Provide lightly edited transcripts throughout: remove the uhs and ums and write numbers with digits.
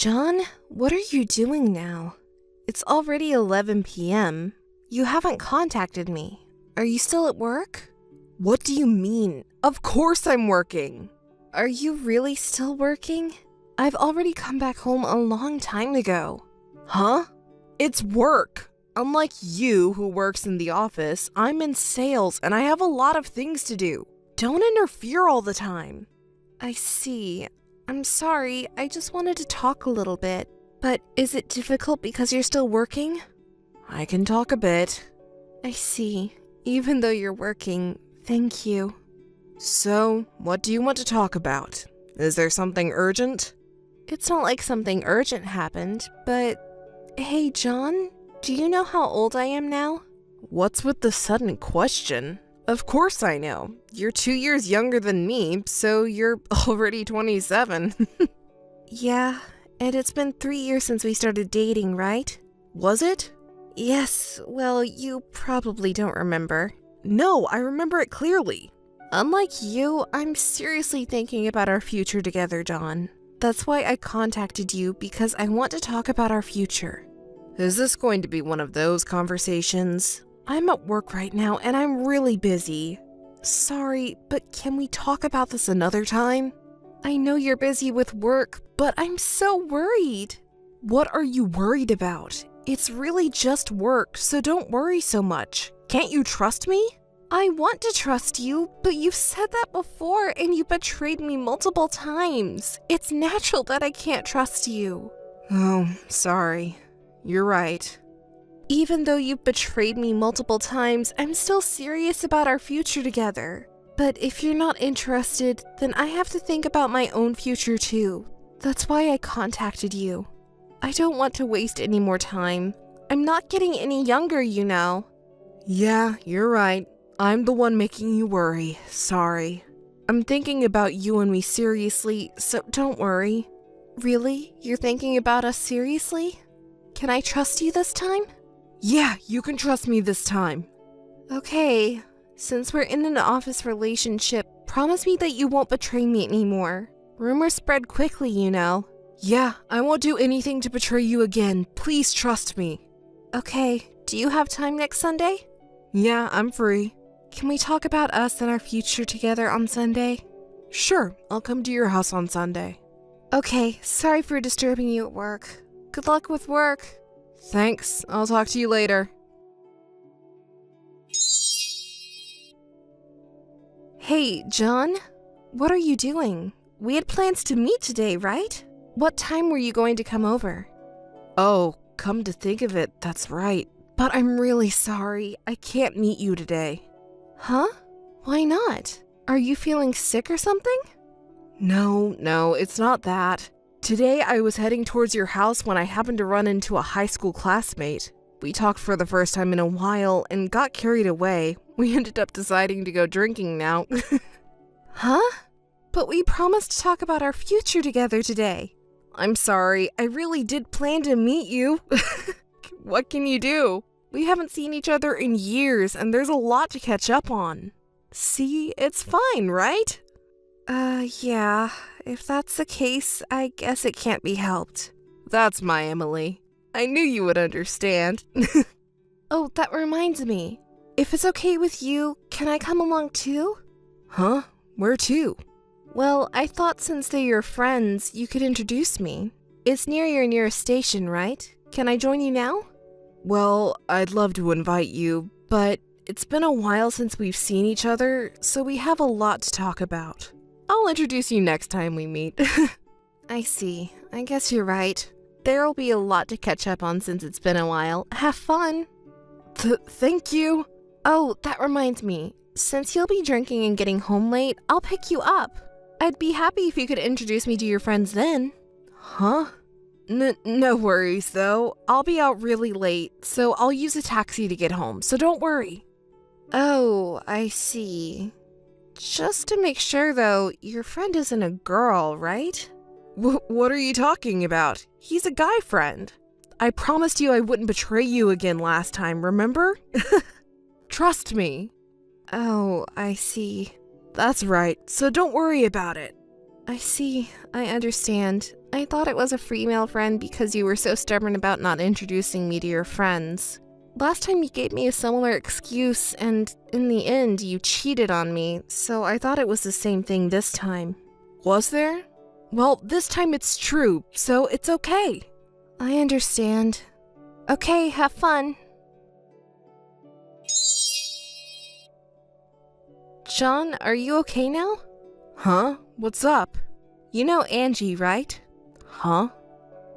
John, what are you doing now? It's already 11 p.m. You haven't contacted me. Are you still at work? What do you mean? Of course I'm working. Are you really still working? I've already come back home a long time ago. Huh? It's work. Unlike you, who works in the office, I'm in sales and I have a lot of things to do. Don't interfere all the time. I see. I'm sorry, I just wanted to talk a little bit. But is it difficult because you're still working? I can talk a bit. I see. Even though you're working, thank you. So, what do you want to talk about? Is there something urgent? It's not like something urgent happened, but... Hey, John, do you know how old I am now? What's with the sudden question? Of course I know. You're 2 years younger than me, so you're already 27. Yeah, and it's been 3 years since we started dating, right? Was it? Yes, well, you probably don't remember. No, I remember it clearly. Unlike you, I'm seriously thinking about our future together, John. That's why I contacted you, because I want to talk about our future. Is this going to be one of those conversations? I'm at work right now and I'm really busy. Sorry, but can we talk about this another time? I know you're busy with work, but I'm so worried. What are you worried about? It's really just work, so don't worry so much. Can't you trust me? I want to trust you, but you've said that before and you betrayed me multiple times. It's natural that I can't trust you. Oh, sorry. You're right. Even though you've betrayed me multiple times, I'm still serious about our future together. But if you're not interested, then I have to think about my own future too. That's why I contacted you. I don't want to waste any more time. I'm not getting any younger, you know. Yeah, you're right. I'm the one making you worry. Sorry. I'm thinking about you and me seriously, so don't worry. Really? You're thinking about us seriously? Can I trust you this time? Yeah, you can trust me this time. Okay, since we're in an office relationship, promise me that you won't betray me anymore. Rumors spread quickly, you know. Yeah, I won't do anything to betray you again. Please trust me. Okay, do you have time next Sunday? Yeah, I'm free. Can we talk about us and our future together on Sunday? Sure, I'll come to your house on Sunday. Okay, sorry for disturbing you at work. Good luck with work. Thanks, I'll talk to you later. Hey, John, what are you doing? We had plans to meet today, right? What time were you going to come over? Oh, come to think of it, that's right. But I'm really sorry, I can't meet you today. Huh? Why not? Are you feeling sick or something? No, it's not that. Today I was heading towards your house when I happened to run into a high school classmate. We talked for the first time in a while and got carried away. We ended up deciding to go drinking now. Huh? But we promised to talk about our future together today. I'm sorry, I really did plan to meet you. What can you do? We haven't seen each other in years and there's a lot to catch up on. See, it's fine, right? Yeah. If that's the case, I guess it can't be helped. That's my Emily. I knew you would understand. Oh, that reminds me. If it's okay with you, can I come along too? Huh? Where to? Well, I thought since they're your friends, you could introduce me. It's near your nearest station, right? Can I join you now? Well, I'd love to invite you, but it's been a while since we've seen each other, so we have a lot to talk about. I'll introduce you next time we meet. I see. I guess you're right. There'll be a lot to catch up on since it's been a while. Have fun. Thank you. Oh, that reminds me. Since you'll be drinking and getting home late, I'll pick you up. I'd be happy if you could introduce me to your friends then. Huh? No worries, though. I'll be out really late, so I'll use a taxi to get home, so don't worry. Oh, I see. Just to make sure, though, your friend isn't a girl, right? What are you talking about? He's a guy friend. I promised you I wouldn't betray you again last time, remember? Trust me. Oh, I see. That's right, so don't worry about it. I see. I understand. I thought it was a female friend because you were so stubborn about not introducing me to your friends. Last time you gave me a similar excuse, and in the end, you cheated on me, so I thought it was the same thing this time. Was there? Well, this time it's true, so it's okay. I understand. Okay, have fun. John, are you okay now? Huh? What's up? You know Angie, right? Huh?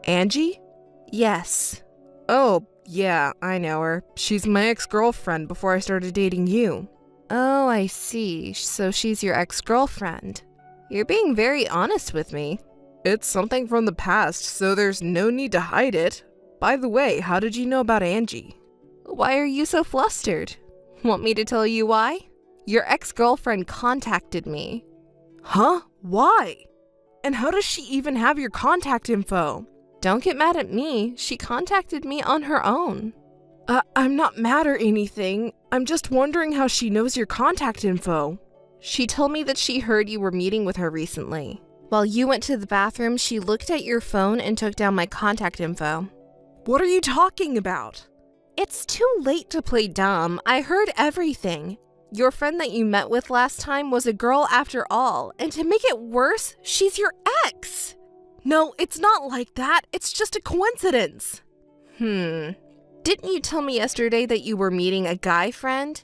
Angie? Yes. Oh, yeah, I know her. She's my ex-girlfriend before I started dating you. Oh, I see. So she's your ex-girlfriend. You're being very honest with me. It's something from the past, so there's no need to hide it. By the way, how did you know about Angie? Why are you so flustered? Want me to tell you why? Your ex-girlfriend contacted me. Huh? Why? And how does she even have your contact info? Don't get mad at me. She contacted me on her own. I'm not mad or anything. I'm just wondering how she knows your contact info. She told me that she heard you were meeting with her recently. While you went to the bathroom, she looked at your phone and took down my contact info. What are you talking about? It's too late to play dumb. I heard everything. Your friend that you met with last time was a girl after all, and to make it worse, she's your ex. No, it's not like that. It's just a coincidence. Didn't you tell me yesterday that you were meeting a guy friend?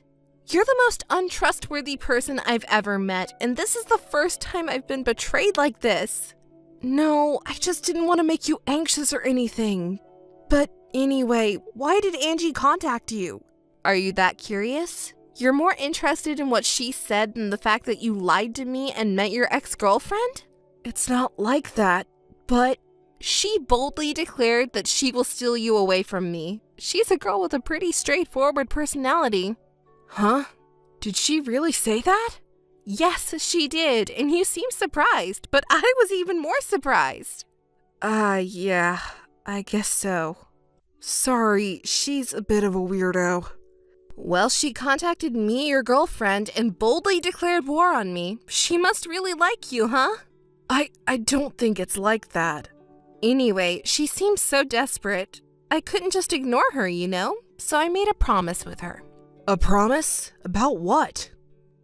You're the most untrustworthy person I've ever met, and this is the first time I've been betrayed like this. No, I just didn't want to make you anxious or anything. But anyway, why did Angie contact you? Are you that curious? You're more interested in what she said than the fact that you lied to me and met your ex-girlfriend? It's not like that, but she boldly declared that she will steal you away from me. She's a girl with a pretty straightforward personality. Huh? Did she really say that? Yes, she did, and you seem surprised, but I was even more surprised. Yeah, I guess so. Sorry, she's a bit of a weirdo. Well, she contacted me, your girlfriend, and boldly declared war on me. She must really like you, huh? I don't think it's like that. Anyway, she seems so desperate. I couldn't just ignore her, you know? So I made a promise with her. A promise? About what?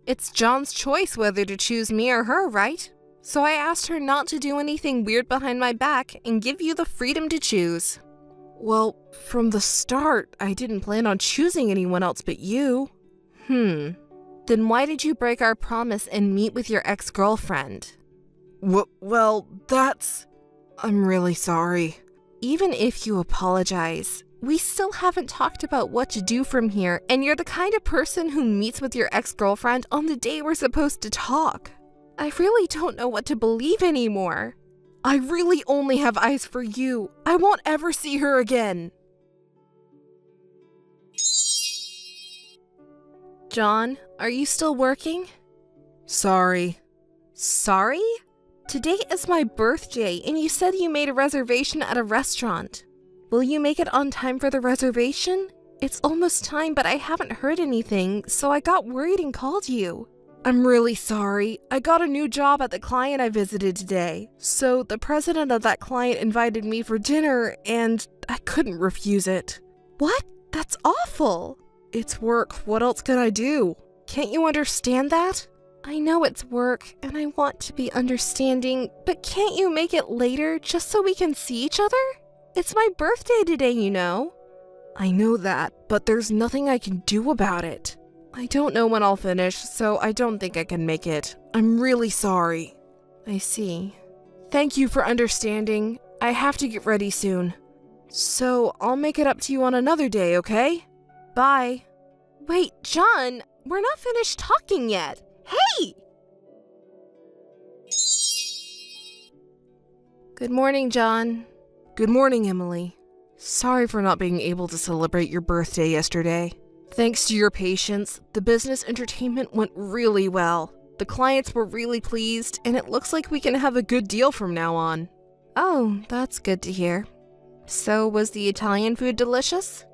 It's John's choice whether to choose me or her, right? So I asked her not to do anything weird behind my back and give you the freedom to choose. Well, from the start, I didn't plan on choosing anyone else but you. Then why did you break our promise and meet with your ex-girlfriend? Well, I'm really sorry. Even if you apologize, we still haven't talked about what to do from here, and you're the kind of person who meets with your ex-girlfriend on the day we're supposed to talk. I really don't know what to believe anymore. I really only have eyes for you. I won't ever see her again. John, are you still working? Sorry. Sorry? Today is my birthday, and you said you made a reservation at a restaurant. Will you make it on time for the reservation? It's almost time, but I haven't heard anything, so I got worried and called you. I'm really sorry. I got a new job at the client I visited today, so the president of that client invited me for dinner, and I couldn't refuse it. What? That's awful. It's work. What else can I do? Can't you understand that? I know it's work, and I want to be understanding, but can't you make it later just so we can see each other? It's my birthday today, you know. I know that, but there's nothing I can do about it. I don't know when I'll finish, so I don't think I can make it. I'm really sorry. I see. Thank you for understanding. I have to get ready soon. So I'll make it up to you on another day, okay? Bye. Wait, John, we're not finished talking yet. Hey! Good morning, John. Good morning, Emily. Sorry for not being able to celebrate your birthday yesterday. Thanks to your patience, the business entertainment went really well. The clients were really pleased, and it looks like we can have a good deal from now on. Oh, that's good to hear. So, was the Italian food delicious?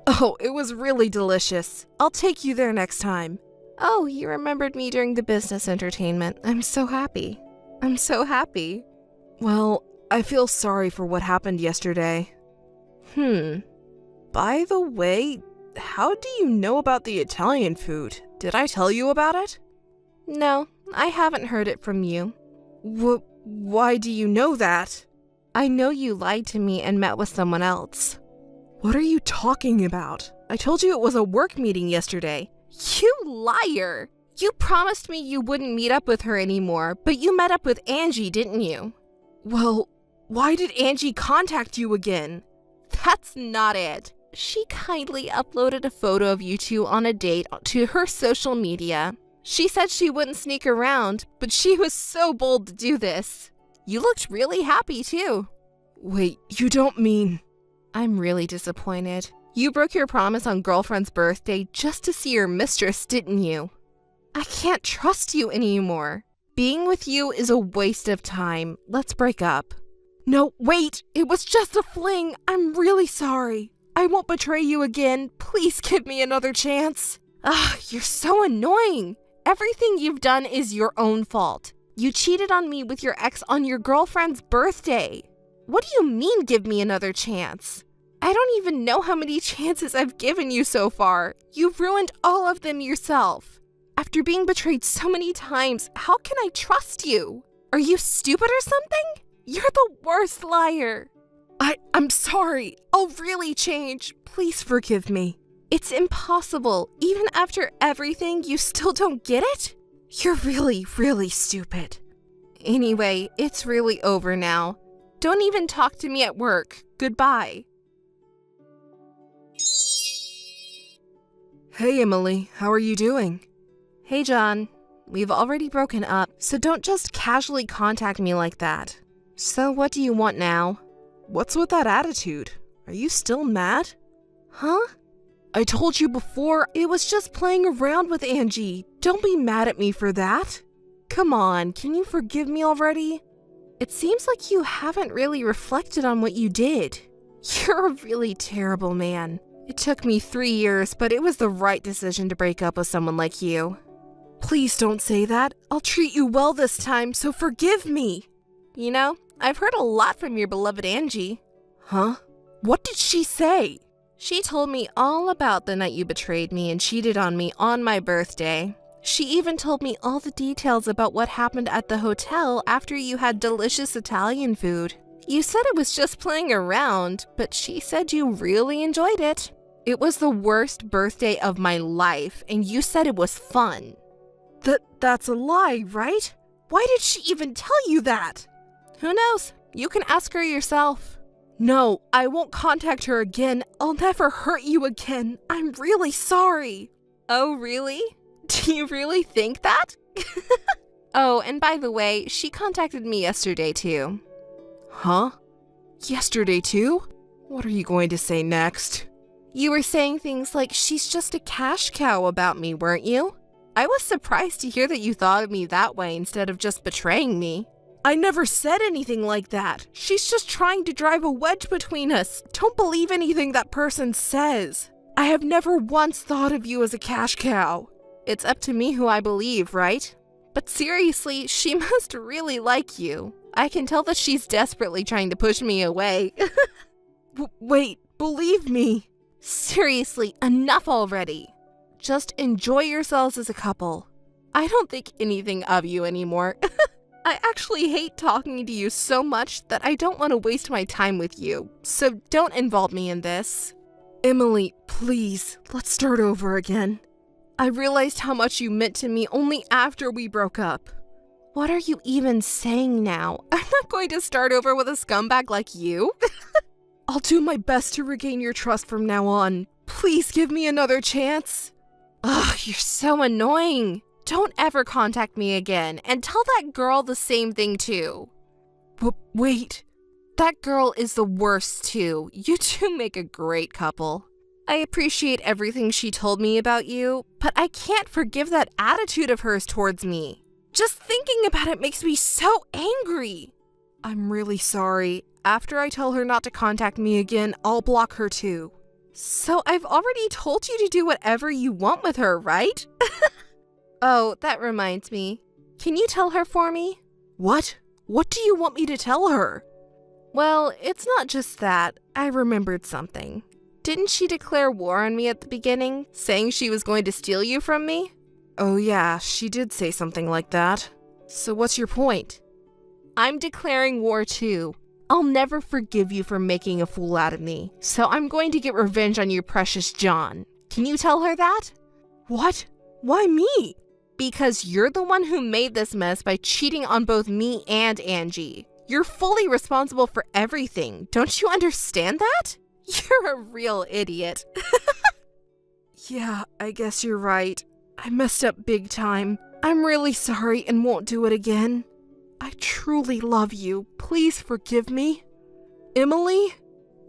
Oh, it was really delicious. I'll take you there next time. Oh, you remembered me during the business entertainment. I'm so happy. I'm so happy. Well, I feel sorry for what happened yesterday. By the way, how do you know about the Italian food? Did I tell you about it? No, I haven't heard it from you. Why do you know that? I know you lied to me and met with someone else. What are you talking about? I told you it was a work meeting yesterday. You liar! You promised me you wouldn't meet up with her anymore, but you met up with Angie, didn't you? Well, why did Angie contact you again? That's not it. She kindly uploaded a photo of you two on a date to her social media. She said she wouldn't sneak around, but she was so bold to do this. You looked really happy too. Wait, you don't mean... I'm really disappointed. You broke your promise on girlfriend's birthday just to see your mistress, didn't you? I can't trust you anymore. Being with you is a waste of time. Let's break up. No, wait! It was just a fling! I'm really sorry. I won't betray you again. Please give me another chance. You're so annoying. Everything you've done is your own fault. You cheated on me with your ex on your girlfriend's birthday. What do you mean, give me another chance? I don't even know how many chances I've given you so far. You've ruined all of them yourself. After being betrayed so many times, how can I trust you? Are you stupid or something? You're the worst liar. I'm sorry. I'll really change. Please forgive me. It's impossible. Even after everything, you still don't get it? You're really, really stupid. Anyway, it's really over now. Don't even talk to me at work. Goodbye. Hey, Emily. How are you doing? Hey, John. We've already broken up, so don't just casually contact me like that. So what do you want now? What's with that attitude? Are you still mad? Huh? I told you before, it was just playing around with Angie. Don't be mad at me for that. Come on, can you forgive me already? It seems like you haven't really reflected on what you did. You're a really terrible man. It took me 3 years, but it was the right decision to break up with someone like you. Please don't say that. I'll treat you well this time, so forgive me. You know, I've heard a lot from your beloved Angie. Huh? What did she say? She told me all about the night you betrayed me and cheated on me on my birthday. She even told me all the details about what happened at the hotel after you had delicious Italian food. You said it was just playing around, but she said you really enjoyed it. It was the worst birthday of my life, and you said it was fun. That's a lie, right? Why did she even tell you that? Who knows? You can ask her yourself. No, I won't contact her again. I'll never hurt you again. I'm really sorry. Oh, really? Do you really think that? Oh, and by the way, she contacted me yesterday too. Huh? Yesterday too? What are you going to say next? You were saying things like she's just a cash cow about me, weren't you? I was surprised to hear that you thought of me that way instead of just betraying me. I never said anything like that. She's just trying to drive a wedge between us. Don't believe anything that person says. I have never once thought of you as a cash cow. It's up to me who I believe, right? But seriously, she must really like you. I can tell that she's desperately trying to push me away. Wait, believe me. Seriously, enough already. Just enjoy yourselves as a couple. I don't think anything of you anymore. I actually hate talking to you so much that I don't want to waste my time with you, so don't involve me in this. Emily, please, let's start over again. I realized how much you meant to me only after we broke up. What are you even saying now? I'm not going to start over with a scumbag like you. I'll do my best to regain your trust from now on. Please give me another chance. Ugh, you're so annoying. Don't ever contact me again, and tell that girl the same thing too. Wait. That girl is the worst too. You two make a great couple. I appreciate everything she told me about you, but I can't forgive that attitude of hers towards me. Just thinking about it makes me so angry. I'm really sorry. After I tell her not to contact me again, I'll block her too. So I've already told you to do whatever you want with her, right? Oh, that reminds me. Can you tell her for me? What? What do you want me to tell her? Well, it's not just that. I remembered something. Didn't she declare war on me at the beginning, saying she was going to steal you from me? Oh yeah, she did say something like that. So what's your point? I'm declaring war too. I'll never forgive you for making a fool out of me, so I'm going to get revenge on your precious John. Can you tell her that? What? Why me? Because you're the one who made this mess by cheating on both me and Angie. You're fully responsible for everything. Don't you understand that? You're a real idiot. Yeah, I guess you're right. I messed up big time. I'm really sorry and won't do it again. I truly love you. Please forgive me. Emily?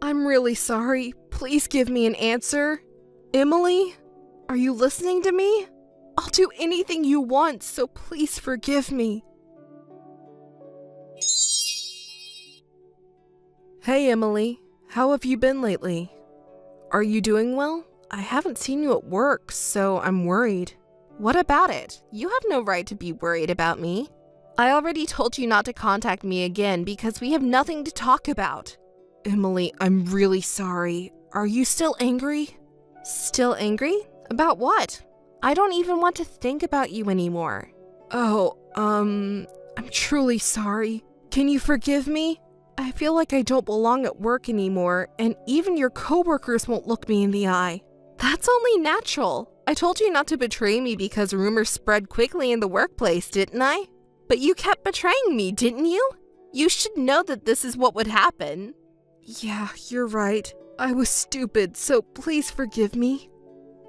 I'm really sorry. Please give me an answer. Emily? Are you listening to me? I'll do anything you want, so please forgive me. Hey, Emily. How have you been lately? Are you doing well? I haven't seen you at work, so I'm worried. What about it? You have no right to be worried about me. I already told you not to contact me again because we have nothing to talk about. Emily, I'm really sorry. Are you still angry? Still angry? About what? I don't even want to think about you anymore. Oh, I'm truly sorry. Can you forgive me? I feel like I don't belong at work anymore, and even your coworkers won't look me in the eye. That's only natural. I told you not to betray me because rumors spread quickly in the workplace, didn't I? But you kept betraying me, didn't you? You should know that this is what would happen. Yeah, you're right. I was stupid, so please forgive me.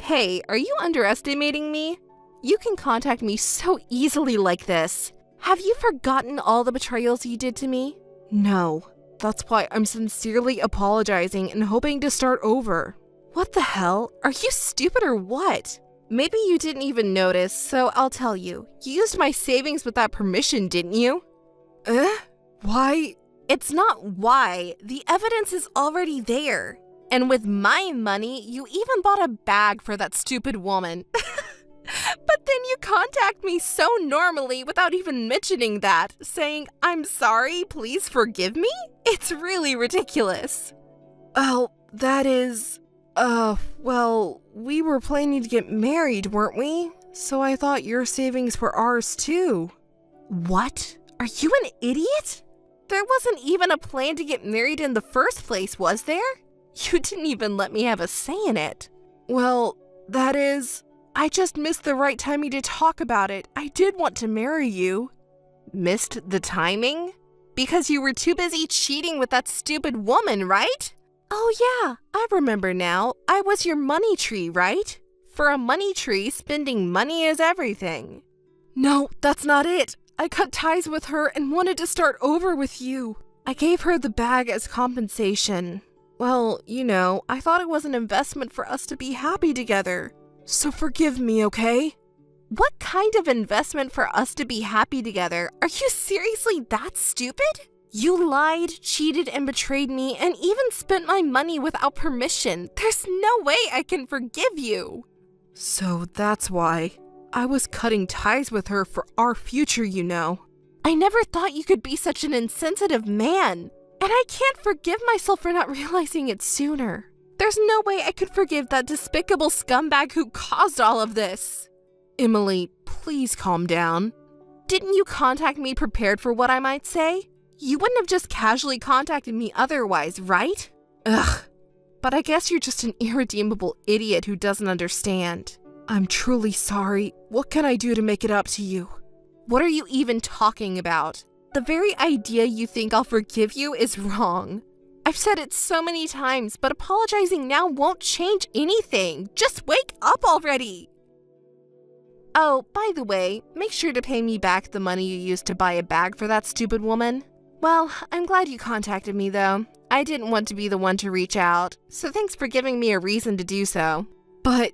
Hey, are you underestimating me? You can contact me so easily like this. Have you forgotten all the betrayals you did to me? No. That's why I'm sincerely apologizing and hoping to start over. What the hell? Are you stupid or what? Maybe you didn't even notice, so I'll tell you. You used my savings without permission, didn't you? Why? It's not why. The evidence is already there. And with my money, you even bought a bag for that stupid woman. But then you contact me so normally without even mentioning that, saying, I'm sorry, please forgive me? It's really ridiculous. Oh, that is... well, we were planning to get married, weren't we? So I thought your savings were ours too. What? Are you an idiot? There wasn't even a plan to get married in the first place, was there? You didn't even let me have a say in it. Well, that is... I just missed the right timing to talk about it. I did want to marry you. Missed the timing? Because you were too busy cheating with that stupid woman, right? Oh yeah, I remember now. I was your money tree, right? For a money tree, spending money is everything. No, that's not it. I cut ties with her and wanted to start over with you. I gave her the bag as compensation. Well, you know, I thought it was an investment for us to be happy together. So forgive me, okay? What kind of investment for us to be happy together? Are you seriously that stupid? You lied, cheated, and betrayed me, and even spent my money without permission. There's no way I can forgive you. So that's why. I was cutting ties with her for our future, you know. I never thought you could be such an insensitive man. And I can't forgive myself for not realizing it sooner. There's no way I could forgive that despicable scumbag who caused all of this. Emily, please calm down. Didn't you contact me prepared for what I might say? You wouldn't have just casually contacted me otherwise, right? Ugh. But I guess you're just an irredeemable idiot who doesn't understand. I'm truly sorry. What can I do to make it up to you? What are you even talking about? The very idea you think I'll forgive you is wrong. I've said it so many times, but apologizing now won't change anything. Just wake up already. Oh, by the way, make sure to pay me back the money you used to buy a bag for that stupid woman. Well, I'm glad you contacted me though. I didn't want to be the one to reach out, so thanks for giving me a reason to do so. But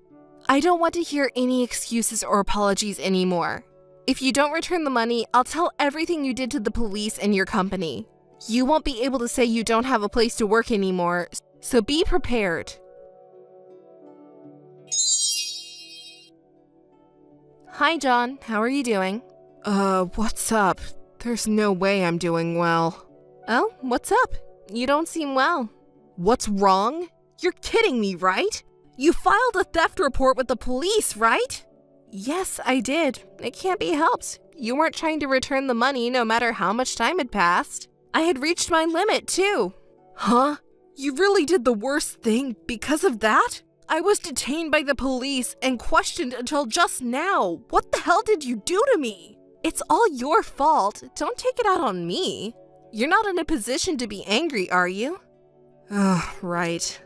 I don't want to hear any excuses or apologies anymore. If you don't return the money, I'll tell everything you did to the police and your company. You won't be able to say you don't have a place to work anymore, so be prepared. Hi, John. How are you doing? What's up? There's no way I'm doing well. Oh, what's up? You don't seem well. What's wrong? You're kidding me, right? You filed a theft report with the police, right? Yes, I did. It can't be helped. You weren't trying to return the money no matter how much time had passed. I had reached my limit, too. Huh? You really did the worst thing because of that? I was detained by the police and questioned until just now. What the hell did you do to me? It's all your fault. Don't take it out on me. You're not in a position to be angry, are you? Ugh, right.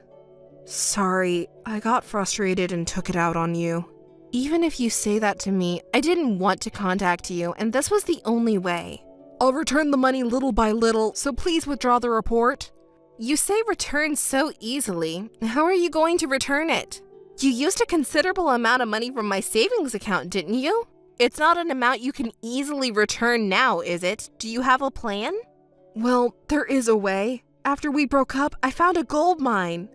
Sorry, I got frustrated and took it out on you. Even if you say that to me, I didn't want to contact you, and this was the only way. I'll return the money little by little, so please withdraw the report. You say return so easily. How are you going to return it? You used a considerable amount of money from my savings account, didn't you? It's not an amount you can easily return now, is it? Do you have a plan? Well, there is a way. After we broke up, I found a gold mine.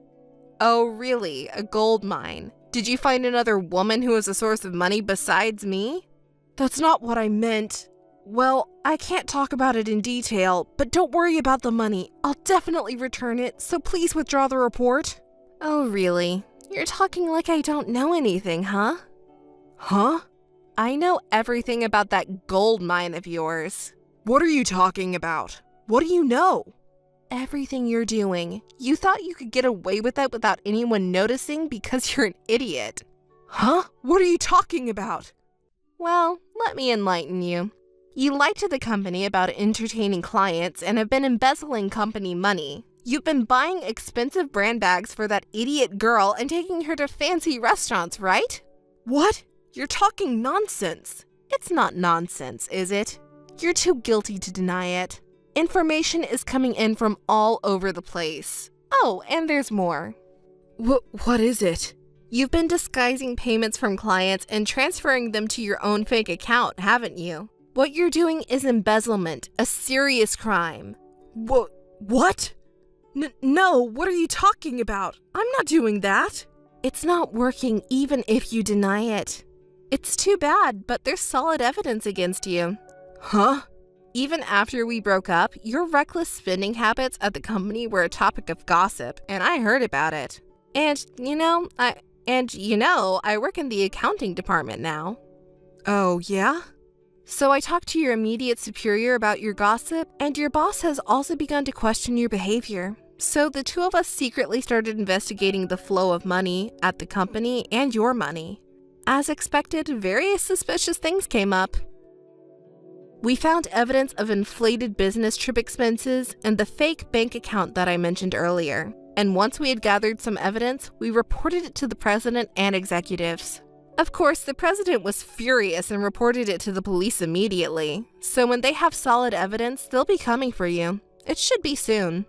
Oh, really? A gold mine? Did you find another woman who is a source of money besides me? That's not what I meant. Well, I can't talk about it in detail, but don't worry about the money. I'll definitely return it, so please withdraw the report. Oh, really? You're talking like I don't know anything, huh? Huh? I know everything about that gold mine of yours. What are you talking about? What do you know? Everything you're doing. You thought you could get away with it without anyone noticing because you're an idiot. Huh? What are you talking about? Well, let me enlighten you. You lied to the company about entertaining clients and have been embezzling company money. You've been buying expensive brand bags for that idiot girl and taking her to fancy restaurants, right? What? You're talking nonsense. It's not nonsense, is it? You're too guilty to deny it. Information is coming in from all over the place. Oh, and there's more. What is it? You've been disguising payments from clients and transferring them to your own fake account, haven't you? What you're doing is embezzlement, a serious crime. What? No, what are you talking about? I'm not doing that. It's not working even if you deny it. It's too bad, but there's solid evidence against you. Huh? Even after we broke up, your reckless spending habits at the company were a topic of gossip, and I heard about it. And you know, I work in the accounting department now. Oh, yeah? So I talked to your immediate superior about your gossip, and your boss has also begun to question your behavior. So the two of us secretly started investigating the flow of money at the company and your money. As expected, various suspicious things came up. We found evidence of inflated business trip expenses and the fake bank account that I mentioned earlier. And once we had gathered some evidence, we reported it to the president and executives. Of course, the president was furious and reported it to the police immediately. So when they have solid evidence, they'll be coming for you. It should be soon.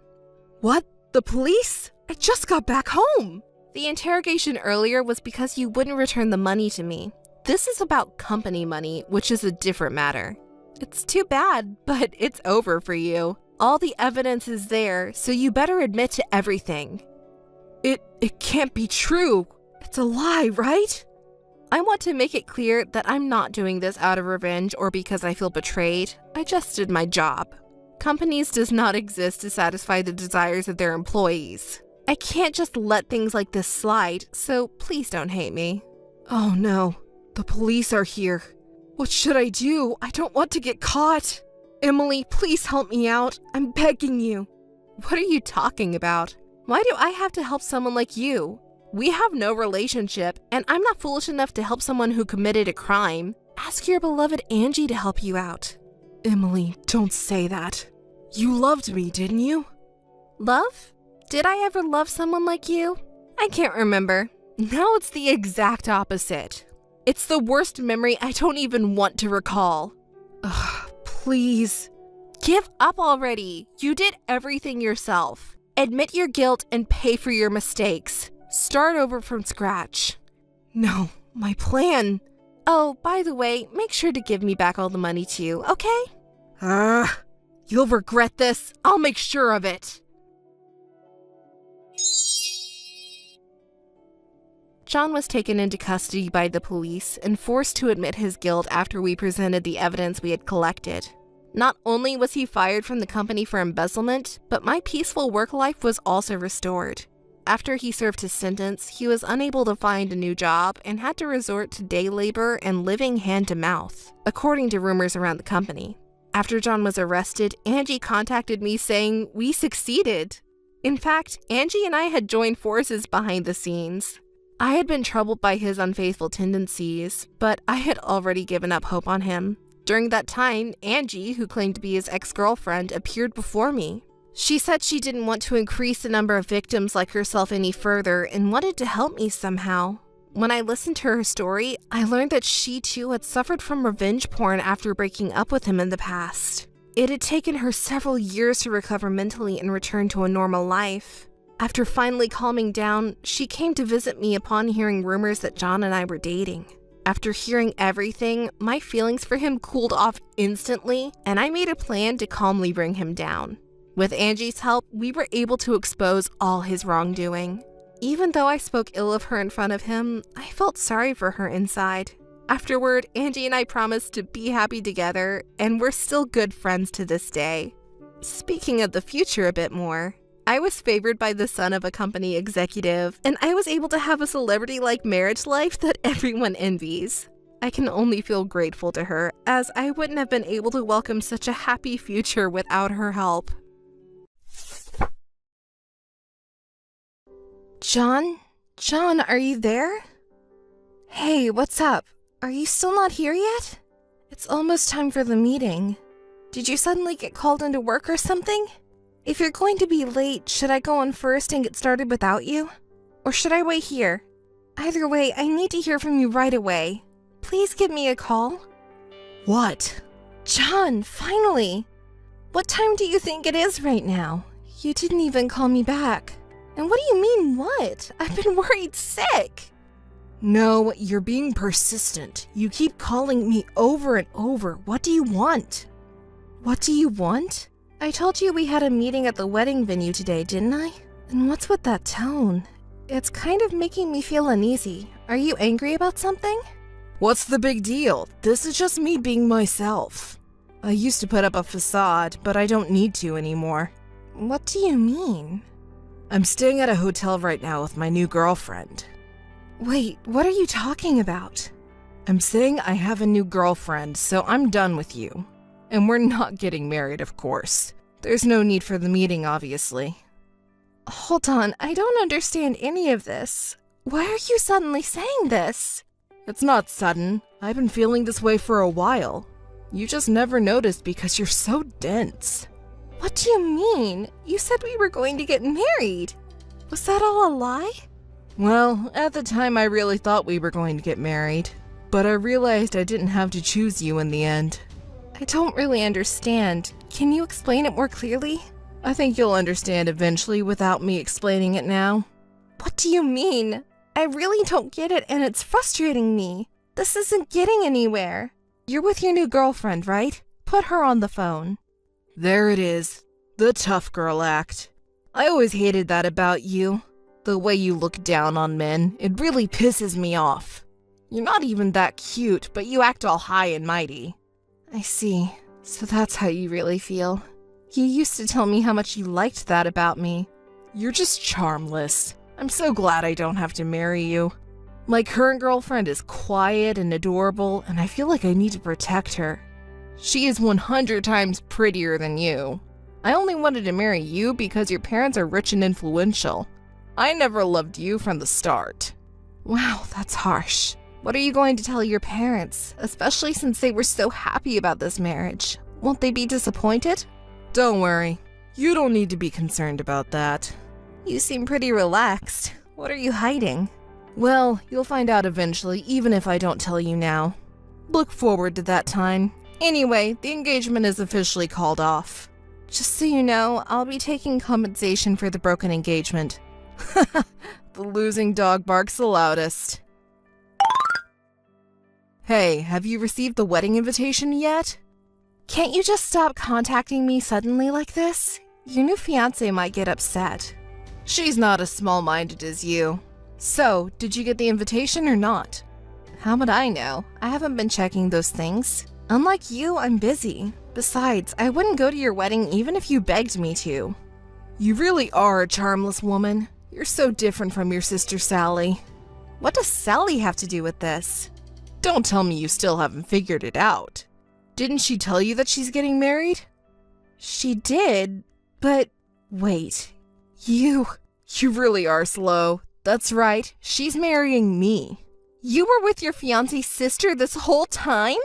What? The police? I just got back home. The interrogation earlier was because you wouldn't return the money to me. This is about company money, which is a different matter. It's too bad, but it's over for you. All the evidence is there, so you better admit to everything. It can't be true. It's a lie, right? I want to make it clear that I'm not doing this out of revenge or because I feel betrayed. I just did my job. Companies does not exist to satisfy the desires of their employees. I can't just let things like this slide, so please don't hate me. Oh no, the police are here. What should I do? I don't want to get caught. Emily, please help me out. I'm begging you. What are you talking about? Why do I have to help someone like you? We have no relationship, and I'm not foolish enough to help someone who committed a crime. Ask your beloved Angie to help you out. Emily, don't say that. You loved me, didn't you? Love? Did I ever love someone like you? I can't remember. Now it's the exact opposite. It's the worst memory I don't even want to recall. Ugh, please. Give up already. You did everything yourself. Admit your guilt and pay for your mistakes. Start over from scratch. No, my plan. Oh, by the way, make sure to give me back all the money too, okay? You'll regret this. I'll make sure of it. John was taken into custody by the police and forced to admit his guilt after we presented the evidence we had collected. Not only was he fired from the company for embezzlement, but my peaceful work life was also restored. After he served his sentence, he was unable to find a new job and had to resort to day labor and living hand to mouth, according to rumors around the company. After John was arrested, Angie contacted me saying we succeeded. In fact, Angie and I had joined forces behind the scenes. I had been troubled by his unfaithful tendencies, but I had already given up hope on him. During that time, Angie, who claimed to be his ex-girlfriend, appeared before me. She said she didn't want to increase the number of victims like herself any further and wanted to help me somehow. When I listened to her story, I learned that she too had suffered from revenge porn after breaking up with him in the past. It had taken her several years to recover mentally and return to a normal life. After finally calming down, she came to visit me upon hearing rumors that John and I were dating. After hearing everything, my feelings for him cooled off instantly, and I made a plan to calmly bring him down. With Angie's help, we were able to expose all his wrongdoing. Even though I spoke ill of her in front of him, I felt sorry for her inside. Afterward, Angie and I promised to be happy together, and we're still good friends to this day. Speaking of the future a bit more, I was favored by the son of a company executive, and I was able to have a celebrity-like marriage life that everyone envies. I can only feel grateful to her, as I wouldn't have been able to welcome such a happy future without her help. John? John, are you there? Hey, what's up? Are you still not here yet? It's almost time for the meeting. Did you suddenly get called into work or something? If you're going to be late, should I go on first and get started without you? Or should I wait here? Either way, I need to hear from you right away. Please give me a call. What? John, finally! What time do you think it is right now? You didn't even call me back. And what do you mean, what? I've been worried sick. No, you're being persistent. You keep calling me over and over. What do you want? What do you want? I told you we had a meeting at the wedding venue today, didn't I? And what's with that tone? It's kind of making me feel uneasy. Are you angry about something? What's the big deal? This is just me being myself. I used to put up a facade, but I don't need to anymore. What do you mean? I'm staying at a hotel right now with my new girlfriend. Wait, what are you talking about? I'm saying I have a new girlfriend, so I'm done with you. And we're not getting married, of course. There's no need for the meeting, obviously. Hold on, I don't understand any of this. Why are you suddenly saying this? It's not sudden. I've been feeling this way for a while. You just never noticed because you're so dense. What do you mean? You said we were going to get married. Was that all a lie? Well, at the time I really thought we were going to get married. But I realized I didn't have to choose you in the end. I don't really understand. Can you explain it more clearly? I think you'll understand eventually without me explaining it now. What do you mean? I really don't get it and it's frustrating me. This isn't getting anywhere. You're with your new girlfriend, right? Put her on the phone. There it is. The tough girl act. I always hated that about you. The way you look down on men. It really pisses me off. You're not even that cute, but you act all high and mighty. I see. So that's how you really feel. You used to tell me how much you liked that about me. You're just charmless. I'm so glad I don't have to marry you. My current girlfriend is quiet and adorable, and I feel like I need to protect her. She is 100 times prettier than you. I only wanted to marry you because your parents are rich and influential. I never loved you from the start. Wow, that's harsh. What are you going to tell your parents, especially since they were so happy about this marriage? Won't they be disappointed? Don't worry. You don't need to be concerned about that. You seem pretty relaxed. What are you hiding? Well, you'll find out eventually, even if I don't tell you now. Look forward to that time. Anyway, the engagement is officially called off. Just so you know, I'll be taking compensation for the broken engagement. The losing dog barks the loudest. Hey, have you received the wedding invitation yet? Can't you just stop contacting me suddenly like this? Your new fiancé might get upset. She's not as small-minded as you. So, did you get the invitation or not? How would I know? I haven't been checking those things. Unlike you, I'm busy. Besides, I wouldn't go to your wedding even if you begged me to. You really are a charmless woman. You're so different from your sister Sally. What does Sally have to do with this? Don't tell me you still haven't figured it out. Didn't she tell you that she's getting married? She did, but wait. You really are slow. That's right, she's marrying me. You were with your fiancé's sister this whole time?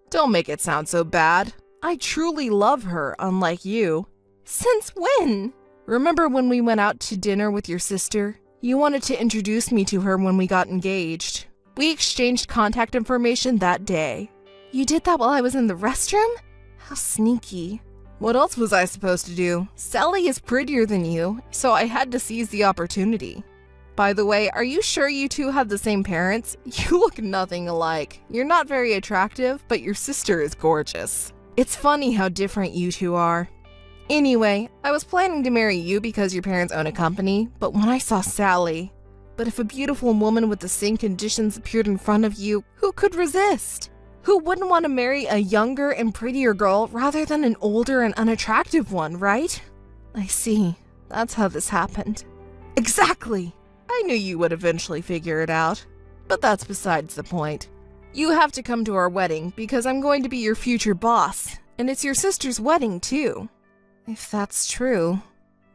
Don't make it sound so bad. I truly love her, unlike you. Since when? Remember when we went out to dinner with your sister? You wanted to introduce me to her when we got engaged. We exchanged contact information that day. You did that while I was in the restroom? How sneaky. What else was I supposed to do? Sally is prettier than you, so I had to seize the opportunity. By the way, are you sure you two have the same parents? You look nothing alike. You're not very attractive, but your sister is gorgeous. It's funny how different you two are. Anyway, I was planning to marry you because your parents own a company, but when I saw Sally... But if a beautiful woman with the same conditions appeared in front of you, who could resist? Who wouldn't want to marry a younger and prettier girl rather than an older and unattractive one, right? I see. That's how this happened. Exactly! I knew you would eventually figure it out. But that's besides the point. You have to come to our wedding because I'm going to be your future boss, and it's your sister's wedding too. If that's true.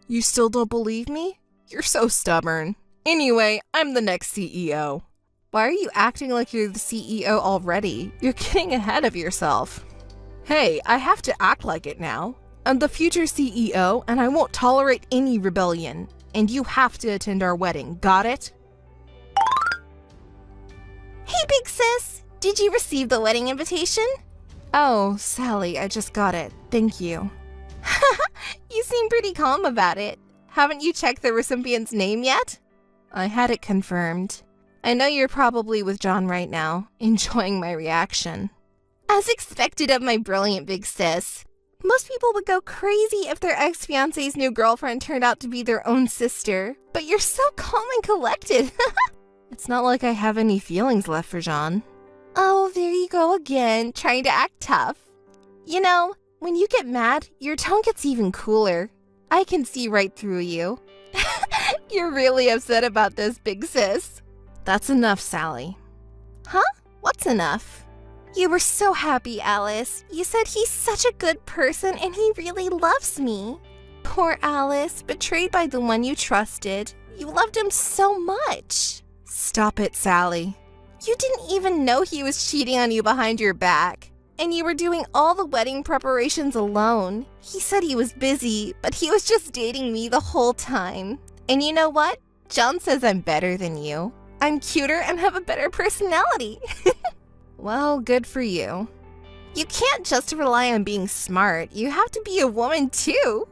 You still don't believe me? You're so stubborn. Anyway, I'm the next CEO. Why are you acting like you're the CEO already? You're getting ahead of yourself. Hey, I have to act like it now. I'm the future CEO, and I won't tolerate any rebellion. And you have to attend our wedding, got it? Hey, big sis! Did you receive the wedding invitation? Oh, Sally, I just got it. Thank you. You seem pretty calm about it. Haven't you checked the recipient's name yet? I had it confirmed. I know you're probably with John right now, enjoying my reaction. As expected of my brilliant big sis. Most people would go crazy if their ex-fiancé's new girlfriend turned out to be their own sister. But you're so calm and collected. It's not like I have any feelings left for John. Oh, there you go again, trying to act tough. You know, when you get mad, your tone gets even cooler. I can see right through you. You're really upset about this, big sis. That's enough, Sally. Huh? What's enough? You were so happy, Alice. You said he's such a good person and he really loves me. Poor Alice, betrayed by the one you trusted. You loved him so much. Stop it, Sally. You didn't even know he was cheating on you behind your back. And you were doing all the wedding preparations alone. He said he was busy, but he was just dating me the whole time. And you know what? John says I'm better than you. I'm cuter and have a better personality. Well, good for you. You can't just rely on being smart. You have to be a woman too.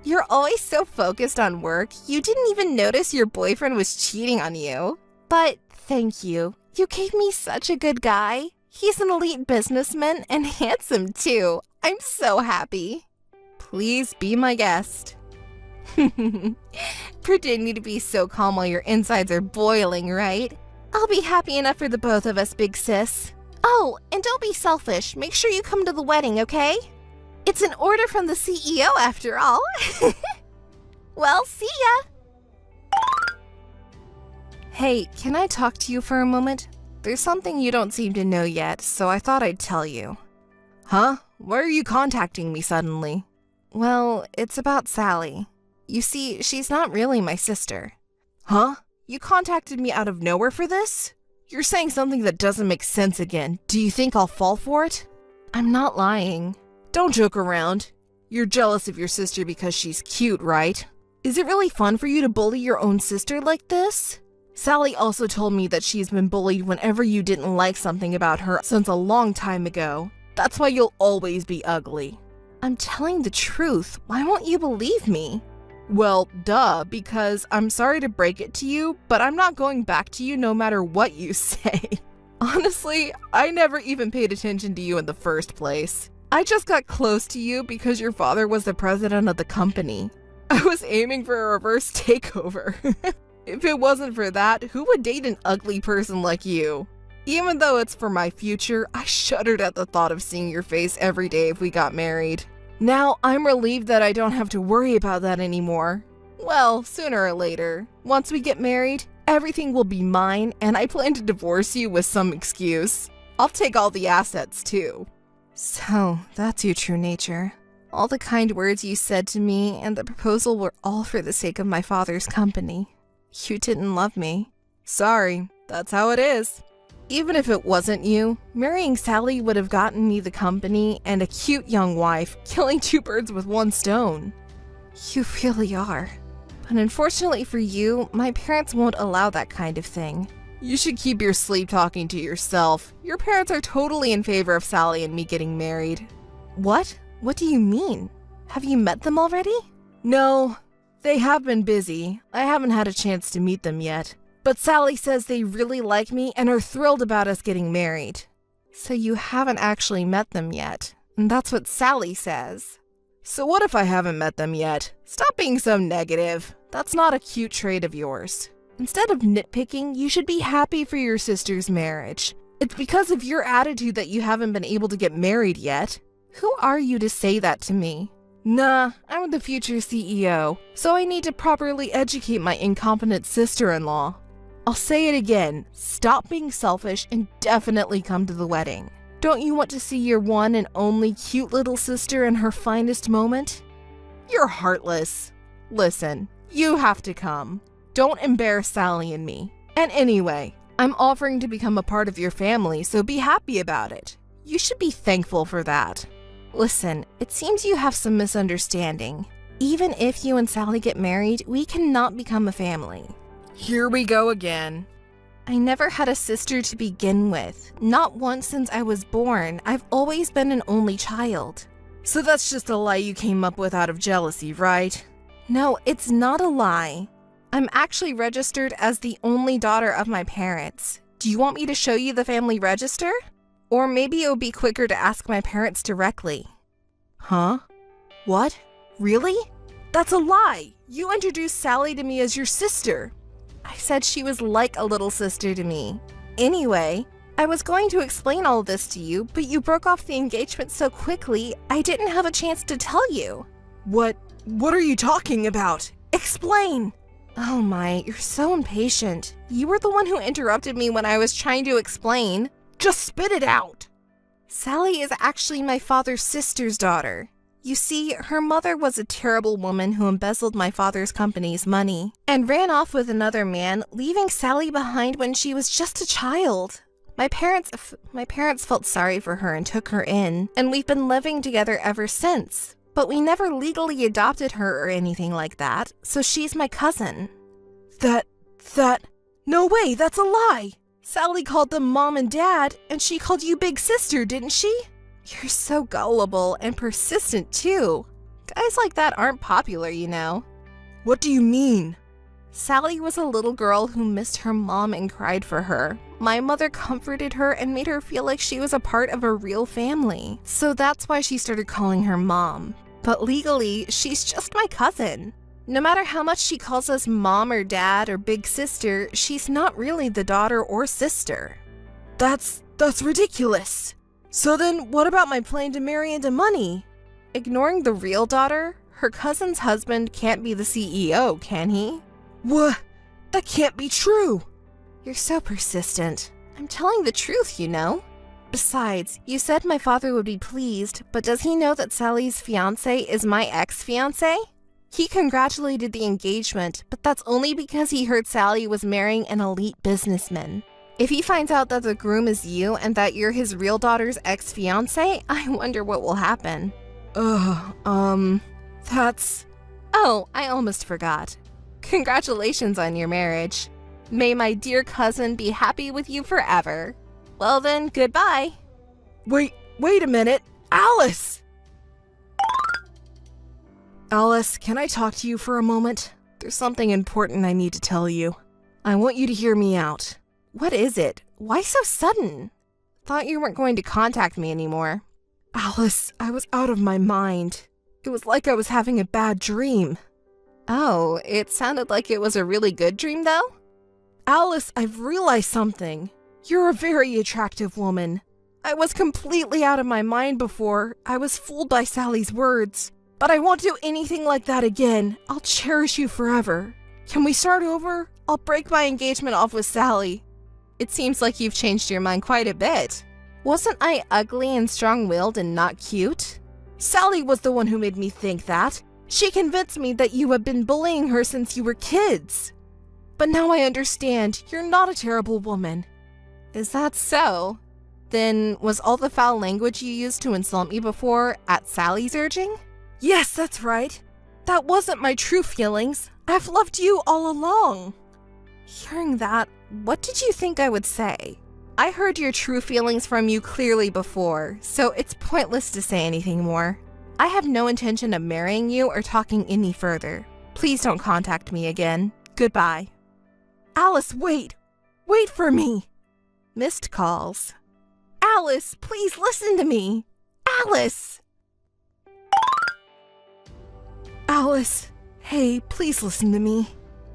You're always so focused on work, you didn't even notice your boyfriend was cheating on you. But thank you. You gave me such a good guy. He's an elite businessman and handsome too. I'm so happy. Please be my guest. Pretending to be so calm while your insides are boiling, right? I'll be happy enough for the both of us, big sis. Oh, and don't be selfish. Make sure you come to the wedding, okay? It's an order from the CEO after all. Well, see ya! Hey, can I talk to you for a moment? There's something you don't seem to know yet, so I thought I'd tell you. Huh? Why are you contacting me suddenly? Well, it's about Sally. You see, she's not really my sister. Huh? You contacted me out of nowhere for this? You're saying something that doesn't make sense again. Do you think I'll fall for it? I'm not lying. Don't joke around. You're jealous of your sister because she's cute, right? Is it really fun for you to bully your own sister like this? Sally also told me that she's been bullied whenever you didn't like something about her since a long time ago. That's why you'll always be ugly. I'm telling the truth. Why won't you believe me? Well, duh, because I'm sorry to break it to you, but I'm not going back to you no matter what you say. Honestly, I never even paid attention to you in the first place. I just got close to you because your father was the president of the company. I was aiming for a reverse takeover. If it wasn't for that, who would date an ugly person like you? Even though it's for my future, I shuddered at the thought of seeing your face every day if we got married. Now, I'm relieved that I don't have to worry about that anymore. Well, sooner or later, once we get married, everything will be mine, and I plan to divorce you with some excuse. I'll take all the assets, too. So, that's your true nature. All the kind words you said to me and the proposal were all for the sake of my father's company. You didn't love me. Sorry, that's how it is. Even if it wasn't you, marrying Sally would have gotten me the company and a cute young wife, killing two birds with one stone. You really are. But unfortunately for you, my parents won't allow that kind of thing. You should keep your sleep talking to yourself. Your parents are totally in favor of Sally and me getting married. What? What do you mean? Have you met them already? No, they have been busy. I haven't had a chance to meet them yet. But Sally says they really like me and are thrilled about us getting married. So you haven't actually met them yet. And that's what Sally says. So what if I haven't met them yet? Stop being so negative. That's not a cute trait of yours. Instead of nitpicking, you should be happy for your sister's marriage. It's because of your attitude that you haven't been able to get married yet. Who are you to say that to me? Nah, I'm the future CEO, so I need to properly educate my incompetent sister-in-law. I'll say it again, stop being selfish and definitely come to the wedding. Don't you want to see your one and only cute little sister in her finest moment? You're heartless. Listen, you have to come. Don't embarrass Sally and me. And anyway, I'm offering to become a part of your family, so be happy about it. You should be thankful for that. Listen, it seems you have some misunderstanding. Even if you and Sally get married, we cannot become a family. Here we go again. I never had a sister to begin with. Not once since I was born. I've always been an only child. So that's just a lie you came up with out of jealousy, right? No, it's not a lie. I'm actually registered as the only daughter of my parents. Do you want me to show you the family register? Or maybe it would be quicker to ask my parents directly. Huh? What? Really? That's a lie! You introduced Sally to me as your sister. I said she was like a little sister to me. Anyway, I was going to explain all of this to you, but you broke off the engagement so quickly, I didn't have a chance to tell you. What are you talking about? Explain! Oh my, you're so impatient. You were the one who interrupted me when I was trying to explain. Just spit it out! Sally is actually my father's sister's daughter. You see, her mother was a terrible woman who embezzled my father's company's money and ran off with another man, leaving Sally behind when she was just a child. My parents felt sorry for her and took her in, and we've been living together ever since. But we never legally adopted her or anything like that, so she's my cousin. No way, that's a lie! Sally called them mom and dad, and she called you big sister, didn't she? You're so gullible and persistent, too. Guys like that aren't popular, you know. What do you mean? Sally was a little girl who missed her mom and cried for her. My mother comforted her and made her feel like she was a part of a real family. So that's why she started calling her mom. But legally, she's just my cousin. No matter how much she calls us mom or dad or big sister, she's not really the daughter or sister. That's ridiculous. So then, what about my plan to marry into money? Ignoring the real daughter, her cousin's husband can't be the CEO, can he? What? That can't be true! You're so persistent. I'm telling the truth, you know. Besides, you said my father would be pleased, but does he know that Sally's fiancé is my ex-fiancé? He congratulated the engagement, but that's only because he heard Sally was marrying an elite businessman. If he finds out that the groom is you and that you're his real daughter's ex-fiancé, I wonder what will happen. That's... Oh, I almost forgot. Congratulations on your marriage. May my dear cousin be happy with you forever. Well then, goodbye. Wait a minute. Alice! Alice, can I talk to you for a moment? There's something important I need to tell you. I want you to hear me out. What is it? Why so sudden? Thought you weren't going to contact me anymore. Alice, I was out of my mind. It was like I was having a bad dream. Oh, it sounded like it was a really good dream, though? Alice, I've realized something. You're a very attractive woman. I was completely out of my mind before. I was fooled by Sally's words. But I won't do anything like that again. I'll cherish you forever. Can we start over? I'll break my engagement off with Sally. It seems like you've changed your mind quite a bit. Wasn't I ugly and strong-willed and not cute? Sally was the one who made me think that. She convinced me that you have been bullying her since you were kids. But now I understand. You're not a terrible woman. Is that so? Then was all the foul language you used to insult me before at Sally's urging? Yes, that's right. That wasn't my true feelings. I've loved you all along. Hearing that, what did you think I would say? I heard your true feelings from you clearly before, so it's pointless to say anything more. I have no intention of marrying you or talking any further. Please don't contact me again. Goodbye. Alice, wait! Wait for me! Missed calls. Alice, please listen to me! Alice! Alice, hey, please listen to me.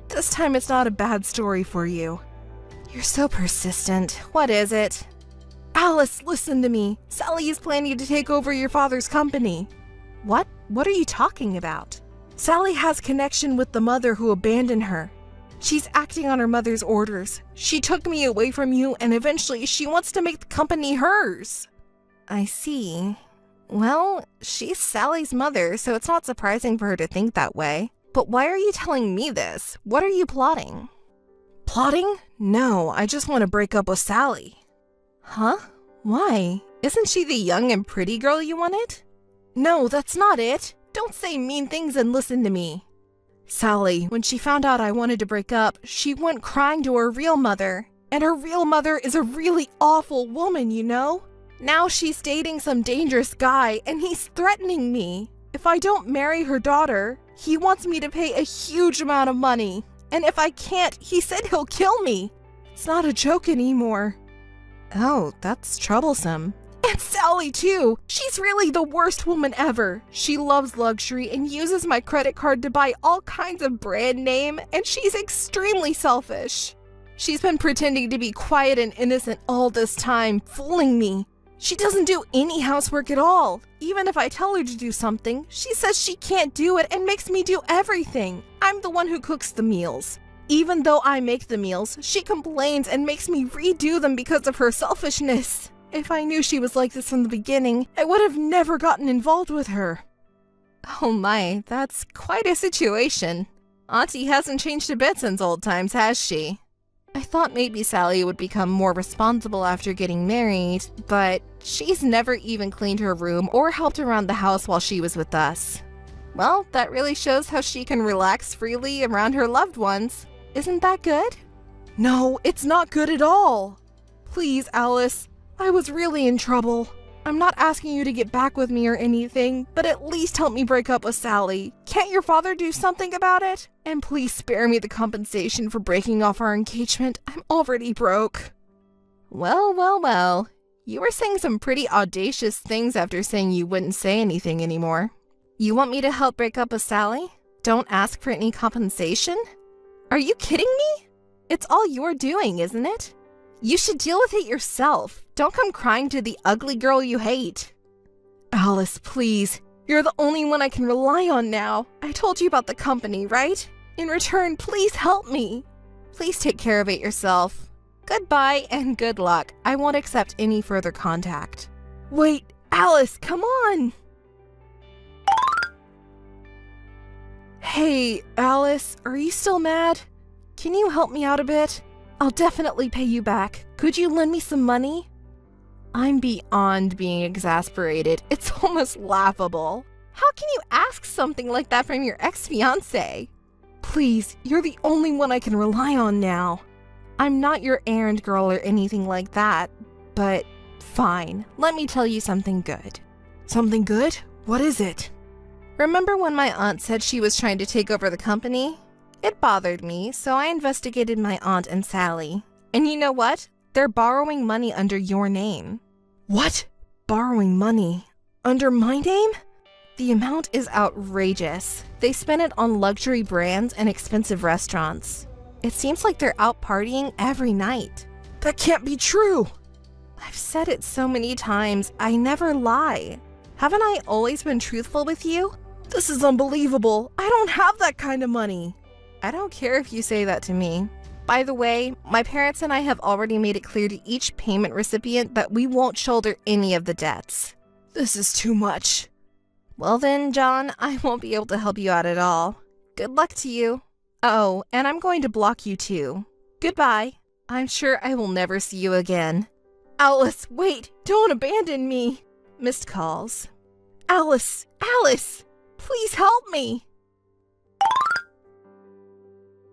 This time it's not a bad story for you. You're so persistent. What is it? Alice, listen to me. Sally is planning to take over your father's company. What? What are you talking about? Sally has connection with the mother who abandoned her. She's acting on her mother's orders. She took me away from you, and eventually she wants to make the company hers. I see. Well, she's Sally's mother, so it's not surprising for her to think that way. But why are you telling me this? What are you plotting? Plotting? No, I just want to break up with Sally. Huh? Why? Isn't she the young and pretty girl you wanted? No, that's not it. Don't say mean things and listen to me. Sally, when she found out I wanted to break up, she went crying to her real mother. And her real mother is a really awful woman, you know? Now she's dating some dangerous guy, and he's threatening me. If I don't marry her daughter, he wants me to pay a huge amount of money. And if I can't, he said he'll kill me. It's not a joke anymore. Oh, that's troublesome. And Sally, too. She's really the worst woman ever. She loves luxury and uses my credit card to buy all kinds of brand name, and she's extremely selfish. She's been pretending to be quiet and innocent all this time, fooling me. She doesn't do any housework at all. Even if I tell her to do something, she says she can't do it and makes me do everything. I'm the one who cooks the meals. Even though I make the meals, she complains and makes me redo them because of her selfishness. If I knew she was like this from the beginning, I would have never gotten involved with her. Oh my, that's quite a situation. Auntie hasn't changed a bit since old times, has she? I thought maybe Sally would become more responsible after getting married, but she's never even cleaned her room or helped around the house while she was with us. Well, that really shows how she can relax freely around her loved ones. Isn't that good? No, it's not good at all. Please, Alice. I was really in trouble. I'm not asking you to get back with me or anything, but at least help me break up with Sally. Can't your father do something about it? And please spare me the compensation for breaking off our engagement. I'm already broke. Well. You were saying some pretty audacious things after saying you wouldn't say anything anymore. You want me to help break up with Sally? Don't ask for any compensation? Are you kidding me? It's all you're doing, isn't it? You should deal with it yourself. Don't come crying to the ugly girl you hate. Alice, please. You're the only one I can rely on now. I told you about the company, right? In return, please help me. Please take care of it yourself. Goodbye and good luck. I won't accept any further contact. Wait, Alice, come on! Hey, Alice, are you still mad? Can you help me out a bit? I'll definitely pay you back. Could you lend me some money? I'm beyond being exasperated. It's almost laughable. How can you ask something like that from your ex-fiancé? Please, you're the only one I can rely on now. I'm not your errand girl or anything like that, but fine. Let me tell you something good. Something good? What is it? Remember when my aunt said she was trying to take over the company? It bothered me, so I investigated my aunt and Sally. And you know what? They're borrowing money under your name. What? Borrowing money? Under my name? The amount is outrageous. They spend it on luxury brands and expensive restaurants. It seems like they're out partying every night. That can't be true! I've said it so many times, I never lie. Haven't I always been truthful with you? This is unbelievable. I don't have that kind of money. I don't care if you say that to me. By the way, my parents and I have already made it clear to each payment recipient that we won't shoulder any of the debts. This is too much. Well then, John, I won't be able to help you out at all. Good luck to you. Oh, and I'm going to block you too. Goodbye. I'm sure I will never see you again. Alice, wait! Don't abandon me! Missed calls. Alice! Alice! Please help me!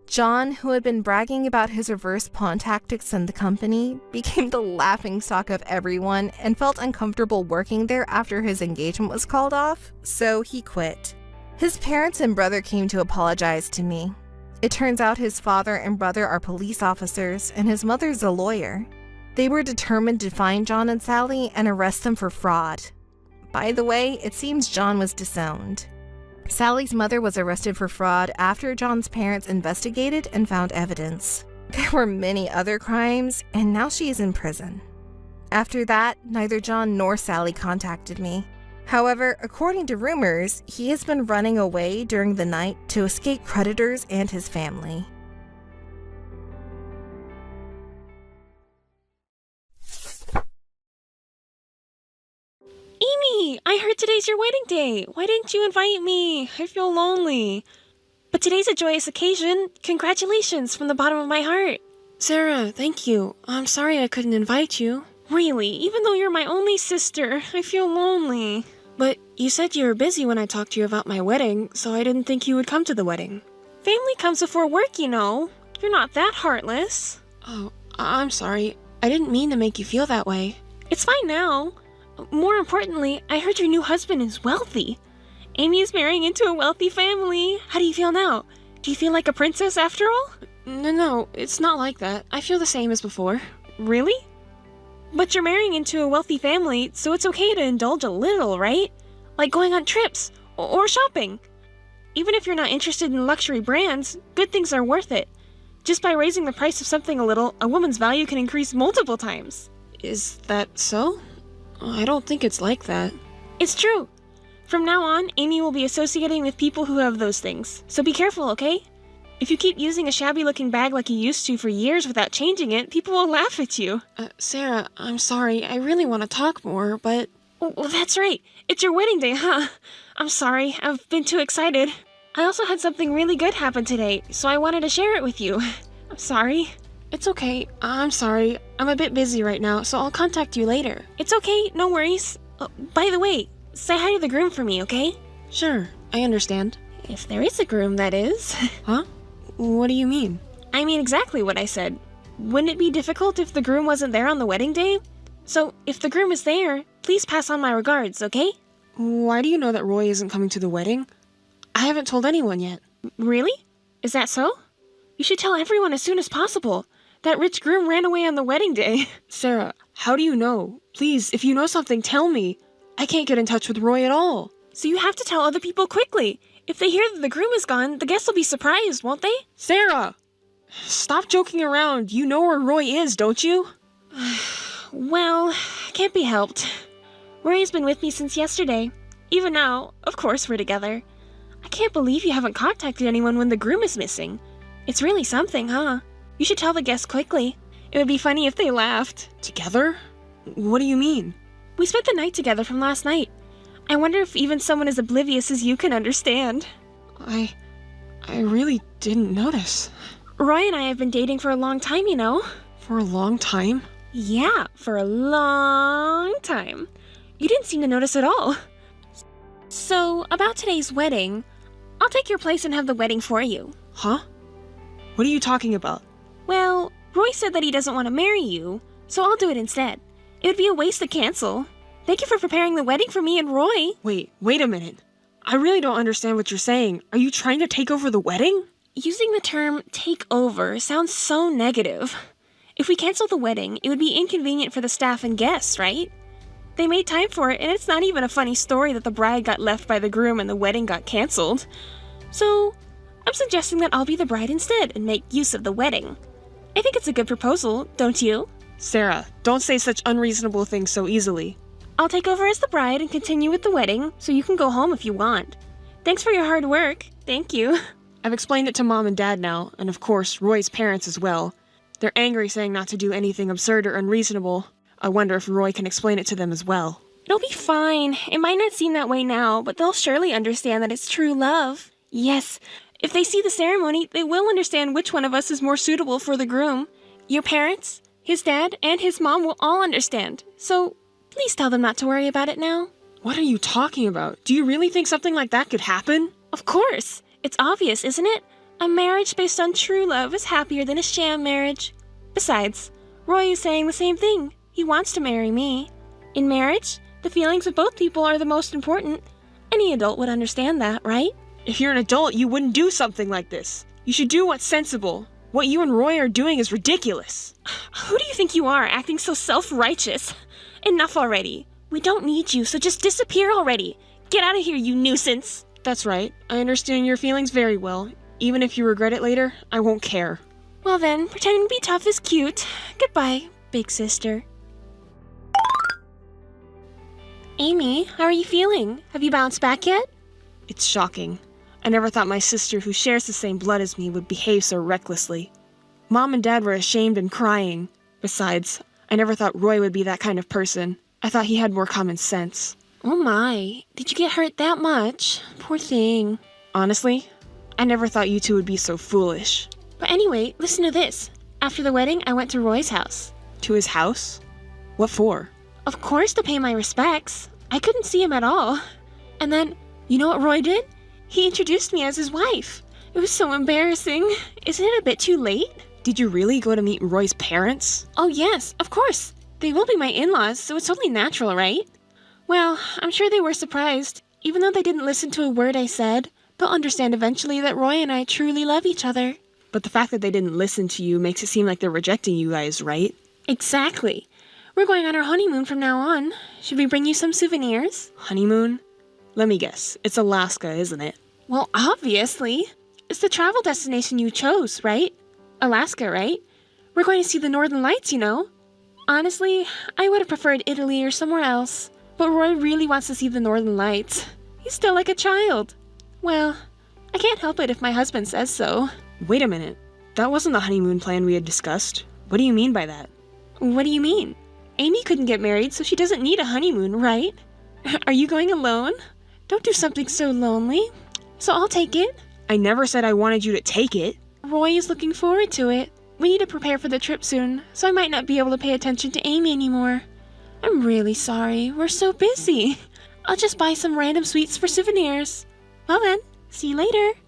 John, who had been bragging about his reverse pawn tactics in the company, became the laughingstock of everyone and felt uncomfortable working there after his engagement was called off, so he quit. His parents and brother came to apologize to me. It turns out his father and brother are police officers, and his mother's a lawyer. They were determined to find John and Sally and arrest them for fraud. By the way, it seems John was disowned. Sally's mother was arrested for fraud after John's parents investigated and found evidence. There were many other crimes, and now she is in prison. After that, neither John nor Sally contacted me. However, according to rumors, he has been running away during the night to escape creditors and his family. Amy, I heard today's your wedding day. Why didn't you invite me? I feel lonely. But today's a joyous occasion. Congratulations from the bottom of my heart. Sarah, thank you. I'm sorry I couldn't invite you. Really, even though you're my only sister, I feel lonely. But you said you were busy when I talked to you about my wedding, so I didn't think you would come to the wedding. Family comes before work, you know. You're not that heartless. Oh, I'm sorry. I didn't mean to make you feel that way. It's fine now. More importantly, I heard your new husband is wealthy. Amy is marrying into a wealthy family. How do you feel now? Do you feel like a princess after all? No, it's not like that. I feel the same as before. Really? But you're marrying into a wealthy family, so it's okay to indulge a little, right? Like going on trips or shopping. Even if you're not interested in luxury brands, good things are worth it. Just by raising the price of something a little, a woman's value can increase multiple times. Is that so? I don't think it's like that. It's true. From now on, Amy will be associating with people who have those things. So be careful, okay? If you keep using a shabby-looking bag like you used to for years without changing it, people will laugh at you. Sarah, I'm sorry. I really want to talk more, but... Well, that's right. It's your wedding day, huh? I'm sorry. I've been too excited. I also had something really good happen today, so I wanted to share it with you. I'm sorry. It's okay. I'm sorry. I'm a bit busy right now, so I'll contact you later. It's okay. No worries. By the way, say hi to the groom for me, okay? Sure. I understand. If there is a groom, that is. Huh? What do you mean? I mean exactly what I said. Wouldn't it be difficult if the groom wasn't there on the wedding day? So, if the groom is there, please pass on my regards, okay? Why do you know that Roy isn't coming to the wedding? I haven't told anyone yet. Really? Is that so? You should tell everyone as soon as possible. That rich groom ran away on the wedding day. Sarah, how do you know? Please, if you know something, tell me. I can't get in touch with Roy at all. So you have to tell other people quickly. If they hear that the groom is gone, the guests will be surprised, won't they? Sarah! Stop joking around. You know where Roy is, don't you? Well, can't be helped. Roy's been with me since yesterday. Even now, of course, we're together. I can't believe you haven't contacted anyone when the groom is missing. It's really something, huh? You should tell the guests quickly. It would be funny if they laughed. Together? What do you mean? We spent the night together from last night. I wonder if even someone as oblivious as you can understand. I really didn't notice. Roy and I have been dating for a long time, you know. For a long time? Yeah, for a long time. You didn't seem to notice at all. So, about today's wedding, I'll take your place and have the wedding for you. Huh? What are you talking about? Well, Roy said that he doesn't want to marry you, so I'll do it instead. It would be a waste to cancel. Thank you for preparing the wedding for me and Roy. Wait a minute. I really don't understand what you're saying. Are you trying to take over the wedding? Using the term take over sounds so negative. If we cancel the wedding, it would be inconvenient for the staff and guests, right? They made time for it, and it's not even a funny story that the bride got left by the groom and the wedding got canceled. So, I'm suggesting that I'll be the bride instead and make use of the wedding. I think it's a good proposal, don't you? Sarah, don't say such unreasonable things so easily. I'll take over as the bride and continue with the wedding, so you can go home if you want. Thanks for your hard work. Thank you. I've explained it to Mom and Dad now, and of course, Roy's parents as well. They're angry saying not to do anything absurd or unreasonable. I wonder if Roy can explain it to them as well. It'll be fine. It might not seem that way now, but they'll surely understand that it's true love. Yes, if they see the ceremony, they will understand which one of us is more suitable for the groom. Your parents, his dad, and his mom will all understand. So, please tell them not to worry about it now. What are you talking about? Do you really think something like that could happen? Of course. It's obvious, isn't it? A marriage based on true love is happier than a sham marriage. Besides, Roy is saying the same thing. He wants to marry me. In marriage, the feelings of both people are the most important. Any adult would understand that, right? If you're an adult, you wouldn't do something like this. You should do what's sensible. What you and Roy are doing is ridiculous. Who do you think you are, acting so self-righteous? Enough already. We don't need you, so just disappear already. Get out of here, you nuisance. That's right. I understand your feelings very well. Even if you regret it later, I won't care. Well then, pretending to be tough is cute. Goodbye, big sister. Amy, how are you feeling? Have you bounced back yet? It's shocking. I never thought my sister, who shares the same blood as me, would behave so recklessly. Mom and Dad were ashamed and crying. Besides, I never thought Roy would be that kind of person. I thought he had more common sense. Oh my, did you get hurt that much? Poor thing. Honestly, I never thought you two would be so foolish. But anyway, listen to this. After the wedding, I went to Roy's house. To his house? What for? Of course, to pay my respects. I couldn't see him at all. And then, you know what Roy did? He introduced me as his wife. It was so embarrassing. Isn't it a bit too late? Did you really go to meet Roy's parents? Oh yes, of course. They will be my in-laws, so it's only natural, right? Well, I'm sure they were surprised. Even though they didn't listen to a word I said, they'll understand eventually that Roy and I truly love each other. But the fact that they didn't listen to you makes it seem like they're rejecting you guys, right? Exactly. We're going on our honeymoon from now on. Should we bring you some souvenirs? Honeymoon? Let me guess. It's Alaska, isn't it? Well, obviously. It's the travel destination you chose, right? Alaska, right? We're going to see the Northern Lights, you know. Honestly, I would have preferred Italy or somewhere else. But Roy really wants to see the Northern Lights. He's still like a child. Well, I can't help it if my husband says so. Wait a minute. That wasn't the honeymoon plan we had discussed. What do you mean by that? What do you mean? Amy couldn't get married, so she doesn't need a honeymoon, right? Are you going alone? Don't do something so lonely. So I'll take it. I never said I wanted you to take it. Roy is looking forward to it. We need to prepare for the trip soon, so I might not be able to pay attention to Amy anymore. I'm really sorry. We're so busy. I'll just buy some random sweets for souvenirs. Well then, see you later.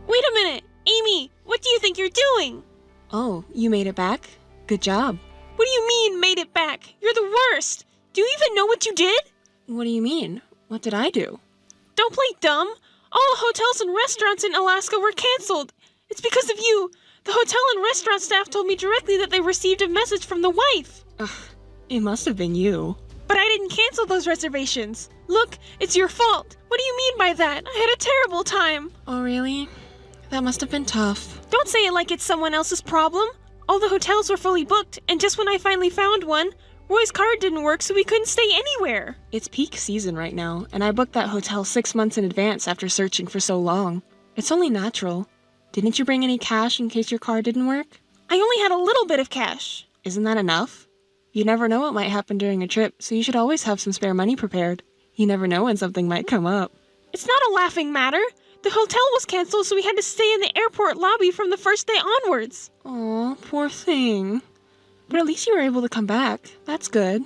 Wait a minute! Amy, what do you think you're doing? Oh, you made it back? Good job. What do you mean, made it back? You're the worst! Do you even know what you did? What do you mean? What did I do? Don't play dumb! All the hotels and restaurants in Alaska were canceled. It's because of you. The hotel and restaurant staff told me directly that they received a message from the wife. Ugh, it must have been you. But I didn't cancel those reservations. Look, it's your fault. What do you mean by that? I had a terrible time. Oh, really? That must have been tough. Don't say it like it's someone else's problem. All the hotels were fully booked, and just when I finally found one, Roy's card didn't work, so we couldn't stay anywhere. It's peak season right now, and I booked that hotel 6 months in advance after searching for so long. It's only natural. Didn't you bring any cash in case your card didn't work? I only had a little bit of cash. Isn't that enough? You never know what might happen during a trip, so you should always have some spare money prepared. You never know when something might come up. It's not a laughing matter. The hotel was canceled, so we had to stay in the airport lobby from the first day onwards. Aw, poor thing. But at least you were able to come back. That's good.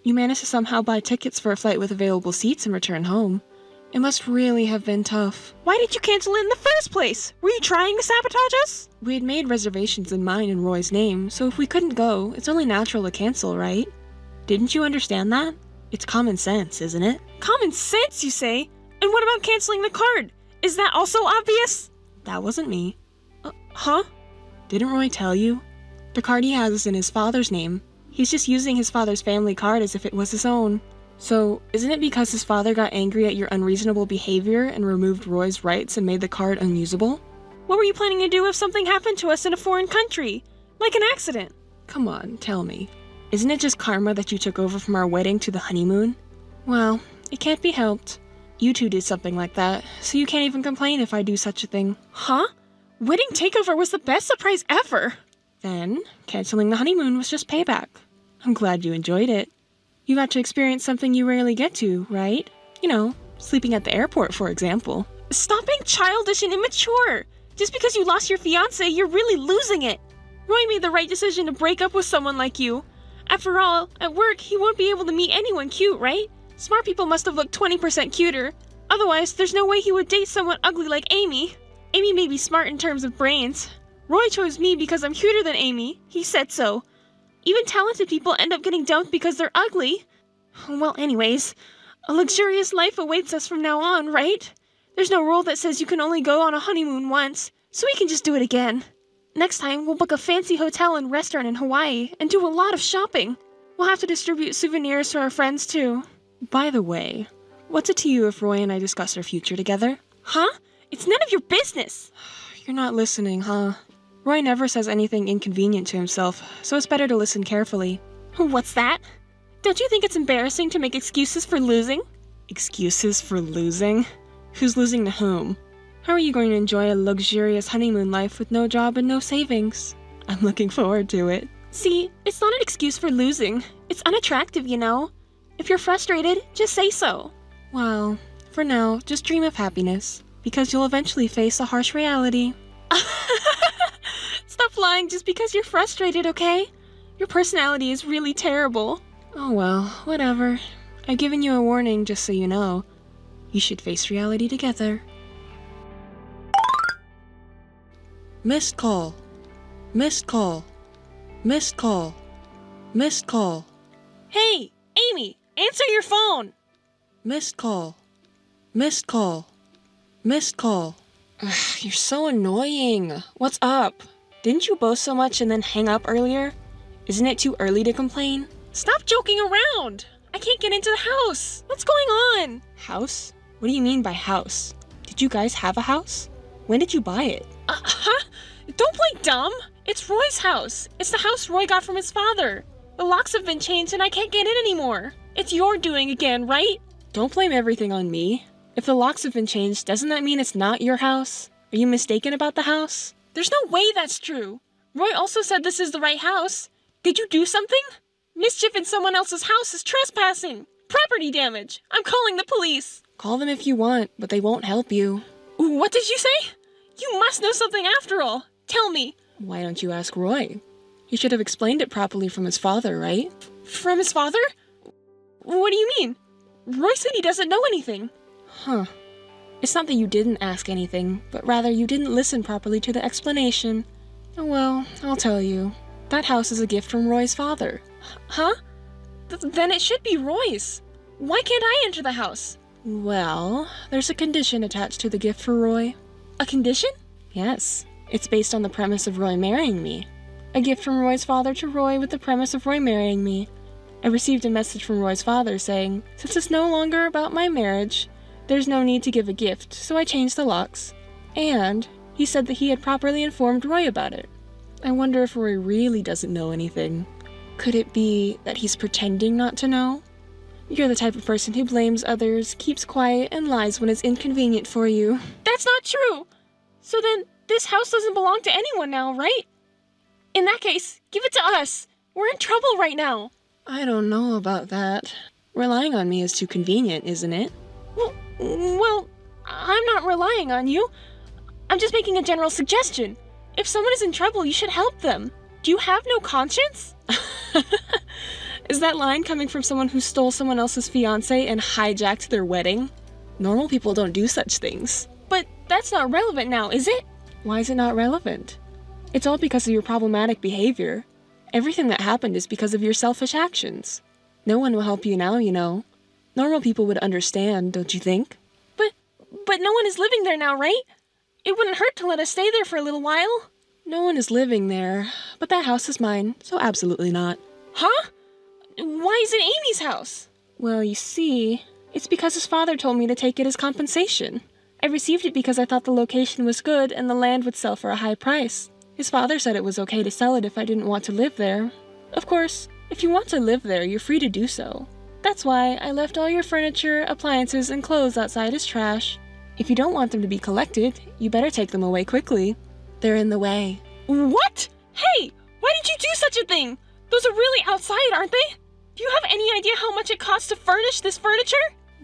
You managed to somehow buy tickets for a flight with available seats and return home. It must really have been tough. Why did you cancel it in the first place? Were you trying to sabotage us? We had made reservations in mine and Roy's name, so if we couldn't go, it's only natural to cancel, right? Didn't you understand that? It's common sense, isn't it? Common sense, you say? And what about canceling the card? Is that also obvious? That wasn't me. Huh? Didn't Roy tell you? The card he has is in his father's name. He's just using his father's family card as if it was his own. So, isn't it because his father got angry at your unreasonable behavior and removed Roy's rights and made the card unusable? What were you planning to do if something happened to us in a foreign country? Like an accident? Come on, tell me. Isn't it just karma that you took over from our wedding to the honeymoon? Well, it can't be helped. You two did something like that, so you can't even complain if I do such a thing. Huh? Wedding takeover was the best surprise ever! Then, canceling the honeymoon was just payback. I'm glad you enjoyed it. You got to experience something you rarely get to, right? You know, sleeping at the airport, for example. Stop being childish and immature! Just because you lost your fiancé, you're really losing it! Roy made the right decision to break up with someone like you. After all, at work, he won't be able to meet anyone cute, right? Smart people must have looked 20% cuter. Otherwise, there's no way he would date someone ugly like Amy. Amy may be smart in terms of brains. Roy chose me because I'm cuter than Amy. He said so. Even talented people end up getting dumped because they're ugly. Well, anyways, a luxurious life awaits us from now on, right? There's no rule that says you can only go on a honeymoon once, so we can just do it again. Next time, we'll book a fancy hotel and restaurant in Hawaii and do a lot of shopping. We'll have to distribute souvenirs to our friends, too. By the way, what's it to you if Roy and I discuss our future together? Huh? It's none of your business! You're not listening, huh? Roy never says anything inconvenient to himself, so it's better to listen carefully. What's that? Don't you think it's embarrassing to make excuses for losing? Excuses for losing? Who's losing to whom? How are you going to enjoy a luxurious honeymoon life with no job and no savings? I'm looking forward to it. See, it's not an excuse for losing. It's unattractive, you know. If you're frustrated, just say so. Well, for now, just dream of happiness, because you'll eventually face a harsh reality. Stop lying just because you're frustrated, okay? Your personality is really terrible. Oh well, whatever. I've given you a warning just so you know. You should face reality together. Missed call. Missed call. Missed call. Missed call. Hey, Amy, answer your phone! Missed call. Missed call. Missed call. Ugh, you're so annoying. What's up? Didn't you boast so much and then hang up earlier? Isn't it too early to complain? Stop joking around! I can't get into the house! What's going on? House? What do you mean by house? Did you guys have a house? When did you buy it? Huh? Don't play dumb! It's Roy's house! It's the house Roy got from his father! The locks have been changed and I can't get in anymore! It's your doing again, right? Don't blame everything on me. If the locks have been changed, doesn't that mean it's not your house? Are you mistaken about the house? There's no way that's true! Roy also said this is the right house. Did you do something? Mischief in someone else's house is trespassing! Property damage! I'm calling the police! Call them if you want, but they won't help you. What did you say? You must know something after all! Tell me! Why don't you ask Roy? He should have explained it properly from his father, right? From his father? What do you mean? Roy said he doesn't know anything. Huh. It's not that you didn't ask anything, but rather you didn't listen properly to the explanation. Oh well, I'll tell you. That house is a gift from Roy's father. Huh? Then it should be Roy's. Why can't I enter the house? Well, there's a condition attached to the gift for Roy. A condition? Yes. It's based on the premise of Roy marrying me. A gift from Roy's father to Roy with the premise of Roy marrying me. I received a message from Roy's father saying, since it's no longer about my marriage, there's no need to give a gift, so I changed the locks. And he said that he had properly informed Roy about it. I wonder if Roy really doesn't know anything. Could it be that he's pretending not to know? You're the type of person who blames others, keeps quiet, and lies when it's inconvenient for you. That's not true! So then, this house doesn't belong to anyone now, right? In that case, give it to us! We're in trouble right now! I don't know about that. Relying on me is too convenient, isn't it? Well, I'm not relying on you. I'm just making a general suggestion. If someone is in trouble, you should help them. Do you have no conscience? Is that line coming from someone who stole someone else's fiancé and hijacked their wedding? Normal people don't do such things. But that's not relevant now, is it? Why is it not relevant? It's all because of your problematic behavior. Everything that happened is because of your selfish actions. No one will help you now, you know. Normal people would understand, don't you think? But no one is living there now, right? It wouldn't hurt to let us stay there for a little while. No one is living there, but that house is mine, so absolutely not. Huh? Why is it Amy's house? Well, you see, it's because his father told me to take it as compensation. I received it because I thought the location was good and the land would sell for a high price. His father said it was okay to sell it if I didn't want to live there. Of course, if you want to live there, you're free to do so. That's why I left all your furniture, appliances, and clothes outside as trash. If you don't want them to be collected, you better take them away quickly. They're in the way. What? Hey, why did you do such a thing? Those are really outside, aren't they? Do you have any idea how much it costs to furnish this furniture?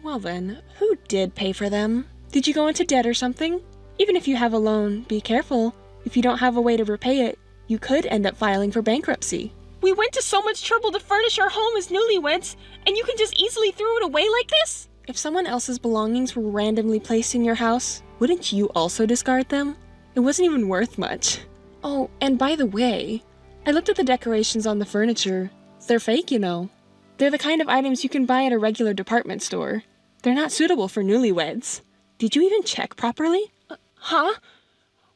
Well then, who did pay for them? Did you go into debt or something? Even if you have a loan, be careful. If you don't have a way to repay it, you could end up filing for bankruptcy. We went to so much trouble to furnish our home as newlyweds, and you can just easily throw it away like this? If someone else's belongings were randomly placed in your house, wouldn't you also discard them? It wasn't even worth much. Oh, and by the way, I looked at the decorations on the furniture. They're fake, you know. They're the kind of items you can buy at a regular department store. They're not suitable for newlyweds. Did you even check properly? Huh?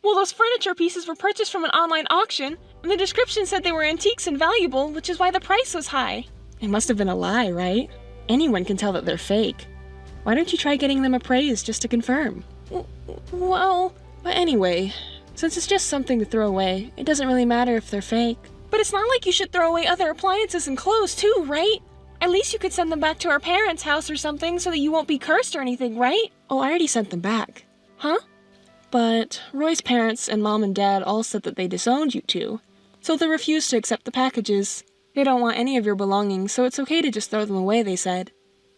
Well, those furniture pieces were purchased from an online auction, and the description said they were antiques and valuable, which is why the price was high. It must have been a lie, right? Anyone can tell that they're fake. Why don't you try getting them appraised just to confirm? Well, but anyway, since it's just something to throw away, it doesn't really matter if they're fake. But it's not like you should throw away other appliances and clothes too, right? At least you could send them back to our parents' house or something so that you won't be cursed or anything, right? Oh, I already sent them back. Huh? But Roy's parents and mom and dad all said that they disowned you two, so they refused to accept the packages. They don't want any of your belongings, so it's okay to just throw them away, they said.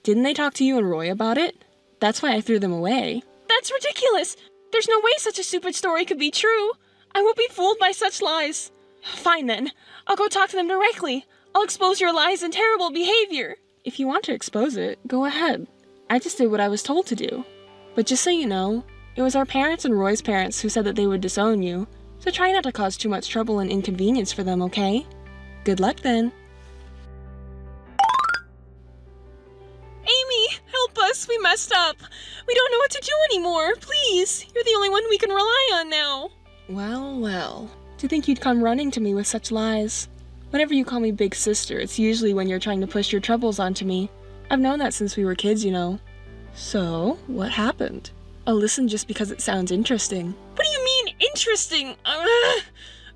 Didn't they talk to you and Roy about it? That's why I threw them away. That's ridiculous! There's no way such a stupid story could be true. I won't be fooled by such lies. Fine then. I'll go talk to them directly. I'll expose your lies and terrible behavior. If you want to expose it, go ahead. I just did what I was told to do. But just so you know, it was our parents and Roy's parents who said that they would disown you, so try not to cause too much trouble and inconvenience for them, okay? Good luck then. Amy, help us! We messed up! We don't know what to do anymore! Please! You're the only one we can rely on now! Well, well. To think you'd come running to me with such lies. Whenever you call me big sister, it's usually when you're trying to push your troubles onto me. I've known that since we were kids, you know. So, what happened? I'll listen just because it sounds interesting. What do you mean, interesting?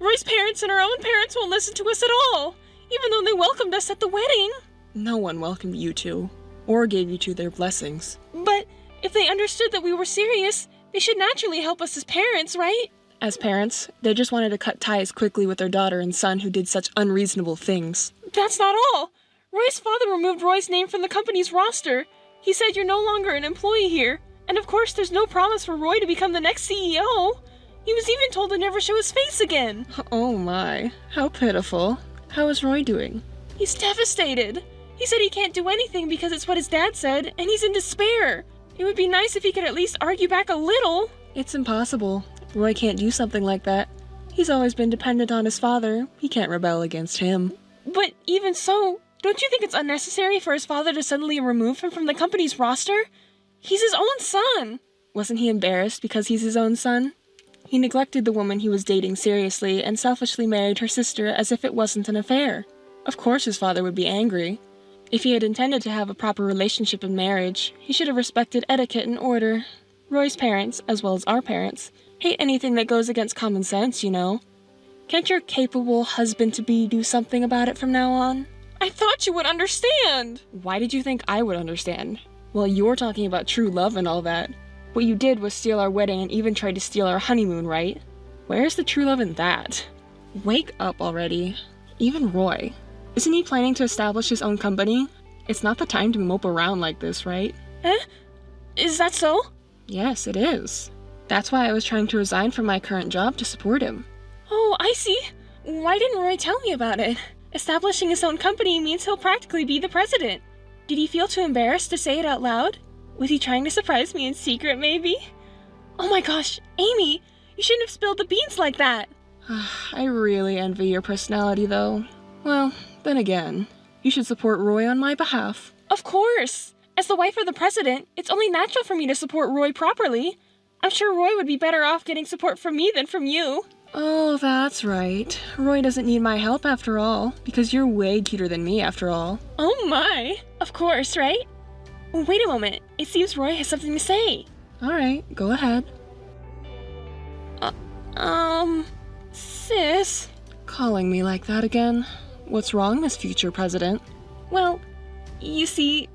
Roy's parents and our own parents won't listen to us at all, even though they welcomed us at the wedding. No one welcomed you two, or gave you two their blessings. But if they understood that we were serious, they should naturally help us as parents, right? As parents, they just wanted to cut ties quickly with their daughter and son who did such unreasonable things. That's not all! Roy's father removed Roy's name from the company's roster. He said you're no longer an employee here, and of course there's no promise for Roy to become the next CEO. He was even told to never show his face again. Oh my, how pitiful. How is Roy doing? He's devastated. He said he can't do anything because it's what his dad said, and he's in despair. It would be nice if he could at least argue back a little. It's impossible. Roy can't do something like that. He's always been dependent on his father. He can't rebel against him. But even so, don't you think it's unnecessary for his father to suddenly remove him from the company's roster? He's his own son. Wasn't he embarrassed because he's his own son? He neglected the woman he was dating seriously and selfishly married her sister as if it wasn't an affair. Of course his father would be angry. If he had intended to have a proper relationship in marriage, he should have respected etiquette and order. Roy's parents, as well as our parents, hate anything that goes against common sense, you know. Can't your capable husband-to-be do something about it from now on? I thought you would understand! Why did you think I would understand? Well, you're talking about true love and all that. What you did was steal our wedding and even tried to steal our honeymoon, right? Where's the true love in that? Wake up already. Even Roy. Isn't he planning to establish his own company? It's not the time to mope around like this, right? Is that so? Yes, it is. That's why I was trying to resign from my current job to support him. Oh, I see. Why didn't Roy tell me about it? Establishing his own company means he'll practically be the president. Did he feel too embarrassed to say it out loud? Was he trying to surprise me in secret, maybe? Oh my gosh, Amy! You shouldn't have spilled the beans like that! I really envy your personality, though. Well, then again, you should support Roy on my behalf. Of course! As the wife of the president, it's only natural for me to support Roy properly. I'm sure Roy would be better off getting support from me than from you. Oh, that's right. Roy doesn't need my help after all, because you're way cuter than me after all. Oh my! Of course, right? Wait a moment. It seems Roy has something to say. Alright, go ahead. Sis? Calling me like that again? What's wrong, Miss Future President? Well, you see,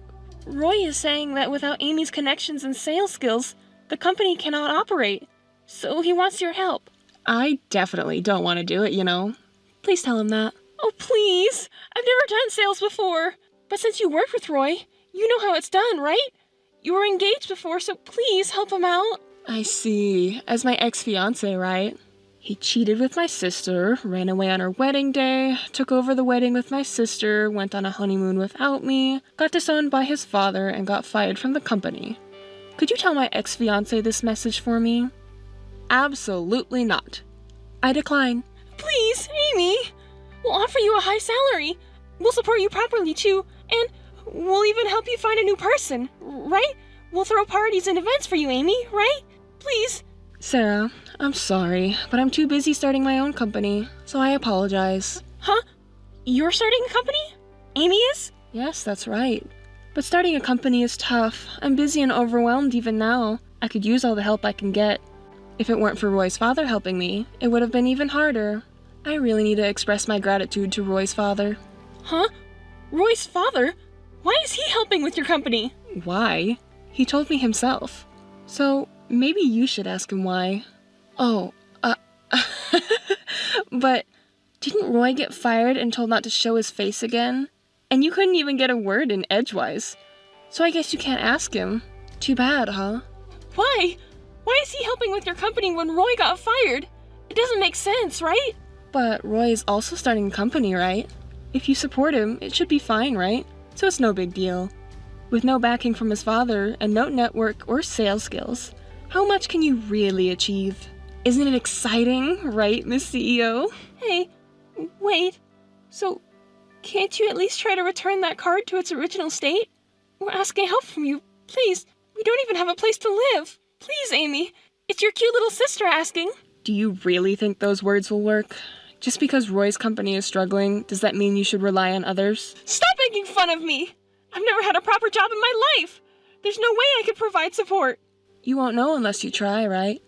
Roy is saying that without Amy's connections and sales skills, the company cannot operate. So he wants your help. I definitely don't want to do it, you know. Please tell him that. Oh, please! I've never done sales before. But since you worked with Roy, you know how it's done, right? You were engaged before, so please help him out. I see. As my ex-fiancé, right? He cheated with my sister, ran away on our wedding day, took over the wedding with my sister, went on a honeymoon without me, got disowned by his father, and got fired from the company. Could you tell my ex-fiancé this message for me? Absolutely not. I decline. Please, Amy! We'll offer you a high salary. We'll support you properly, too, and we'll even help you find a new person, right? We'll throw parties and events for you, Amy, right? Please. Sarah, I'm sorry, but I'm too busy starting my own company, so I apologize. Huh? You're starting a company? Amy is? Yes, that's right. But starting a company is tough. I'm busy and overwhelmed even now. I could use all the help I can get. If it weren't for Roy's father helping me, it would have been even harder. I really need to express my gratitude to Roy's father. Huh? Roy's father? Why is he helping with your company? Why? He told me himself. So, maybe you should ask him why. Oh, but didn't Roy get fired and told not to show his face again? And you couldn't even get a word in edgewise. So I guess you can't ask him. Too bad, huh? Why? Why is he helping with your company when Roy got fired? It doesn't make sense, right? But Roy is also starting a company, right? If you support him, it should be fine, right? So it's no big deal. With no backing from his father and no network or sales skills, how much can you really achieve? Isn't it exciting, right, Miss CEO? Hey, wait. So, can't you at least try to return that card to its original state? We're asking help from you. Please, we don't even have a place to live. Please, Amy. It's your cute little sister asking. Do you really think those words will work? Just because Roy's company is struggling, does that mean you should rely on others? Stop making fun of me! I've never had a proper job in my life! There's no way I could provide support. You won't know unless you try, right?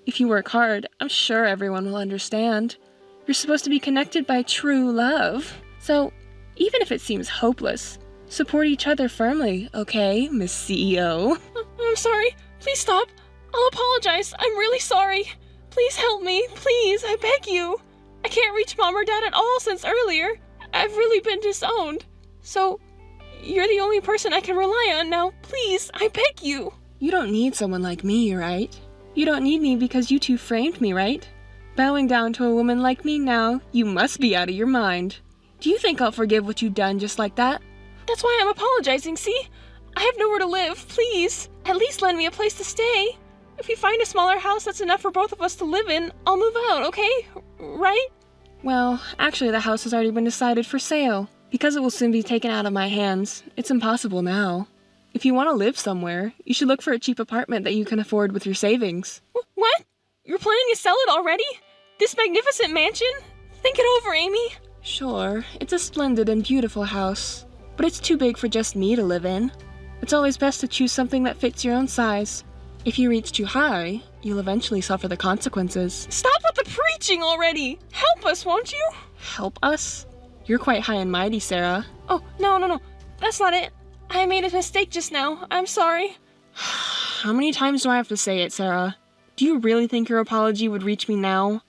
If you work hard, I'm sure everyone will understand. You're supposed to be connected by true love. So, even if it seems hopeless, support each other firmly, okay, Miss CEO? I'm sorry. Please stop. I'll apologize. I'm really sorry. Please help me. Please, I beg you. I can't reach Mom or Dad at all since earlier. I've really been disowned. So, you're the only person I can rely on now. Please, I beg you. You don't need someone like me, right? You don't need me because you two framed me, right? Bowing down to a woman like me now, you must be out of your mind. Do you think I'll forgive what you've done just like that? That's why I'm apologizing, see? I have nowhere to live, please. At least lend me a place to stay. If you find a smaller house that's enough for both of us to live in, I'll move out, okay? Right? Well, actually the house has already been decided for sale. Because it will soon be taken out of my hands, it's impossible now. If you want to live somewhere, you should look for a cheap apartment that you can afford with your savings. What? You're planning to sell it already? This magnificent mansion? Think it over, Amy. Sure, it's a splendid and beautiful house, but it's too big for just me to live in. It's always best to choose something that fits your own size. If you reach too high, you'll eventually suffer the consequences. Stop with the preaching already! Help us, won't you? Help us? You're quite high and mighty, Sarah. Oh, no. That's not it. I made a mistake just now. I'm sorry. How many times do I have to say it, Sarah? Do you really think your apology would reach me now?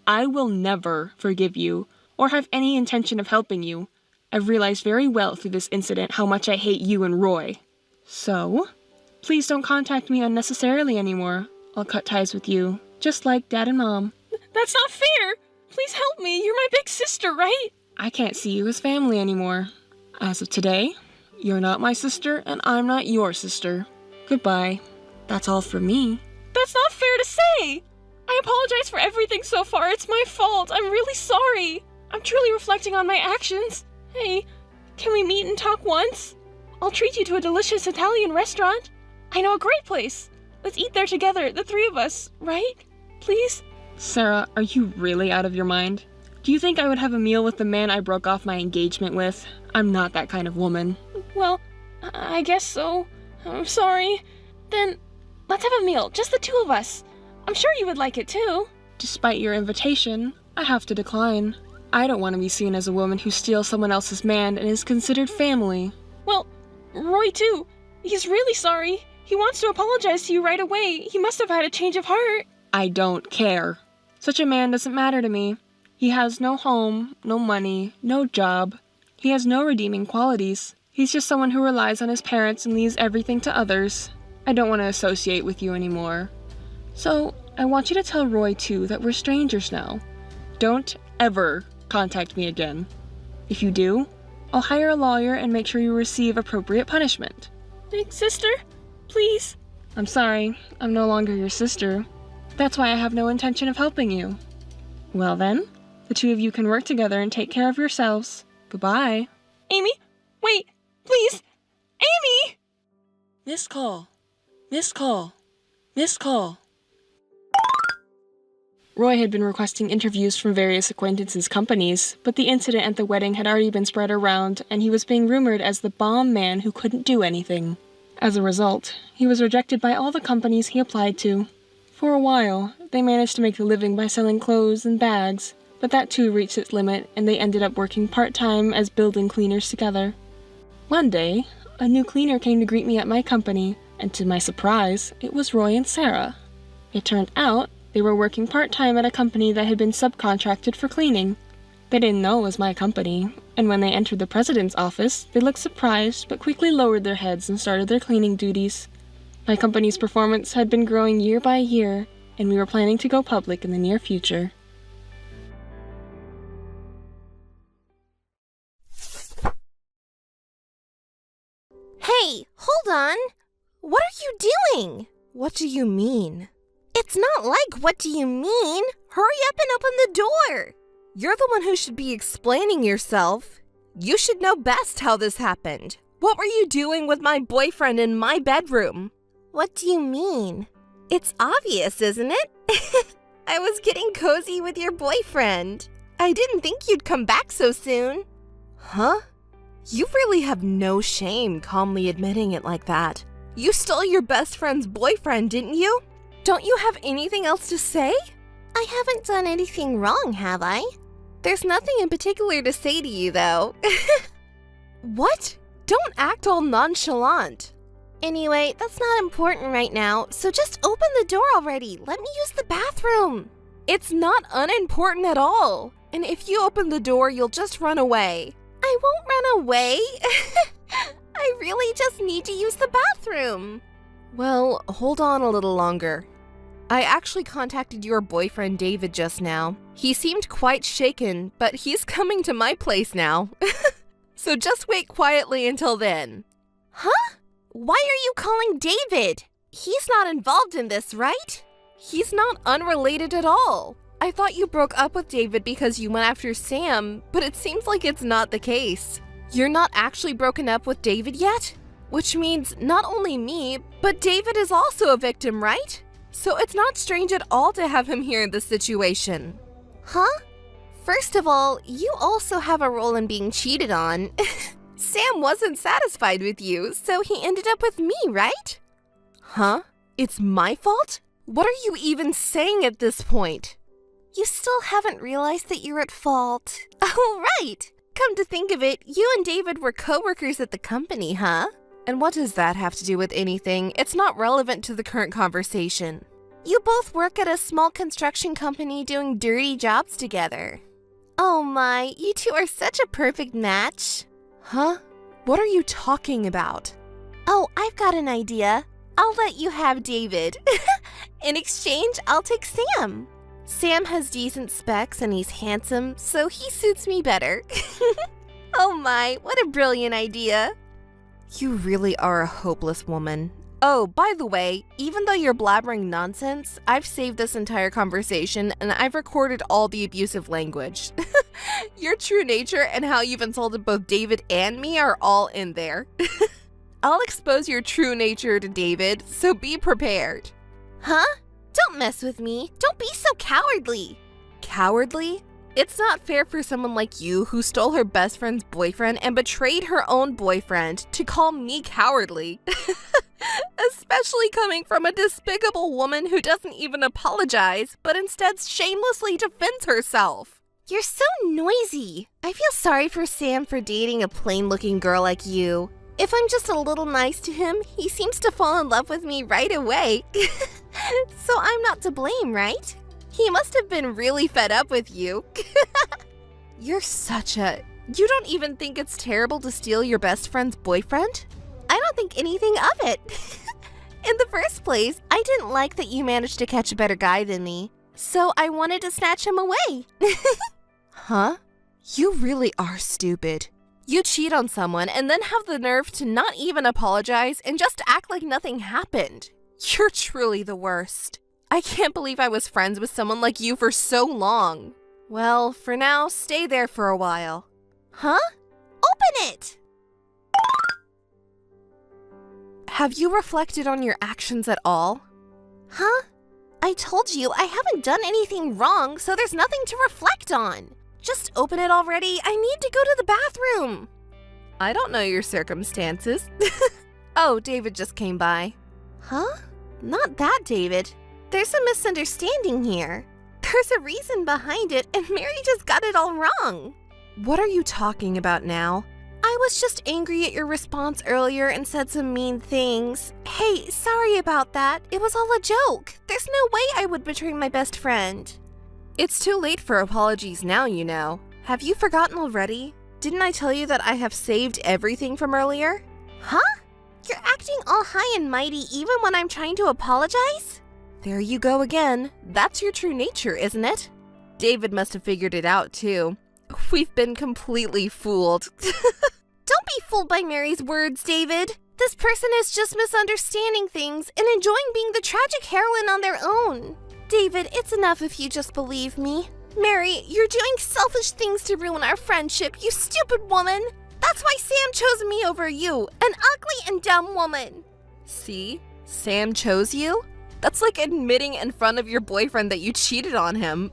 I will never forgive you, or have any intention of helping you. I've realized very well through this incident how much I hate you and Roy. So, please don't contact me unnecessarily anymore. I'll cut ties with you, just like Dad and Mom. That's not fair! Please help me, you're my big sister, right? I can't see you as family anymore. As of today, you're not my sister, and I'm not your sister. Goodbye. That's all from me. That's not fair to say! I apologize for everything so far, it's my fault, I'm really sorry. I'm truly reflecting on my actions. Hey, can we meet and talk once? I'll treat you to a delicious Italian restaurant. I know a great place. Let's eat there together, the three of us, right? Please? Sarah, are you really out of your mind? Do you think I would have a meal with the man I broke off my engagement with? I'm not that kind of woman. Well, I guess so. I'm sorry. Then, Let's have a meal, just the two of us. I'm sure you would like it too. Despite your invitation, I have to decline. I don't want to be seen as a woman who steals someone else's man and is considered family. Well, Roy too. He's really sorry. He wants to apologize to you right away. He must have had a change of heart. I don't care. Such a man doesn't matter to me. He has no home, no money, no job. He has no redeeming qualities. He's just someone who relies on his parents and leaves everything to others. I don't want to associate with you anymore. So, I want you to tell Roy too that we're strangers now. Don't ever contact me again. If you do, I'll hire a lawyer and make sure you receive appropriate punishment. Big sister, please. I'm sorry, I'm no longer your sister. That's why I have no intention of helping you. Well then, the two of you can work together and take care of yourselves. Goodbye. Amy, wait, please. Amy! Missed call. Missed call. Missed call. Roy had been requesting interviews from various acquaintances' companies, but the incident at the wedding had already been spread around, and he was being rumored as the bomb man who couldn't do anything. As a result, he was rejected by all the companies he applied to. For a while, they managed to make a living by selling clothes and bags, but that too reached its limit, and they ended up working part-time as building cleaners together. One day, a new cleaner came to greet me at my company, and to my surprise, it was Roy and Sarah. It turned out they were working part-time at a company that had been subcontracted for cleaning. They didn't know it was my company, and when they entered the president's office, they looked surprised but quickly lowered their heads and started their cleaning duties. My company's performance had been growing year by year, and we were planning to go public in the near future. Hey, hold on! What are you doing? What do you mean? It's not like, what do you mean? Hurry up and open the door! You're the one who should be explaining yourself. You should know best how this happened. What were you doing with my boyfriend in my bedroom? What do you mean? It's obvious, isn't it? I was getting cozy with your boyfriend. I didn't think you'd come back so soon. Huh? You really have no shame calmly admitting it like that. You stole your best friend's boyfriend, didn't you? Don't you have anything else to say? I haven't done anything wrong, have I? There's nothing in particular to say to you, though. What? Don't act all nonchalant. Anyway, that's not important right now, so just open the door already. Let me use the bathroom. It's not unimportant at all. And if you open the door, you'll just run away. I won't run away. I really just need to use the bathroom. Well, hold on a little longer. I actually contacted your boyfriend David just now. He seemed quite shaken, but he's coming to my place now. So just wait quietly until then. Huh? Why are you calling David? He's not involved in this, right? He's not unrelated at all. I thought you broke up with David because you went after Sam, but it seems like it's not the case. You're not actually broken up with David yet? Which means not only me, but David is also a victim, right? So it's not strange at all to have him here in this situation. Huh? First of all, you also have a role in being cheated on. Sam wasn't satisfied with you, so he ended up with me, right? Huh? It's my fault? What are you even saying at this point? You still haven't realized that you're at fault. Oh, right! Come to think of it, you and David were co-workers at the company, huh? And what does that have to do with anything? It's not relevant to the current conversation. You both work at a small construction company doing dirty jobs together. Oh my, you two are such a perfect match. Huh? What are you talking about? Oh, I've got an idea. I'll let you have David. In exchange, I'll take Sam. Sam has decent specs and he's handsome, so he suits me better. Oh my, what a brilliant idea. You really are a hopeless woman. Oh, by the way, even though you're blabbering nonsense, I've saved this entire conversation and I've recorded all the abusive language. Your true nature and how you've insulted both David and me are all in there. I'll expose your true nature to David, so be prepared. Huh? Don't mess with me. Don't be so cowardly. Cowardly? It's not fair for someone like you who stole her best friend's boyfriend and betrayed her own boyfriend to call me cowardly. Especially coming from a despicable woman who doesn't even apologize, but instead shamelessly defends herself. You're so noisy. I feel sorry for Sam for dating a plain-looking girl like you. If I'm just a little nice to him, he seems to fall in love with me right away. So I'm not to blame, right? He must have been really fed up with you. You're such a... You don't even think it's terrible to steal your best friend's boyfriend? I don't think anything of it. In the first place, I didn't like that you managed to catch a better guy than me, so I wanted to snatch him away. Huh? You really are stupid. You cheat on someone and then have the nerve to not even apologize and just act like nothing happened. You're truly the worst. I can't believe I was friends with someone like you for so long. Well, for now, stay there for a while. Huh? Open it! Have you reflected on your actions at all? Huh? I told you I haven't done anything wrong, so there's nothing to reflect on. Just open it already. I need to go to the bathroom. I don't know your circumstances. Oh, David just came by. Huh? Not that, David. There's a misunderstanding here. There's a reason behind it, and Mary just got it all wrong. What are you talking about now? I was just angry at your response earlier and said some mean things. Hey, sorry about that. It was all a joke. There's no way I would betray my best friend. It's too late for apologies now, you know. Have you forgotten already? Didn't I tell you that I have saved everything from earlier? Huh? You're acting all high and mighty even when I'm trying to apologize? There you go again. That's your true nature, isn't it? David must have figured it out, too. We've been completely fooled. Don't be fooled by Mary's words, David. This person is just misunderstanding things and enjoying being the tragic heroine on their own. David, it's enough if you just believe me. Mary, you're doing selfish things to ruin our friendship, you stupid woman. That's why Sam chose me over you, an ugly and dumb woman. See? Sam chose you? That's like admitting in front of your boyfriend that you cheated on him.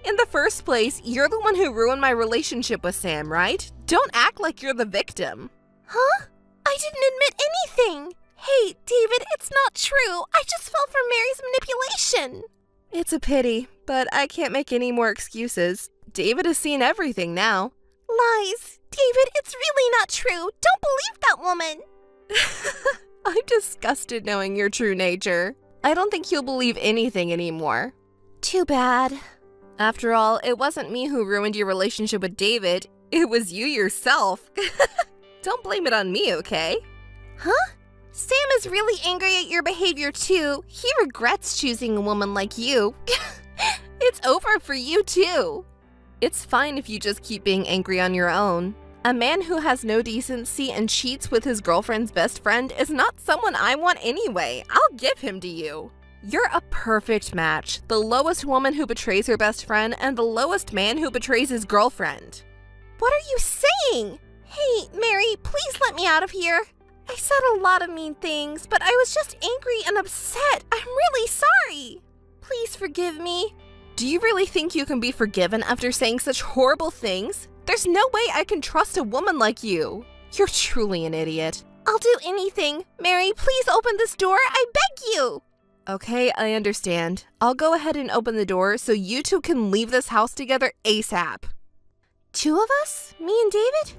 In the first place, you're the one who ruined my relationship with Sam, right? Don't act like you're the victim. Huh? I didn't admit anything. Hey, David, it's not true. I just fell for Mary's manipulation. It's a pity, but I can't make any more excuses. David has seen everything now. Lies. David, it's really not true. Don't believe that woman. I'm disgusted knowing your true nature. I don't think you'll believe anything anymore. Too bad. After all, it wasn't me who ruined your relationship with David. It was you yourself. Don't blame it on me, okay? Huh? Sam is really angry at your behavior too. He regrets choosing a woman like you. It's over for you too. It's fine if you just keep being angry on your own. A man who has no decency and cheats with his girlfriend's best friend is not someone I want anyway. I'll give him to you. You're a perfect match. The lowest woman who betrays her best friend and the lowest man who betrays his girlfriend. What are you saying? Hey, Mary, please let me out of here. I said a lot of mean things, but I was just angry and upset. I'm really sorry. Please forgive me. Do you really think you can be forgiven after saying such horrible things? There's no way I can trust a woman like you. You're truly an idiot. I'll do anything. Mary, please open this door. I beg you. Okay, I understand. I'll go ahead and open the door so you two can leave this house together ASAP. 2 of us? Me and David?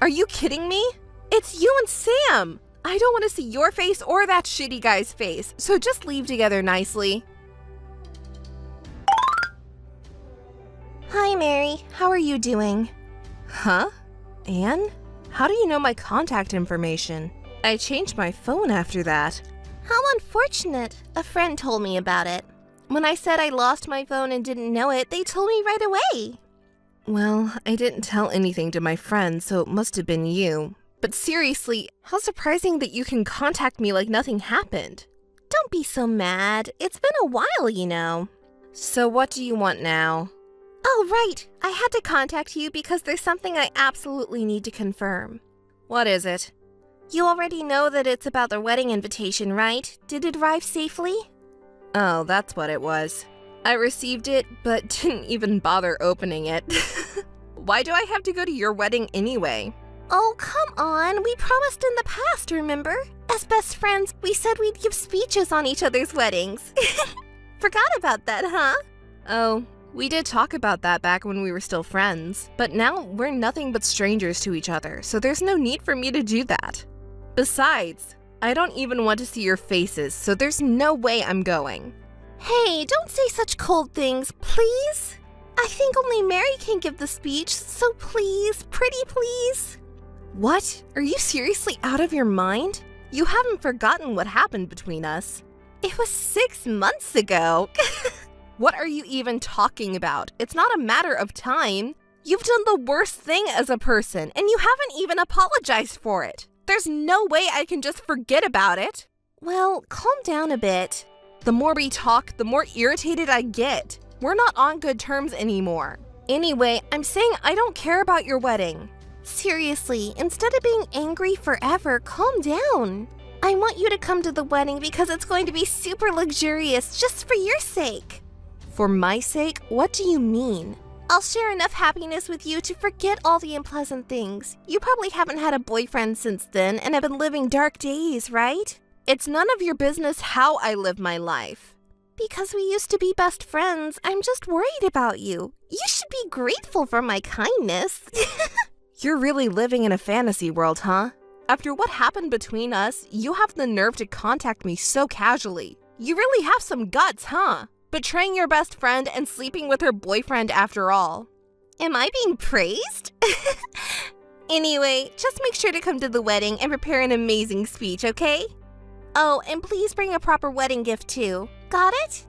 Are you kidding me? It's you and Sam! I don't want to see your face or that shitty guy's face, so just leave together nicely. Hi, Mary. How are you doing? Huh? Anne? How do you know my contact information? I changed my phone after that. How unfortunate. A friend told me about it. When I said I lost my phone and didn't know it, they told me right away. Well, I didn't tell anything to my friend, so it must have been you. But seriously, how surprising that you can contact me like nothing happened. Don't be so mad. It's been a while, you know. So what do you want now? Oh, right. I had to contact you because there's something I absolutely need to confirm. What is it? You already know that it's about the wedding invitation, right? Did it arrive safely? Oh, that's what it was. I received it, but didn't even bother opening it. Why do I have to go to your wedding anyway? Oh, come on. We promised in the past, remember? As best friends, we said we'd give speeches on each other's weddings. Forgot about that, huh? Oh, we did talk about that back when we were still friends, but now we're nothing but strangers to each other, so there's no need for me to do that. Besides, I don't even want to see your faces, so there's no way I'm going. Hey, don't say such cold things, please. I think only Mary can give the speech, so please, pretty please. What? Are you seriously out of your mind? You haven't forgotten what happened between us. It was 6 months ago. What are you even talking about? It's not a matter of time. You've done the worst thing as a person, and you haven't even apologized for it. There's no way I can just forget about it. Well, calm down a bit. The more we talk, the more irritated I get. We're not on good terms anymore. Anyway, I'm saying I don't care about your wedding. Seriously, instead of being angry forever, calm down. I want you to come to the wedding because it's going to be super luxurious just for your sake. For my sake? What do you mean? I'll share enough happiness with you to forget all the unpleasant things. You probably haven't had a boyfriend since then and have been living dark days, right? It's none of your business how I live my life. Because we used to be best friends, I'm just worried about you. You should be grateful for my kindness. You're really living in a fantasy world, huh? After what happened between us, you have the nerve to contact me so casually. You really have some guts, huh? Betraying your best friend and sleeping with her boyfriend after all. Am I being praised? Anyway, just make sure to come to the wedding and prepare an amazing speech, okay? Oh, and please bring a proper wedding gift too. Got it?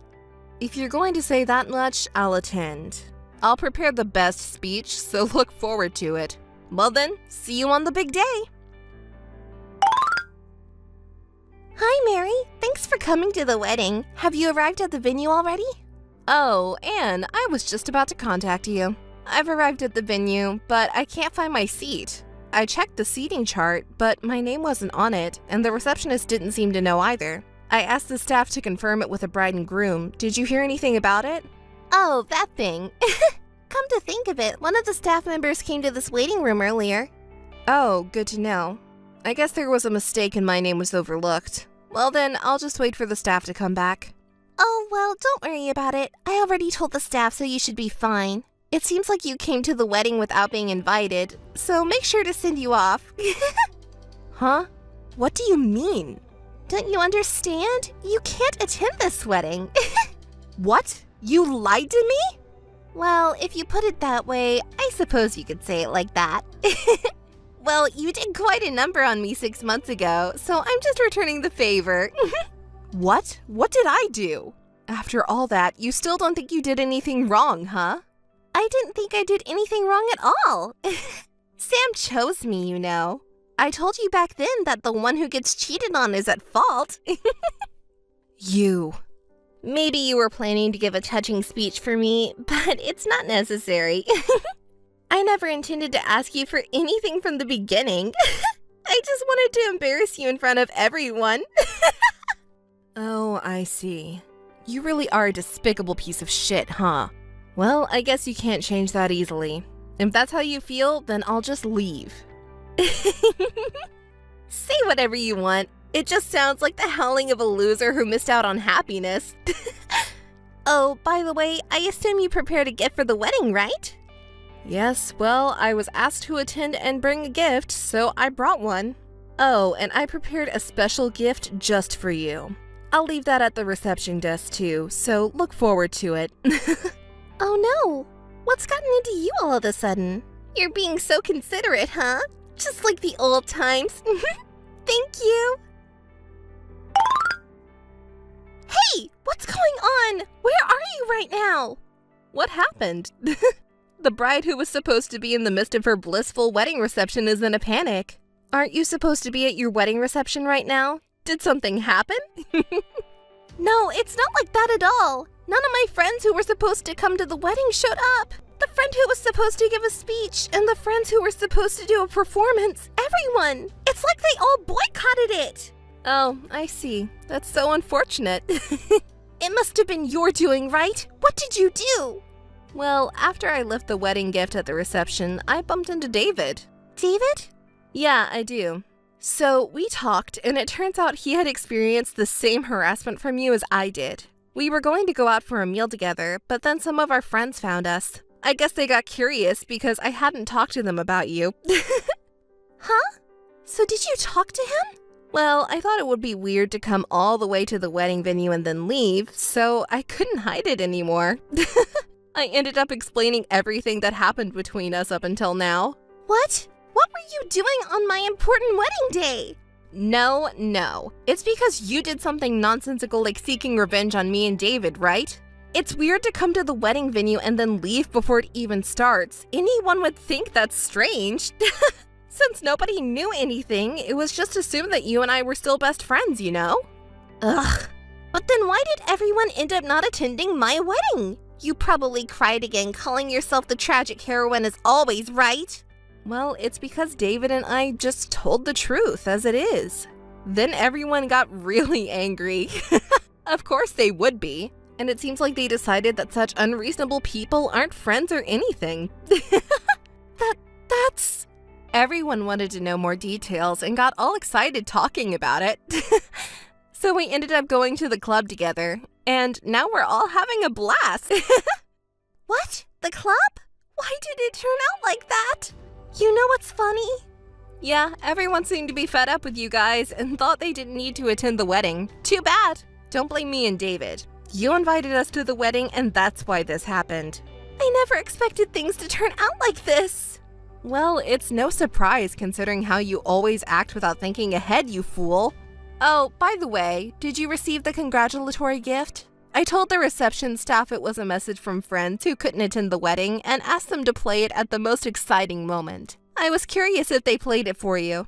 If you're going to say that much, I'll attend. I'll prepare the best speech, so look forward to it. Well then, see you on the big day. Hi, Mary. Thanks for coming to the wedding. Have you arrived at the venue already? Oh, Anne, I was just about to contact you. I've arrived at the venue, but I can't find my seat. I checked the seating chart, but my name wasn't on it, and the receptionist didn't seem to know either. I asked the staff to confirm it with the bride and groom. Did you hear anything about it? Oh, that thing. Come to think of it, one of the staff members came to this waiting room earlier. Oh, good to know. I guess there was a mistake and my name was overlooked. Well then, I'll just wait for the staff to come back. Oh, well, don't worry about it. I already told the staff, so you should be fine. It seems like you came to the wedding without being invited, so make sure to send you off. Huh? What do you mean? Don't you understand? You can't attend this wedding. What? You lied to me? Well, if you put it that way, I suppose you could say it like that. Well, you did quite a number on me 6 months ago, so I'm just returning the favor. What? What did I do? After all that, you still don't think you did anything wrong, huh? I didn't think I did anything wrong at all. Sam chose me, you know. I told you back then that the one who gets cheated on is at fault. You. Maybe you were planning to give a touching speech for me, but it's not necessary. I never intended to ask you for anything from the beginning. I just wanted to embarrass you in front of everyone. Oh, I see. You really are a despicable piece of shit, huh? Well, I guess you can't change that easily. If that's how you feel, then I'll just leave. Say whatever you want. It just sounds like the howling of a loser who missed out on happiness. Oh, by the way, I assume you prepared a gift for the wedding, right? Yes, well, I was asked to attend and bring a gift, so I brought one. Oh, and I prepared a special gift just for you. I'll leave that at the reception desk too, so look forward to it. Oh no! What's gotten into you all of a sudden? You're being so considerate, huh? Just like the old times. Thank you! Hey! What's going on? Where are you right now? What happened? The bride who was supposed to be in the midst of her blissful wedding reception is in a panic. Aren't you supposed to be at your wedding reception right now? Did something happen? No, it's not like that at all. None of my friends who were supposed to come to the wedding showed up. The friend who was supposed to give a speech and the friends who were supposed to do a performance. Everyone. It's like they all boycotted it. Oh, I see. That's so unfortunate. It must have been your doing, right? What did you do? Well, after I left the wedding gift at the reception, I bumped into David. David? Yeah, I do. So we talked, and it turns out he had experienced the same harassment from you as I did. We were going to go out for a meal together, but then some of our friends found us. I guess they got curious because I hadn't talked to them about you. Huh? So did you talk to him? Well, I thought it would be weird to come all the way to the wedding venue and then leave, so I couldn't hide it anymore. I ended up explaining everything that happened between us up until now. What? What were you doing on my important wedding day? No. It's because you did something nonsensical like seeking revenge on me and David, right? It's weird to come to the wedding venue and then leave before it even starts. Anyone would think that's strange. Since nobody knew anything, it was just assumed that you and I were still best friends, you know? Ugh. But then why did everyone end up not attending my wedding? You probably cried again, calling yourself the tragic heroine as always, right? Well, it's because David and I just told the truth as it is. Then everyone got really angry. Of course they would be. And it seems like they decided that such unreasonable people aren't friends or anything. That's... Everyone wanted to know more details and got all excited talking about it. So we ended up going to the club together, and now we're all having a blast. What? The club? Why did it turn out like that? You know what's funny? Yeah, everyone seemed to be fed up with you guys and thought they didn't need to attend the wedding. Too bad. Don't blame me and David. You invited us to the wedding, and that's why this happened. I never expected things to turn out like this. Well, it's no surprise considering how you always act without thinking ahead, you fool. Oh, by the way, did you receive the congratulatory gift? I told the reception staff it was a message from friends who couldn't attend the wedding and asked them to play it at the most exciting moment. I was curious if they played it for you.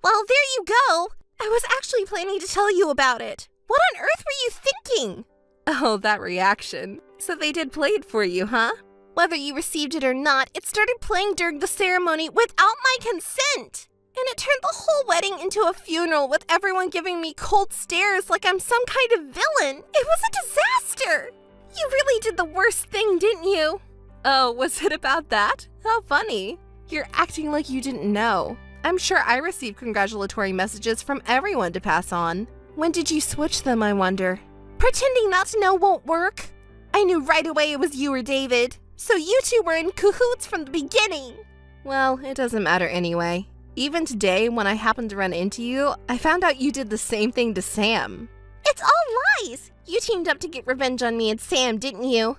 Well, there you go. I was actually planning to tell you about it. What on earth were you thinking? Oh, that reaction. So they did play it for you, huh? Whether you received it or not, it started playing during the ceremony without my consent. And it turned the whole wedding into a funeral with everyone giving me cold stares like I'm some kind of villain. It was a disaster. You really did the worst thing, didn't you? Oh, was it about that? How funny. You're acting like you didn't know. I'm sure I received congratulatory messages from everyone to pass on. When did you switch them, I wonder? Pretending not to know won't work. I knew right away it was you or David. So you two were in cahoots from the beginning. Well, it doesn't matter anyway. Even today, when I happened to run into you, I found out you did the same thing to Sam. It's all lies! You teamed up to get revenge on me and Sam, didn't you?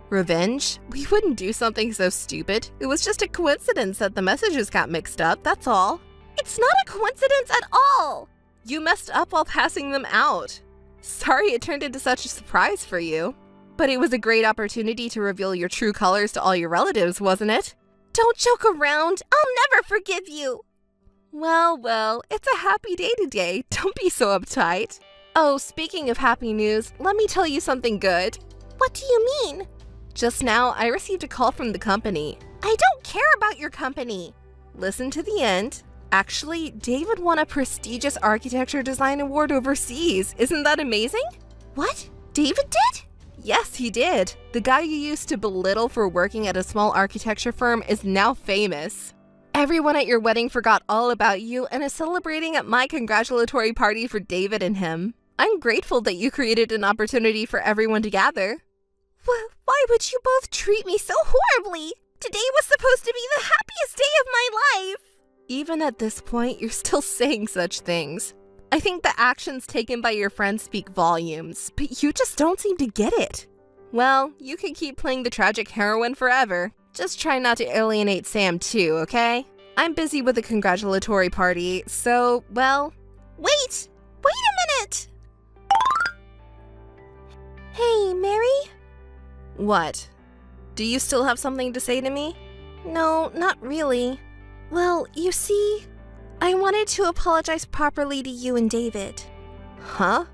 Revenge? We wouldn't do something so stupid. It was just a coincidence that the messages got mixed up, that's all. It's not a coincidence at all! You messed up while passing them out. Sorry it turned into such a surprise for you. But it was a great opportunity to reveal your true colors to all your relatives, wasn't it? Don't joke around. I'll never forgive you. Well, it's a happy day today. Don't be so uptight. Oh, speaking of happy news, let me tell you something good. What do you mean? Just now, I received a call from the company. I don't care about your company. Listen to the end. Actually, David won a prestigious architecture design award overseas. Isn't that amazing? What? David did? Yes, he did. The guy you used to belittle for working at a small architecture firm is now famous. Everyone at your wedding forgot all about you and is celebrating at my congratulatory party for David and him. I'm grateful that you created an opportunity for everyone to gather. Why would you both treat me so horribly? Today was supposed to be the happiest day of my life. Even at this point, you're still saying such things. I think the actions taken by your friends speak volumes, but you just don't seem to get it. Well, you can keep playing the tragic heroine forever. Just try not to alienate Sam too, okay? I'm busy with a congratulatory party, so, well... Wait a minute! Hey, Mary? What? Do you still have something to say to me? No, not really. Well, you see, I wanted to apologize properly to you and David. Huh?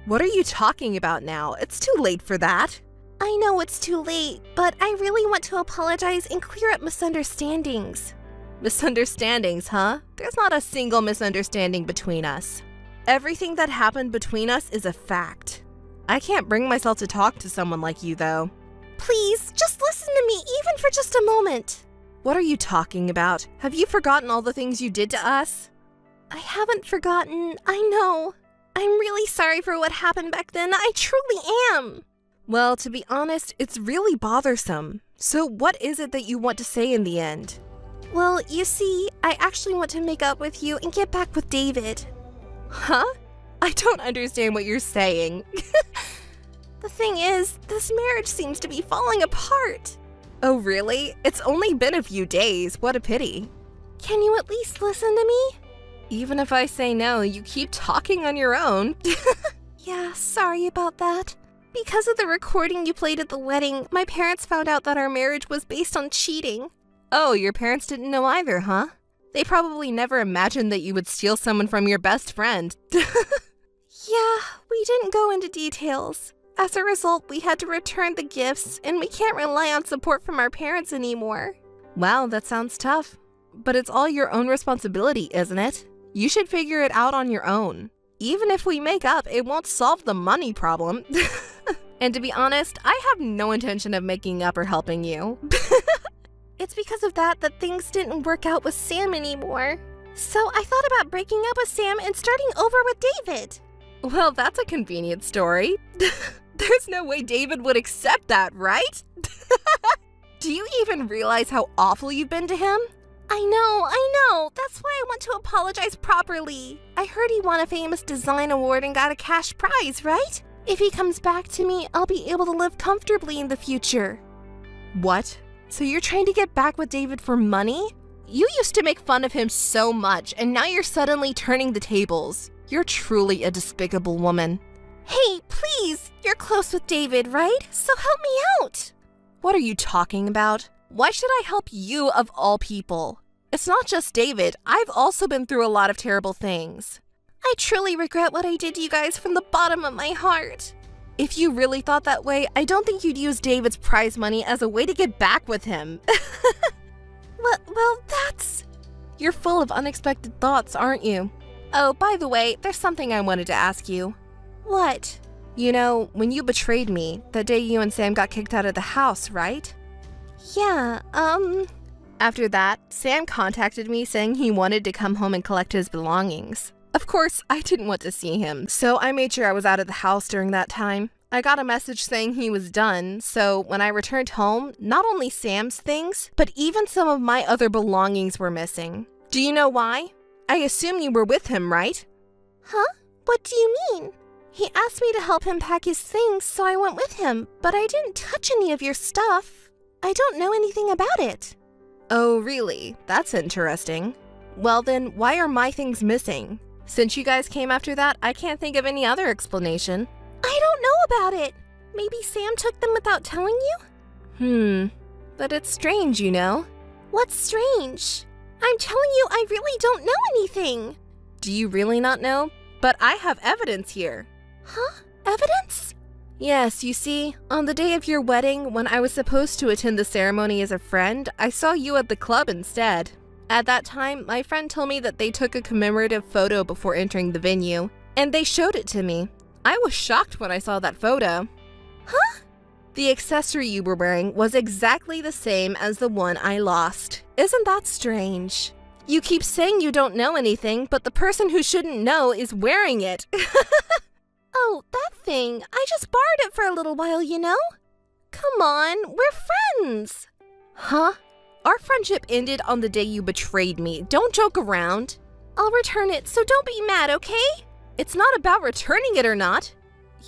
What are you talking about now? It's too late for that. I know it's too late, but I really want to apologize and clear up misunderstandings. Misunderstandings, huh? There's not a single misunderstanding between us. Everything that happened between us is a fact. I can't bring myself to talk to someone like you, though. Please, just listen to me, even for just a moment. What are you talking about? Have you forgotten all the things you did to us? I haven't forgotten, I know. I'm really sorry for what happened back then, I truly am. Well, to be honest, it's really bothersome. So what is it that you want to say in the end? Well, you see, I actually want to make up with you and get back with David. Huh? I don't understand what you're saying. The thing is, this marriage seems to be falling apart. Oh, really? It's only been a few days. What a pity. Can you at least listen to me? Even if I say no, you keep talking on your own. Yeah, sorry about that. Because of the recording you played at the wedding, my parents found out that our marriage was based on cheating. Oh, your parents didn't know either, huh? They probably never imagined that you would steal someone from your best friend. Yeah, we didn't go into details. As a result, we had to return the gifts, and we can't rely on support from our parents anymore. Wow, that sounds tough. But it's all your own responsibility, isn't it? You should figure it out on your own. Even if we make up, it won't solve the money problem. And to be honest, I have no intention of making up or helping you. It's because of that things didn't work out with Sam anymore. So I thought about breaking up with Sam and starting over with David. Well, that's a convenient story. There's no way David would accept that, right? Do you even realize how awful you've been to him? I know. That's why I want to apologize properly. I heard he won a famous design award and got a cash prize, right? If he comes back to me, I'll be able to live comfortably in the future. What? So you're trying to get back with David for money? You used to make fun of him so much, and now you're suddenly turning the tables. You're truly a despicable woman. Hey, please! You're close with David, right? So help me out! What are you talking about? Why should I help you of all people? It's not just David. I've also been through a lot of terrible things. I truly regret what I did to you guys from the bottom of my heart. If you really thought that way, I don't think you'd use David's prize money as a way to get back with him. Well, that's... You're full of unexpected thoughts, aren't you? Oh, by the way, there's something I wanted to ask you. What? You know, when you betrayed me, that day you and Sam got kicked out of the house, right? Yeah, After that, Sam contacted me saying he wanted to come home and collect his belongings. Of course, I didn't want to see him, so I made sure I was out of the house during that time. I got a message saying he was done, so when I returned home, not only Sam's things, but even some of my other belongings were missing. Do you know why? I assume you were with him, right? Huh? What do you mean? He asked me to help him pack his things, so I went with him, but I didn't touch any of your stuff. I don't know anything about it. Oh, really? That's interesting. Well then, why are my things missing? Since you guys came after that, I can't think of any other explanation. I don't know about it. Maybe Sam took them without telling you? But it's strange, you know? What's strange? I'm telling you, I really don't know anything. Do you really not know? But I have evidence here. Huh? Evidence? Yes, you see, on the day of your wedding, when I was supposed to attend the ceremony as a friend, I saw you at the club instead. At that time, my friend told me that they took a commemorative photo before entering the venue, and they showed it to me. I was shocked when I saw that photo. Huh? The accessory you were wearing was exactly the same as the one I lost. Isn't that strange? You keep saying you don't know anything, but the person who shouldn't know is wearing it. Oh, that thing. I just borrowed it for a little while, you know? Come on, we're friends. Huh? Our friendship ended on the day you betrayed me. Don't joke around. I'll return it, so don't be mad, okay? It's not about returning it or not.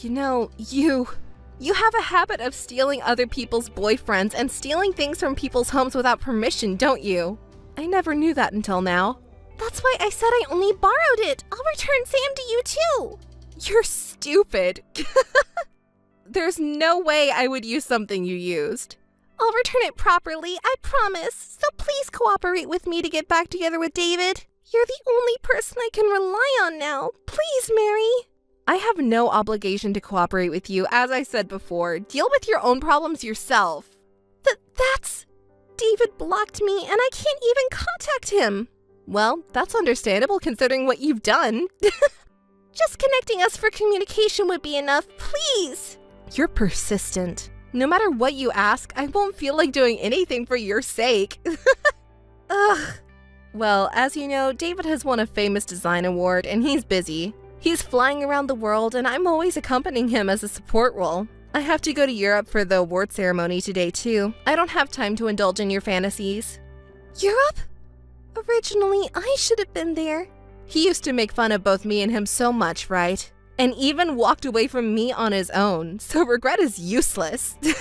You know, you have a habit of stealing other people's boyfriends and stealing things from people's homes without permission, don't you? I never knew that until now. That's why I said I only borrowed it. I'll return Sam to you too. You're stupid. There's no way I would use something you used. I'll return it properly, I promise. So please cooperate with me to get back together with David. You're the only person I can rely on now. Please, Mary. I have no obligation to cooperate with you, as I said before. Deal with your own problems yourself. That's... David blocked me and I can't even contact him. Well, that's understandable considering what you've done. Just connecting us for communication would be enough, please. You're persistent. No matter what you ask, I won't feel like doing anything for your sake. Ugh. Well, as you know, David has won a famous design award and he's busy. He's flying around the world and I'm always accompanying him as a support role. I have to go to Europe for the award ceremony today too. I don't have time to indulge in your fantasies. Europe? Originally, I should have been there. He used to make fun of both me and him so much, right? And even walked away from me on his own, so regret is useless. But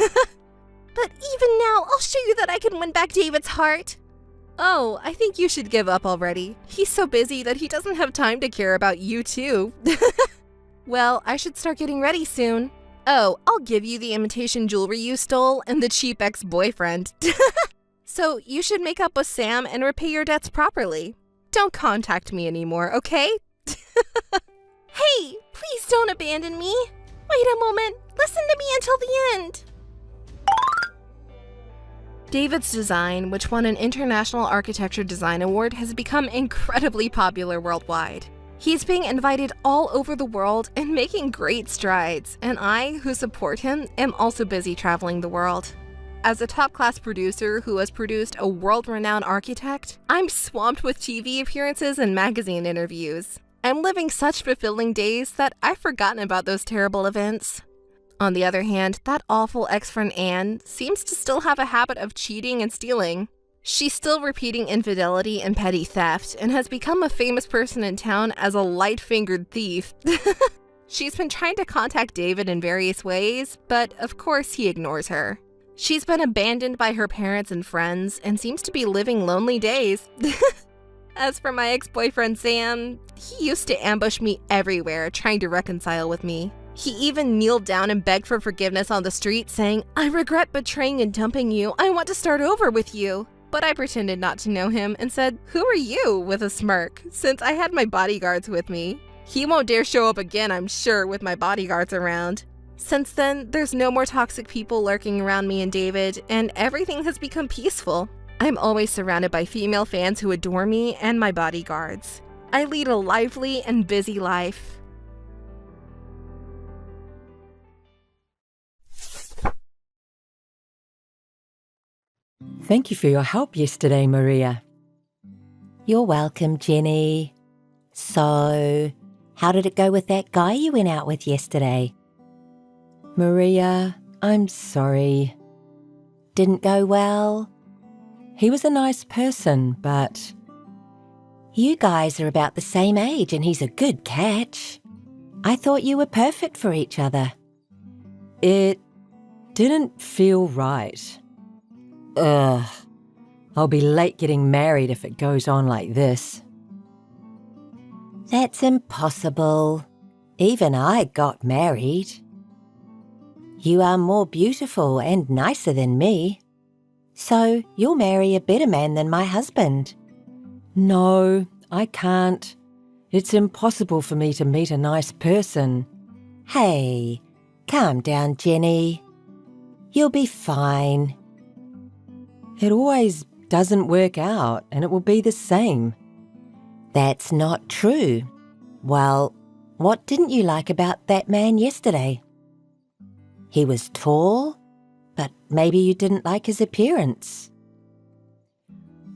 even now, I'll show you that I can win back David's heart. Oh, I think you should give up already. He's so busy that he doesn't have time to care about you too. Well, I should start getting ready soon. Oh, I'll give you the imitation jewelry you stole and the cheap ex-boyfriend. So you should make up with Sam and repay your debts properly. Don't contact me anymore, okay? Hey, please don't abandon me. Wait a moment. Listen to me until the end. David's design, which won an International Architecture Design Award, has become incredibly popular worldwide. He's being invited all over the world and making great strides, and I, who support him, am also busy traveling the world. As a top-class producer who has produced a world-renowned architect, I'm swamped with TV appearances and magazine interviews. I'm living such fulfilling days that I've forgotten about those terrible events. On the other hand, that awful ex-friend Anne seems to still have a habit of cheating and stealing. She's still repeating infidelity and petty theft and has become a famous person in town as a light-fingered thief. She's been trying to contact David in various ways, but of course he ignores her. She's been abandoned by her parents and friends and seems to be living lonely days. As for my ex-boyfriend Sam, he used to ambush me everywhere trying to reconcile with me. He even kneeled down and begged for forgiveness on the street, saying, "I regret betraying and dumping you. I want to start over with you." But I pretended not to know him and said, "Who are you?" with a smirk, since I had my bodyguards with me. He won't dare show up again, I'm sure, with my bodyguards around. Since then, there's no more toxic people lurking around me and David, and everything has become peaceful. I'm always surrounded by female fans who adore me and my bodyguards. I lead a lively and busy life. Thank you for your help yesterday, Maria. You're welcome, Jenny. So, how did it go with that guy you went out with yesterday? Maria, I'm sorry. Didn't go well? He was a nice person, but You guys are about the same age and he's a good catch. I thought you were perfect for each other. it didn't feel right. Ugh. I'll be late getting married if it goes on like this. That's impossible. Even I got married. You are more beautiful and nicer than me. So you'll marry a better man than my husband. No, I can't. It's impossible for me to meet a nice person. Hey, calm down, Jenny. You'll be fine. It always doesn't work out, and it will be the same. That's not true. Well, what didn't you like about that man yesterday? He was tall, but maybe you didn't like his appearance.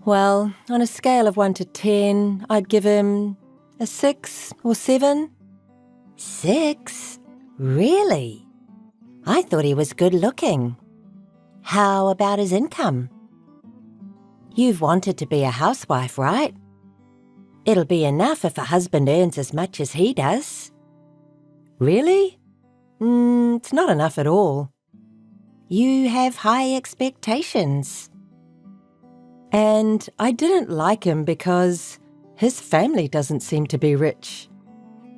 Well, on a scale of 1 to 10, I'd give him a 6 or 7. 6? Really? I thought he was good looking. How about his income? You've wanted to be a housewife, right? It'll be enough if a husband earns as much as he does. Really? It's not enough at all. You have high expectations. And I didn't like him because his family doesn't seem to be rich.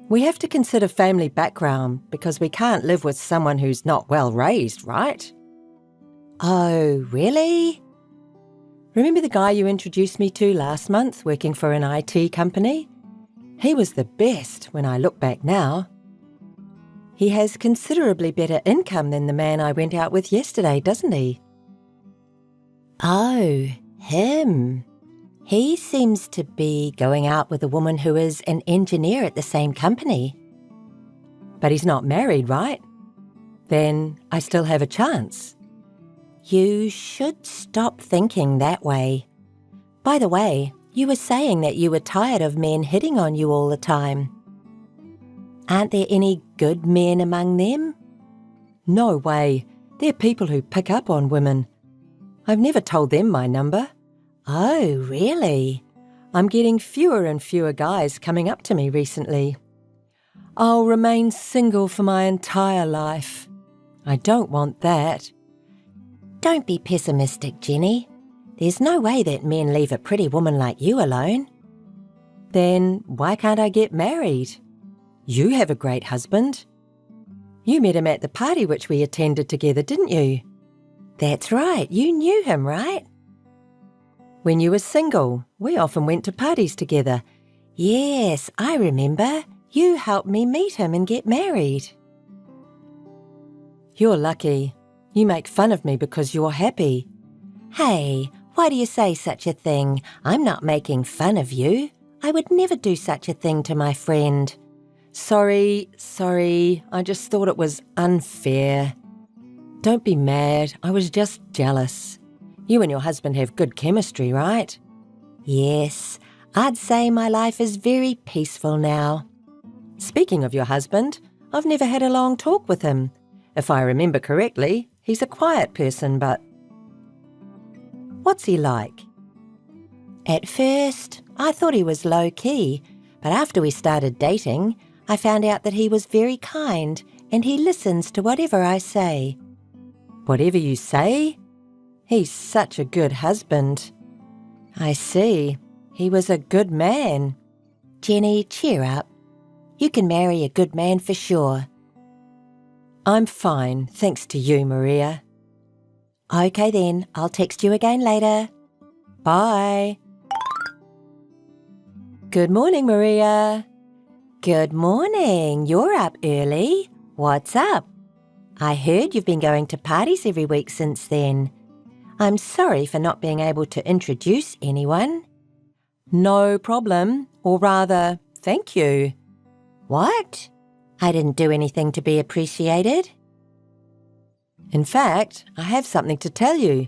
We have to consider family background because we can't live with someone who's not well raised, right? Oh, really? Remember the guy you introduced me to last month working for an IT company? He was the best when I look back now. He has considerably better income than the man I went out with yesterday, doesn't he? Oh, him. He seems to be going out with a woman who is an engineer at the same company. But he's not married, right? then I still have a chance. You should stop thinking that way. By the way, you were saying that you were tired of men hitting on you all the time. Aren't there any good men among them? No way. They're people who pick up on women. I've never told them my number. Oh, really? I'm getting fewer and fewer guys coming up to me recently. I'll remain single for my entire life. I don't want that. Don't be pessimistic, Jenny. There's no way that men leave a pretty woman like you alone. Then why can't I get married? You have a great husband. You met him at the party which we attended together, didn't you? That's right, you knew him, right? When you were single, we often went to parties together. Yes, I remember. You helped me meet him and get married. You're lucky. You make fun of me because you're happy. Hey, why do you say such a thing? I'm not making fun of you. I would never do such a thing to my friend. Sorry, I just thought it was unfair. Don't be mad, I was just jealous. You and your husband have good chemistry, right? Yes, I'd say my life is very peaceful now. Speaking of your husband, I've never had a long talk with him. If I remember correctly, he's a quiet person, but... What's he like? At first, I thought he was low-key, but after we started dating, I found out that he was very kind and he listens to whatever I say. Whatever you say? He's such a good husband. I see. He was a good man. Jenny, cheer up. You can marry a good man for sure. I'm fine, thanks to you, Maria. Okay then, I'll text you again later. Bye. Good morning, Maria. Good morning. You're up early. What's up? I heard you've been going to parties every week since then. I'm sorry for not being able to introduce anyone. No problem, or rather, thank you. What? I didn't do anything to be appreciated. In fact, I have something to tell you.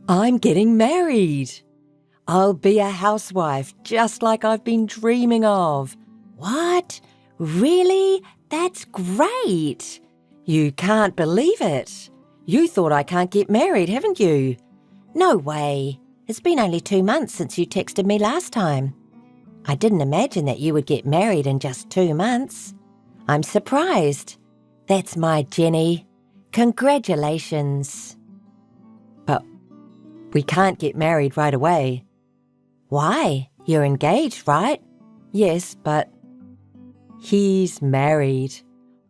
I'm getting married. I'll be a housewife just like I've been dreaming of. What? Really? That's great. You can't believe it. You thought I can't get married, haven't you? No way. It's been only 2 months since you texted me last time. I didn't imagine that you would get married in just 2 months. I'm surprised. That's my Jenny. Congratulations. But we can't get married right away. Why? You're engaged, right? Yes, but he's married.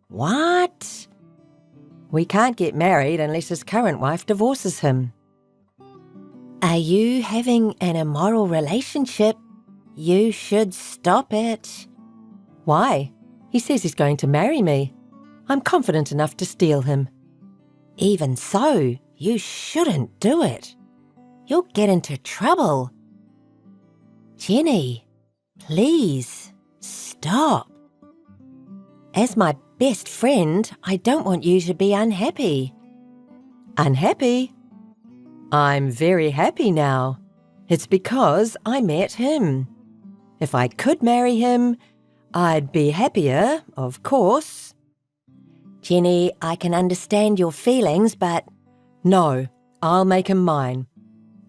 What? We can't get married unless his current wife divorces him. Are you having an immoral relationship? You should stop it. Why? He says he's going to marry me. I'm confident enough to steal him. Even so, you shouldn't do it. You'll get into trouble. Jenny, please, stop. As my best friend, I don't want you to be unhappy. Unhappy? I'm very happy now. It's because I met him. If I could marry him, I'd be happier, of course. Jenny, I can understand your feelings, but... No, I'll make him mine.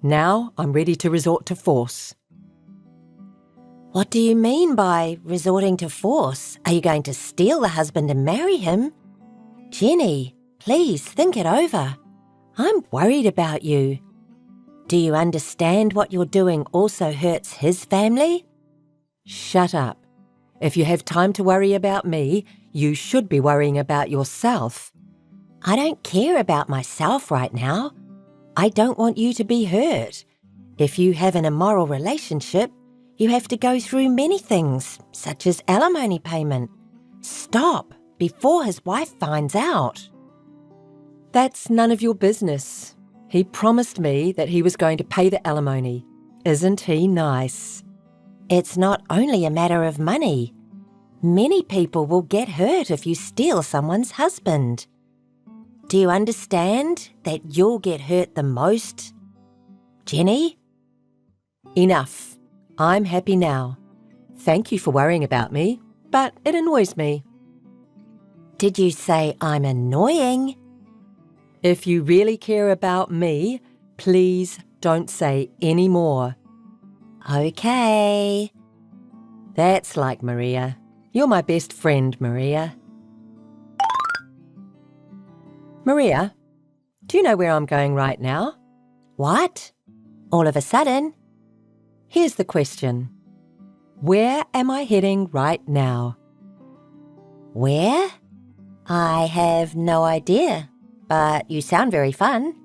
Now I'm ready to resort to force. What do you mean by resorting to force? Are you going to steal the husband and marry him? Jenny, please think it over. I'm worried about you. Do you understand what you're doing also hurts his family? Shut up. If you have time to worry about me, you should be worrying about yourself. I don't care about myself right now. I don't want you to be hurt. If you have an immoral relationship, you have to go through many things, such as alimony payment. Stop before his wife finds out. That's none of your business. He promised me that he was going to pay the alimony. Isn't he nice? It's not only a matter of money. Many people will get hurt if you steal someone's husband. Do you understand that you'll get hurt the most? Jenny? Enough. I'm happy now. Thank you for worrying about me, but it annoys me. Did you say I'm annoying? If you really care about me, please don't say any more. Okay. That's like Maria. You're my best friend, Maria. Maria, do you know where I'm going right now? What? All of a sudden? Here's the question. Where am I heading right now? Where? I have no idea, but you sound very fun.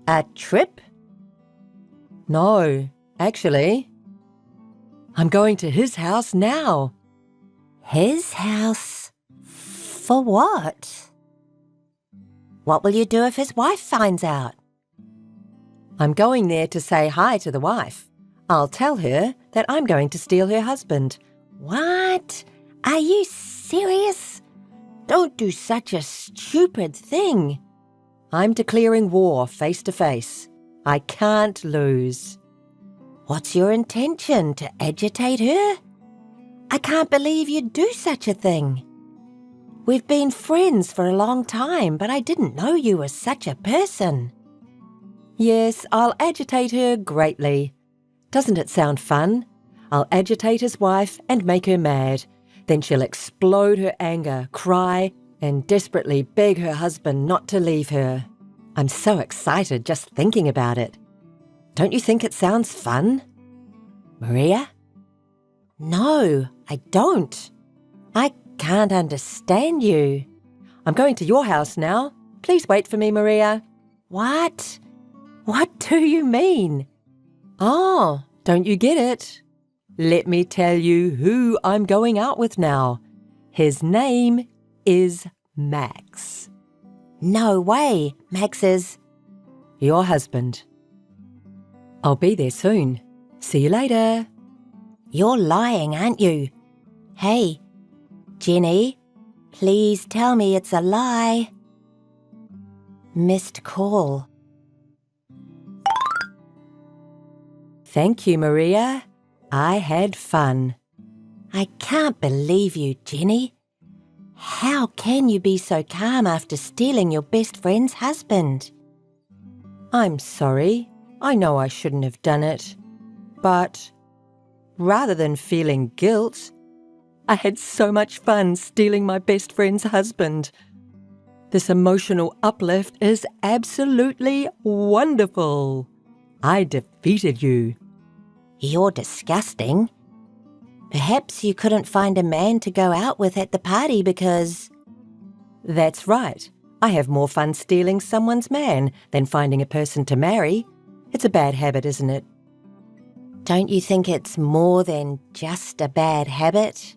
A trip? No, actually. I'm going to his house now. His house? For what? What will you do if his wife finds out? I'm going there to say hi to the wife. I'll tell her that I'm going to steal her husband. What? Are you serious? Don't do such a stupid thing. I'm declaring war face to face. I can't lose. What's your intention, to agitate her? I can't believe you'd do such a thing. We've been friends for a long time, but I didn't know you were such a person. Yes, I'll agitate her greatly. Doesn't it sound fun? I'll agitate his wife and make her mad. Then she'll explode her anger, cry, and desperately beg her husband not to leave her. I'm so excited just thinking about it. Don't you think it sounds fun? Maria? No, I don't. I can't understand you. I'm going to your house now. Please wait for me, Maria. What? What do you mean? Oh, don't you get it? Let me tell you who I'm going out with now. His name is Max. No way. Max is... Your husband. I'll be there soon. See you later. You're lying, aren't you? Hey, Jenny, please tell me it's a lie. Missed call. Thank you, Maria. I had fun. I can't believe you, Jenny. How can you be so calm after stealing your best friend's husband? I'm sorry. I know I shouldn't have done it. But rather than feeling guilt, I had so much fun stealing my best friend's husband. This emotional uplift is absolutely wonderful. I defeated you. You're disgusting. Perhaps you couldn't find a man to go out with at the party because... That's right. I have more fun stealing someone's man than finding a person to marry. It's a bad habit, isn't it? Don't you think it's more than just a bad habit?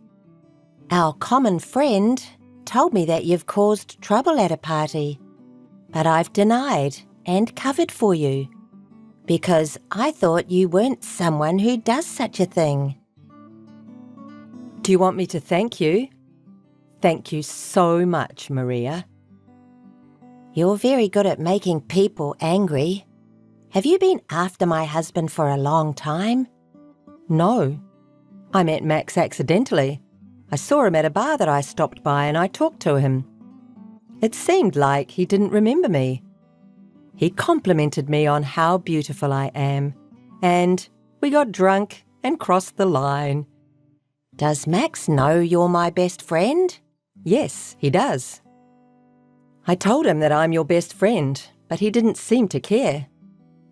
Our common friend told me that you've caused trouble at a party, but I've denied and covered for you because I thought you weren't someone who does such a thing. Do you want me to thank you? Thank you so much, Maria. You're very good at making people angry. Have you been after my husband for a long time? No. I met Max accidentally. I saw him at a bar that I stopped by and I talked to him. It seemed like he didn't remember me. He complimented me on how beautiful I am, and we got drunk and crossed the line. Does Max know you're my best friend? Yes, he does. I told him that I'm your best friend, but he didn't seem to care.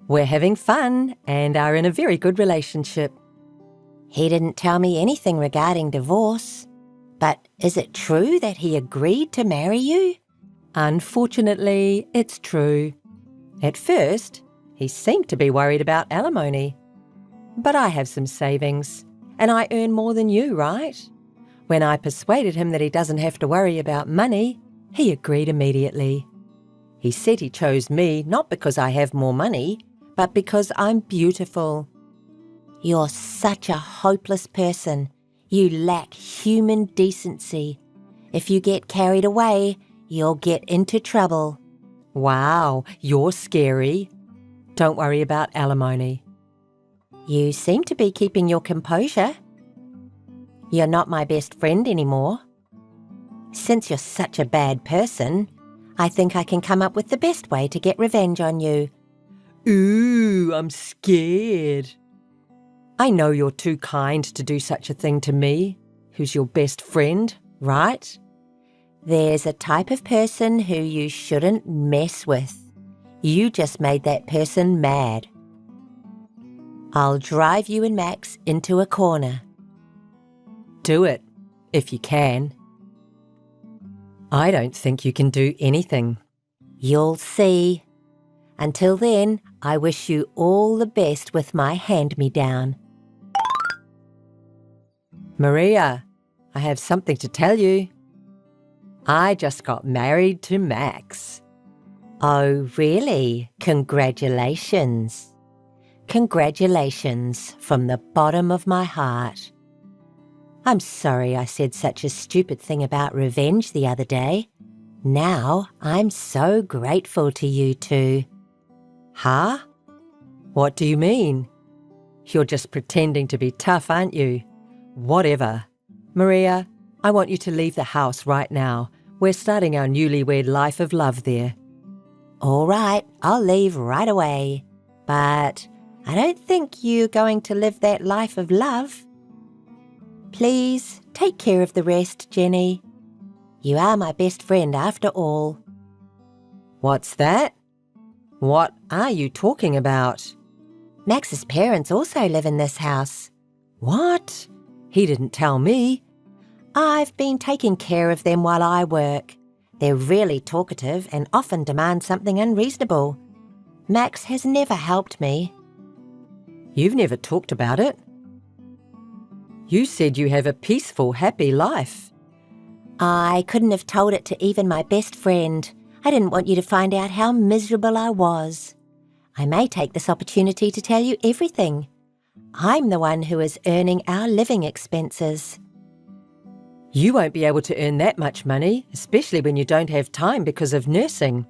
We're having fun and are in a very good relationship. He didn't tell me anything regarding divorce. But is it true that he agreed to marry you? Unfortunately, it's true. At first, he seemed to be worried about alimony. But I have some savings, and I earn more than you, right? When I persuaded him that he doesn't have to worry about money, he agreed immediately. He said he chose me not because I have more money, but because I'm beautiful. You're such a hopeless person. You lack human decency. If you get carried away, you'll get into trouble. Wow, you're scary. Don't worry about alimony. You seem to be keeping your composure. You're not my best friend anymore. Since you're such a bad person, I think I can come up with the best way to get revenge on you. Ooh, I'm scared. I know you're too kind to do such a thing to me, who's your best friend, right? There's a type of person who you shouldn't mess with. You just made that person mad. I'll drive you and Max into a corner. Do it, if you can. I don't think you can do anything. You'll see. Until then, I wish you all the best with my hand-me-down. Maria, I have something to tell you. I just got married to Max. Oh, really? Congratulations. Congratulations from the bottom of my heart. I'm sorry I said such a stupid thing about revenge the other day. Now I'm so grateful to you two. Huh? What do you mean? You're just pretending to be tough, aren't you? Whatever. Maria, I want you to leave the house right now. We're starting our newlywed life of love there. All right, I'll leave right away. But I don't think you're going to live that life of love. Please take care of the rest, Jenny. You are my best friend after all. What's that? What are you talking about? Max's parents also live in this house. What? He didn't tell me. I've been taking care of them while I work. They're really talkative and often demand something unreasonable. Max has never helped me. You've never talked about it. You said you have a peaceful, happy life. I couldn't have told it to even my best friend. I didn't want you to find out how miserable I was. I may take this opportunity to tell you everything. I'm the one who is earning our living expenses. You won't be able to earn that much money, especially when you don't have time because of nursing.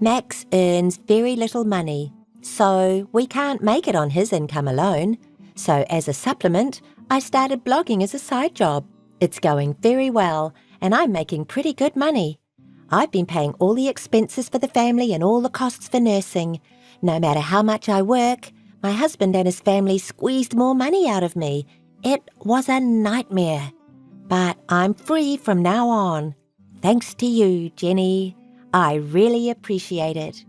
Max earns very little money, so we can't make it on his income alone. So as a supplement, I started blogging as a side job. It's going very well, and I'm making pretty good money. I've been paying all the expenses for the family and all the costs for nursing. No matter how much I work, my husband and his family squeezed more money out of me. It was a nightmare. But I'm free from now on. Thanks to you, Jenny. I really appreciate it.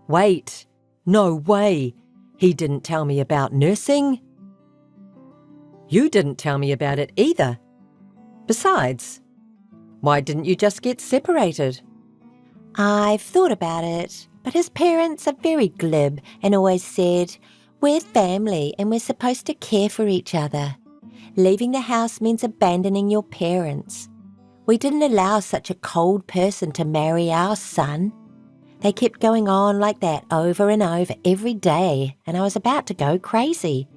Wait, no way. He didn't tell me about nursing. You didn't tell me about it either. Besides, why didn't you just get separated? I've thought about it, but his parents are very glib and always said, "We're family and we're supposed to care for each other. Leaving the house means abandoning your parents. We didn't allow such a cold person to marry our son." They kept going on like that over and over every day, and I was about to go crazy.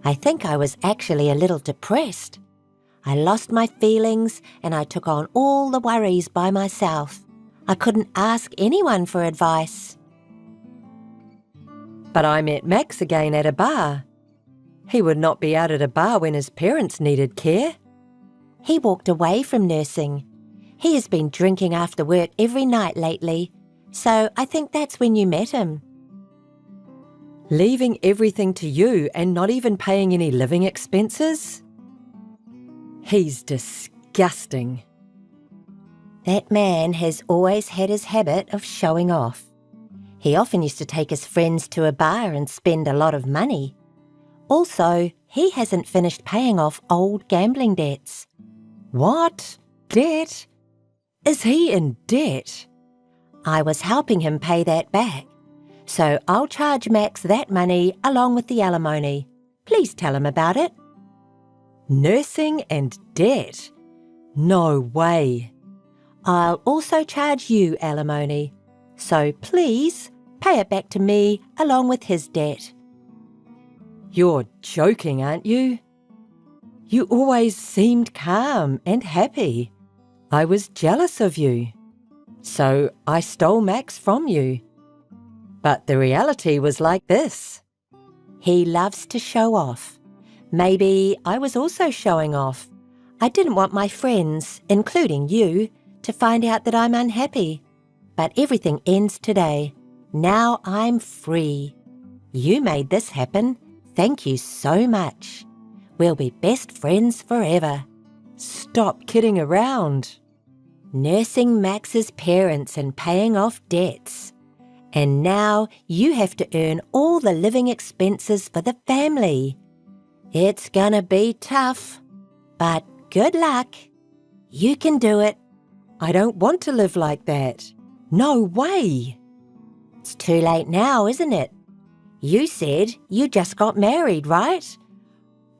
I think I was actually a little depressed. I lost my feelings and I took on all the worries by myself. I couldn't ask anyone for advice. But I met Max again at a bar. He would not be out at a bar when his parents needed care. He walked away from nursing. He has been drinking after work every night lately, so I think that's when you met him. Leaving everything to you and not even paying any living expenses? He's disgusting. That man has always had his habit of showing off. He often used to take his friends to a bar and spend a lot of money. Also, he hasn't finished paying off old gambling debts. What? Debt? Is he in debt? I was helping him pay that back. So I'll charge Max that money along with the alimony. Please tell him about it. Nursing and debt? No way. I'll also charge you alimony. So please pay it back to me along with his debt. You're joking, aren't you? You always seemed calm and happy. I was jealous of you. So I stole Max from you. But the reality was like this. He loves to show off. Maybe I was also showing off. I didn't want my friends, including you, to find out that I'm unhappy. But everything ends today. Now I'm free. You made this happen. Thank you so much. We'll be best friends forever. Stop kidding around. Nursing Max's parents and paying off debts. And now you have to earn all the living expenses for the family. It's gonna be tough, but good luck. You can do it. I don't want to live like that. No way. It's too late now, isn't it? You said you just got married, right?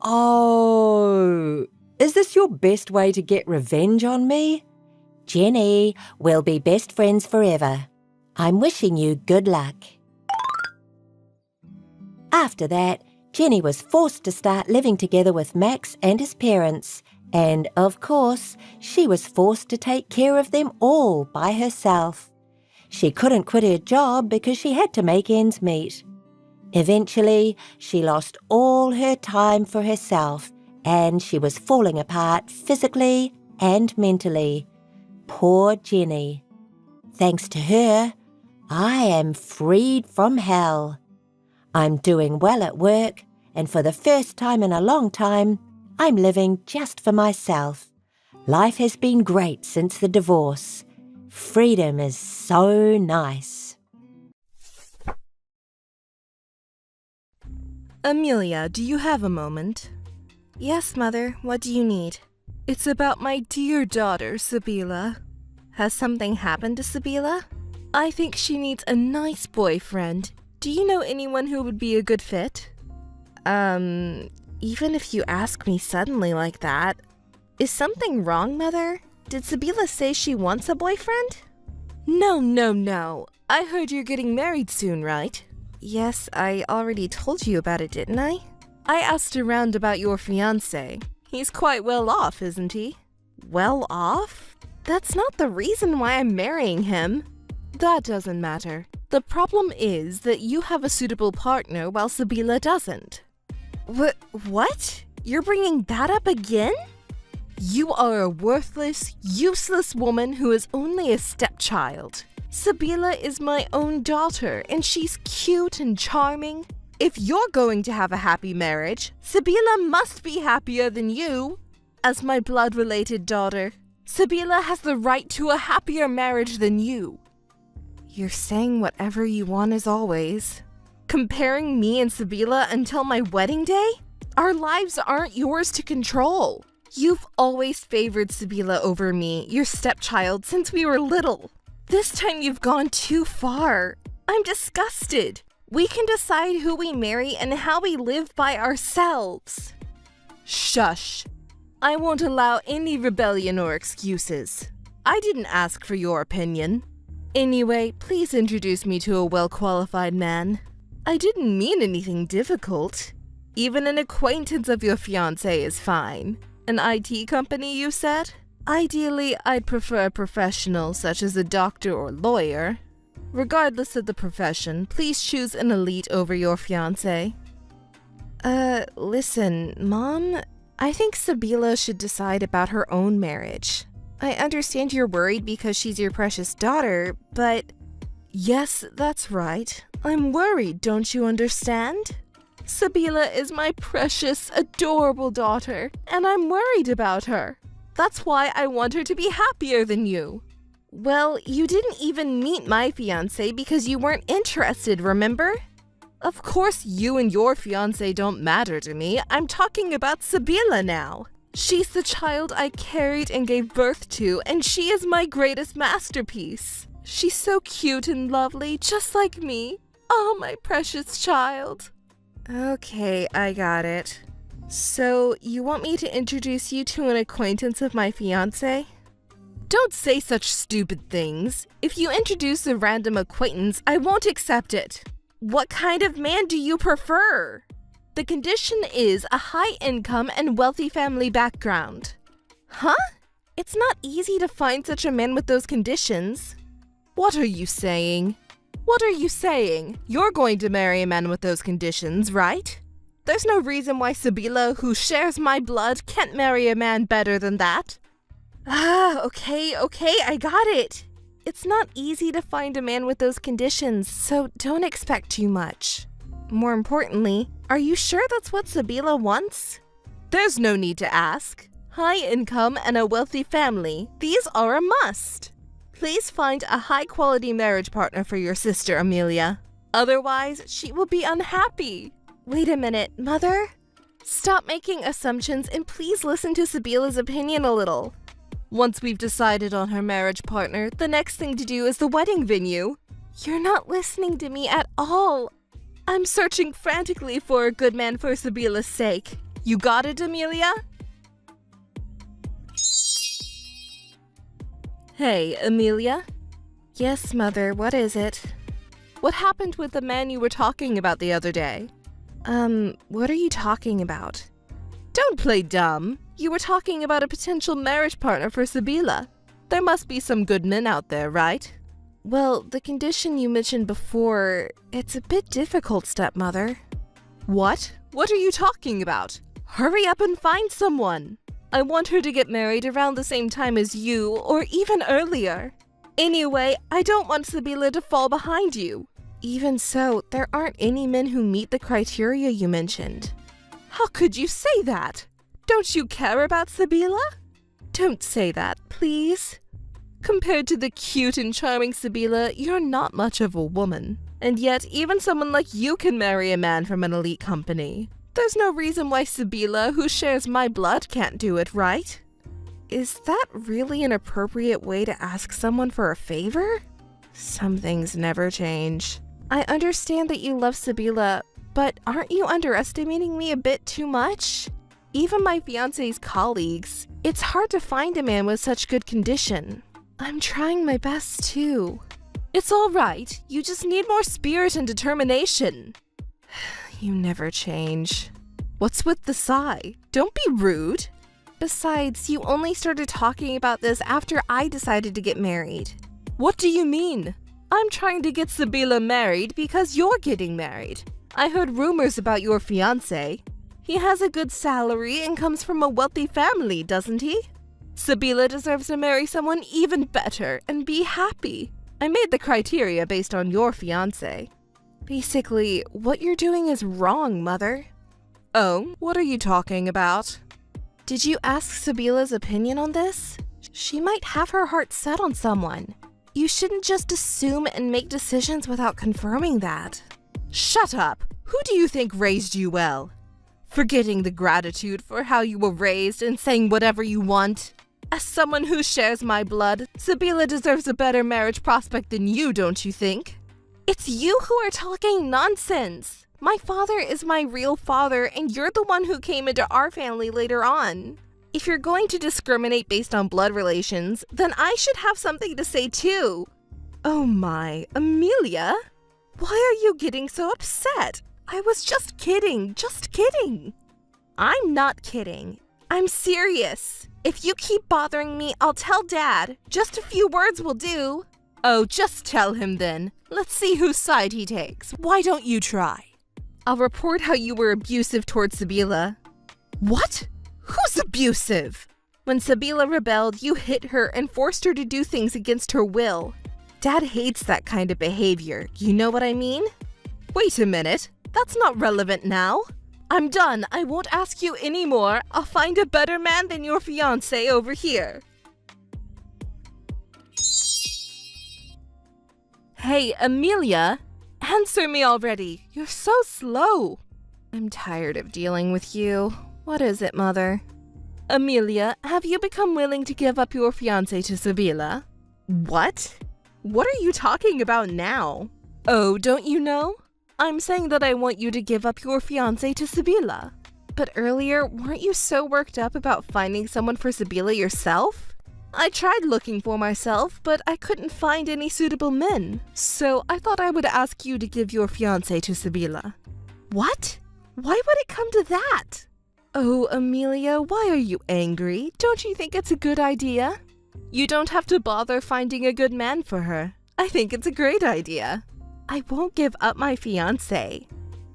Oh, is this your best way to get revenge on me? Jenny, we'll be best friends forever. I'm wishing you good luck. After that, Jenny was forced to start living together with Max and his parents, and of course, she was forced to take care of them all by herself. She couldn't quit her job because she had to make ends meet. Eventually, she lost all her time for herself, and she was falling apart physically and mentally. Poor Jenny. Thanks to her, I am freed from hell. I'm doing well at work, and for the first time in a long time, I'm living just for myself. Life has been great since the divorce. Freedom is so nice. Amelia, do you have a moment? Yes, Mother, what do you need? It's about my dear daughter, Sabila. Has something happened to Sabila? I think she needs a nice boyfriend. Do you know anyone who would be a good fit? Even if you ask me suddenly like that, is something wrong, Mother? Did Sabila say she wants a boyfriend? No. I heard you're getting married soon, right? Yes, I already told you about it, didn't I? I asked around about your fiancé. He's quite well off, isn't he? Well off? That's not the reason why I'm marrying him. That doesn't matter. The problem is that you have a suitable partner while Sabila doesn't. What? You're bringing that up again? You are a worthless, useless woman who is only a stepchild. Sabila is my own daughter, and she's cute and charming. If you're going to have a happy marriage, Sabila must be happier than you. As my blood-related daughter, Sabila has the right to a happier marriage than you. You're saying whatever you want as always. Comparing me and Sabila until my wedding day? Our lives aren't yours to control. You've always favored Sabila over me, your stepchild, since we were little. This time you've gone too far. I'm disgusted. We can decide who we marry and how we live by ourselves. Shush. I won't allow any rebellion or excuses. I didn't ask for your opinion. Anyway, please introduce me to a well-qualified man. I didn't mean anything difficult. Even an acquaintance of your fiancé is fine. An IT company, you said? Ideally, I'd prefer a professional such as a doctor or lawyer. Regardless of the profession, please choose an elite over your fiancé. Listen, Mom, I think Sabila should decide about her own marriage. I understand you're worried because she's your precious daughter, but... Yes, that's right. I'm worried, don't you understand? Sabila is my precious, adorable daughter, and I'm worried about her. That's why I want her to be happier than you. Well, you didn't even meet my fiancé because you weren't interested, remember? Of course you and your fiancé don't matter to me. I'm talking about Sabila now. She's the child I carried and gave birth to, and she is my greatest masterpiece. She's so cute and lovely, just like me. Oh, my precious child. Okay, I got it. So, you want me to introduce you to an acquaintance of my fiancé? Don't say such stupid things. If you introduce a random acquaintance, I won't accept it. What kind of man do you prefer? The condition is a high income and wealthy family background. Huh? It's not easy to find such a man with those conditions. What are you saying? What are you saying? You're going to marry a man with those conditions, right? There's no reason why Sabila, who shares my blood, can't marry a man better than that. Okay, I got it. It's not easy to find a man with those conditions, so don't expect too much. More importantly, are you sure that's what Sabila wants? There's no need to ask. High income and a wealthy family, these are a must. Please find a high-quality marriage partner for your sister, Amelia. Otherwise, she will be unhappy. Wait a minute, Mother? Stop making assumptions and please listen to Sabila's opinion a little. Once we've decided on her marriage partner, the next thing to do is the wedding venue. You're not listening to me at all. I'm searching frantically for a good man for Sabila's sake. You got it, Amelia? Hey, Amelia? Yes, Mother, what is it? What happened with the man you were talking about the other day? What are you talking about? Don't play dumb. You were talking about a potential marriage partner for Sabila. There must be some good men out there, right? Well, the condition you mentioned before, it's a bit difficult, stepmother. What? What are you talking about? Hurry up and find someone. I want her to get married around the same time as you, or even earlier. Anyway, I don't want Sabila to fall behind you. Even so, there aren't any men who meet the criteria you mentioned. How could you say that? Don't you care about Sabila? Don't say that, please. Compared to the cute and charming Sabila, you're not much of a woman. And yet, even someone like you can marry a man from an elite company. There's no reason why Sabila, who shares my blood, can't do it, right? Is that really an appropriate way to ask someone for a favor? Some things never change. I understand that you love Sabila, but aren't you underestimating me a bit too much? Even my fiancé's colleagues, it's hard to find a man with such good condition. I'm trying my best too. It's all right. You just need more spirit and determination. You never change. What's with the sigh? Don't be rude. Besides, you only started talking about this after I decided to get married. What do you mean? I'm trying to get Sabila married because you're getting married. I heard rumors about your fiancé. He has a good salary and comes from a wealthy family, doesn't he? Sabila deserves to marry someone even better and be happy. I made the criteria based on your fiancé. Basically, what you're doing is wrong, Mother. Oh, what are you talking about? Did you ask Sabila's opinion on this? She might have her heart set on someone. You shouldn't just assume and make decisions without confirming that. Shut up! Who do you think raised you well? Forgetting the gratitude for how you were raised and saying whatever you want. As someone who shares my blood, Sabila deserves a better marriage prospect than you, don't you think? It's you who are talking nonsense. My father is my real father, and you're the one who came into our family later on. If you're going to discriminate based on blood relations, then I should have something to say too. Oh my, Amelia? Why are you getting so upset? I was just kidding, I'm not kidding. I'm serious. If you keep bothering me, I'll tell Dad. Just a few words will do. Oh, just tell him then. Let's see whose side he takes. Why don't you try? I'll report how you were abusive towards Sabila. What? Who's abusive? When Sabila rebelled, you hit her and forced her to do things against her will. Dad hates that kind of behavior. You know what I mean? Wait a minute. That's not relevant now. I'm done. I won't ask you anymore. I'll find a better man than your fiancé over here. Hey, Amelia. Answer me already. You're so slow. I'm tired of dealing with you. What is it, Mother? Amelia, have you become willing to give up your fiancé to Sabila? What? What are you talking about now? Oh, don't you know? I'm saying that I want you to give up your fiancé to Sabila. But earlier, weren't you so worked up about finding someone for Sabila yourself? I tried looking for myself, but I couldn't find any suitable men. So I thought I would ask you to give your fiancé to Sabila. What? Why would it come to that? Oh, Amelia, why are you angry? Don't you think it's a good idea? You don't have to bother finding a good man for her. I think it's a great idea. I won't give up my fiancé.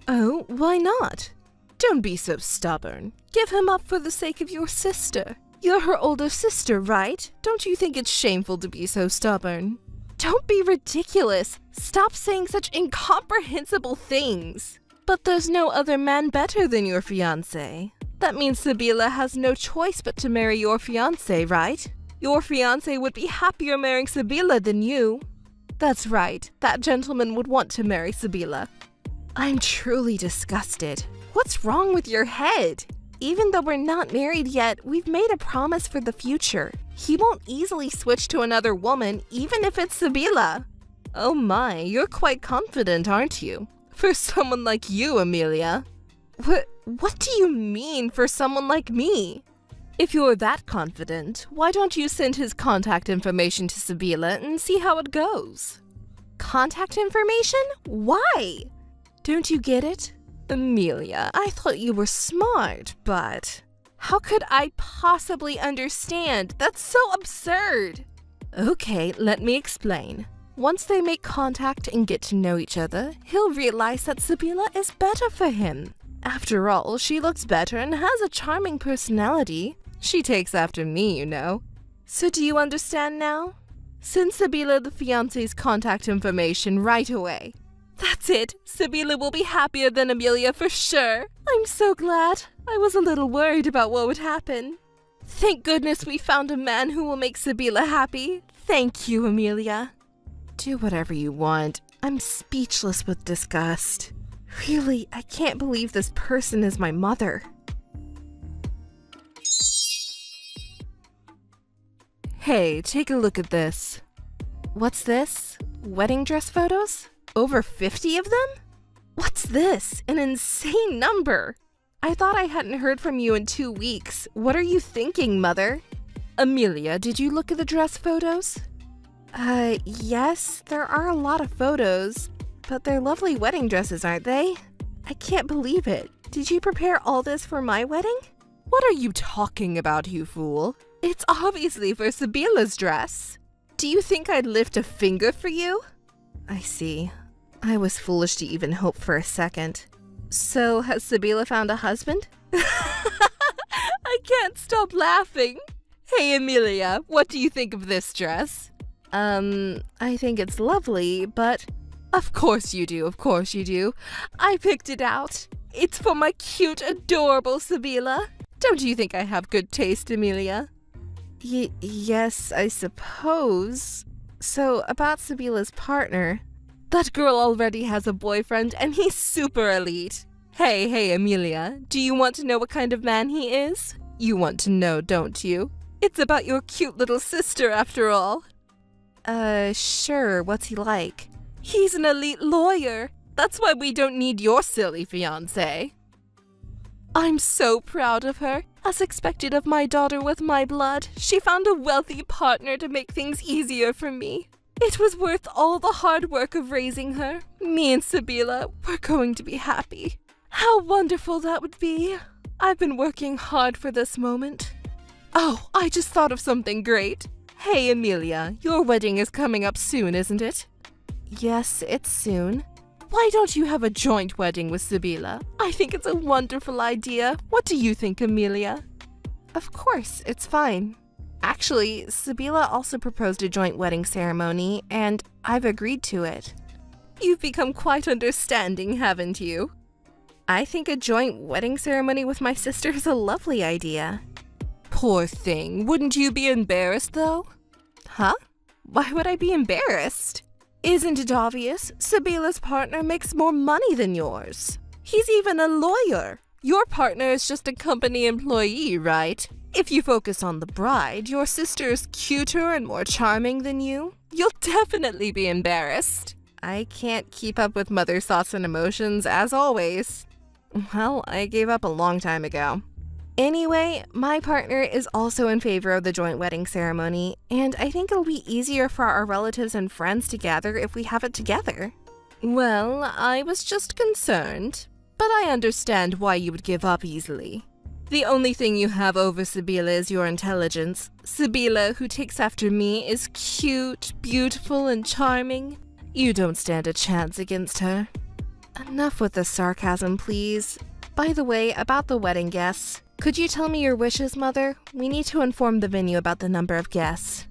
Oh, why not? Don't be so stubborn. Give him up for the sake of your sister. You're her older sister, right? Don't you think it's shameful to be so stubborn? Don't be ridiculous. Stop saying such incomprehensible things. But there's no other man better than your fiancé. That means Sibila has no choice but to marry your fiancé, right? Your fiancé would be happier marrying Sibila than you. That's right. That gentleman would want to marry Sibila. I'm truly disgusted. What's wrong with your head? Even though we're not married yet, we've made a promise for the future. He won't easily switch to another woman, even if it's Sibila. Oh my, you're quite confident, aren't you? For someone like you, Amelia. What do you mean, for someone like me? If you're that confident, why don't you send his contact information to Sibila and see how it goes? Contact information? Why? Don't you get it? Amelia, I thought you were smart, but how could I possibly understand? That's so absurd. Okay, let me explain. Once they make contact and get to know each other, he'll realize that Sibila is better for him. After all, she looks better and has a charming personality. She takes after me, you know. So do you understand now? Send Sibila the fiancé's contact information right away. That's it. Sibila will be happier than Amelia for sure. I'm so glad. I was a little worried about what would happen. Thank goodness we found a man who will make Sibila happy. Thank you, Amelia. Do whatever you want. I'm speechless with disgust. Really, I can't believe this person is my mother. Hey, take a look at this. What's this? Wedding dress photos? Over 50 of them? What's this? An insane number! I thought I hadn't heard from you in 2 weeks. What are you thinking, Mother? Amelia, did you look at the dress photos? Yes, there are a lot of photos, but they're lovely wedding dresses, aren't they? I can't believe it. Did you prepare all this for my wedding? What are you talking about, you fool? It's obviously for Sibila's dress. Do you think I'd lift a finger for you? I see. I was foolish to even hope for a second. So, has Sibila found a husband? I can't stop laughing. Hey, Amelia, what do you think of this dress? I think it's lovely, but... Of course you do, of course you do. I picked it out. It's for my cute, adorable Sibila. Don't you think I have good taste, Amelia? Yes, I suppose. So, about Sibila's partner... That girl already has a boyfriend, and he's super elite. Hey, Amelia, do you want to know what kind of man he is? You want to know, don't you? It's about your cute little sister, after all. Sure, what's he like? He's an elite lawyer. That's why we don't need your silly fiancé. I'm so proud of her. As expected of my daughter with my blood, she found a wealthy partner to make things easier for me. It was worth all the hard work of raising her. Me and Sibila were going to be happy. How wonderful that would be. I've been working hard for this moment. Oh, I just thought of something great. Hey, Amelia, your wedding is coming up soon, isn't it? Yes, it's soon. Why don't you have a joint wedding with Sibila? I think it's a wonderful idea. What do you think, Amelia? Of course, it's fine. Actually, Sibila also proposed a joint wedding ceremony, and I've agreed to it. You've become quite understanding, haven't you? I think a joint wedding ceremony with my sister is a lovely idea. Poor thing. Wouldn't you be embarrassed, though? Huh? Why would I be embarrassed? Isn't it obvious? Sibila's partner makes more money than yours. He's even a lawyer. Your partner is just a company employee, right? If you focus on the bride, your sister is cuter and more charming than you. You'll definitely be embarrassed. I can't keep up with Mother's thoughts and emotions, as always. Well, I gave up a long time ago. Anyway, my partner is also in favor of the joint wedding ceremony, and I think it'll be easier for our relatives and friends to gather if we have it together. Well, I was just concerned, but I understand why you would give up easily. The only thing you have over Sabila is your intelligence. Sabila, who takes after me, is cute, beautiful, and charming. You don't stand a chance against her. Enough with the sarcasm, please. By the way, about the wedding guests, could you tell me your wishes, Mother? We need to inform the venue about the number of guests.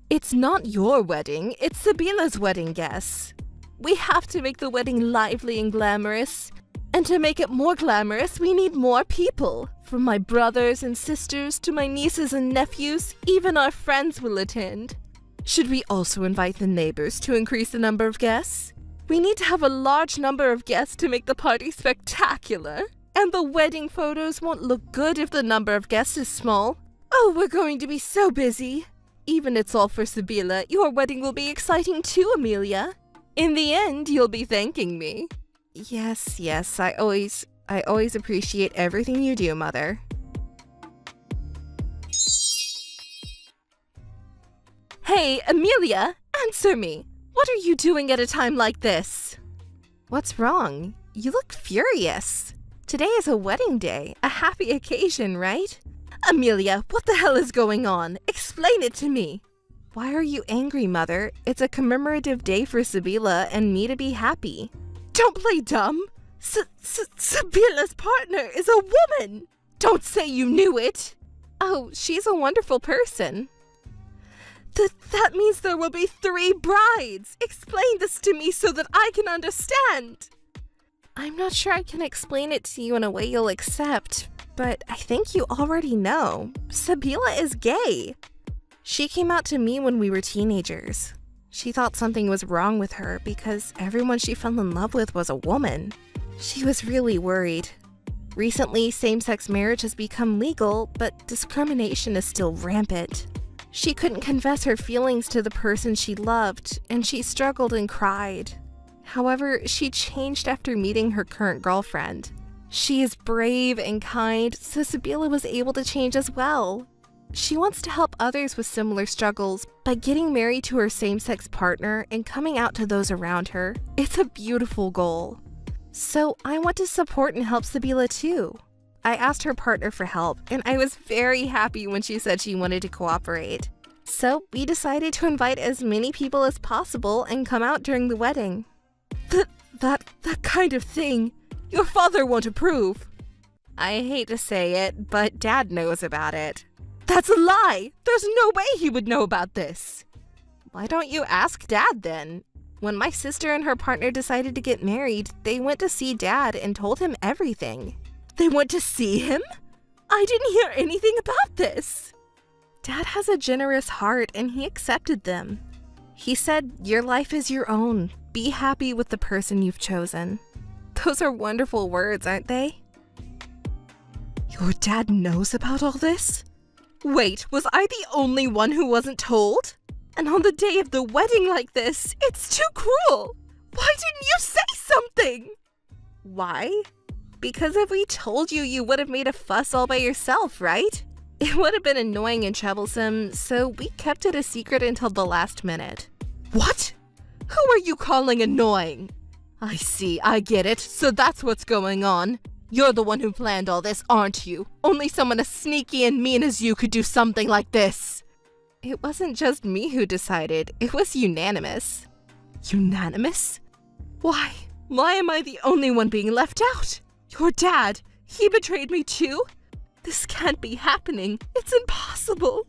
It's not your wedding, it's Sabila's wedding guests. We have to make the wedding lively and glamorous. And to make it more glamorous, we need more people. From my brothers and sisters to my nieces and nephews, even our friends will attend. Should we also invite the neighbors to increase the number of guests? We need to have a large number of guests to make the party spectacular. And the wedding photos won't look good if the number of guests is small. Oh, we're going to be so busy. Even it's all for Sabila, your wedding will be exciting too, Amelia. In the end, you'll be thanking me. Yes, I always appreciate everything you do, Mother. Hey, Amelia, answer me. What are you doing at a time like this? What's wrong? You look furious. Today is a wedding day, a happy occasion, right? Amelia, what the hell is going on? Explain it to me. Why are you angry, Mother? It's a commemorative day for Sabila and me to be happy. Don't play dumb. Sabila's partner is a woman. Don't say you knew it. Oh, she's a wonderful person. That means there will be 3 brides. Explain this to me so that I can understand. I'm not sure I can explain it to you in a way you'll accept, but I think you already know. Sabila is gay. She came out to me when we were teenagers. She thought something was wrong with her because everyone she fell in love with was a woman. She was really worried. Recently, same-sex marriage has become legal, but discrimination is still rampant. She couldn't confess her feelings to the person she loved, and she struggled and cried. However, she changed after meeting her current girlfriend. She is brave and kind, so Sabila was able to change as well. She wants to help others with similar struggles by getting married to her same-sex partner and coming out to those around her. It's a beautiful goal. So I want to support and help Sabila too. I asked her partner for help, and I was very happy when she said she wanted to cooperate. So we decided to invite as many people as possible and come out during the wedding. That kind of thing, your father won't approve. I hate to say it, but Dad knows about it. That's a lie! There's no way he would know about this. Why don't you ask Dad then? When my sister and her partner decided to get married, they went to see Dad and told him everything. They went to see him? I didn't hear anything about this. Dad has a generous heart and he accepted them. He said, your life is your own. Be happy with the person you've chosen. Those are wonderful words, aren't they? Your dad knows about all this? Wait, was I the only one who wasn't told? And on the day of the wedding like this, it's too cruel. Why didn't you say something? Why? Because if we told you, you would have made a fuss all by yourself, right? It would have been annoying and troublesome, so we kept it a secret until the last minute. What? Who are you calling annoying? I see, I get it, so that's what's going on. You're the one who planned all this, aren't you? Only someone as sneaky and mean as you could do something like this. It wasn't just me who decided, it was unanimous. Unanimous? Why? Why am I the only one being left out? Your dad, he betrayed me too? This can't be happening. It's impossible.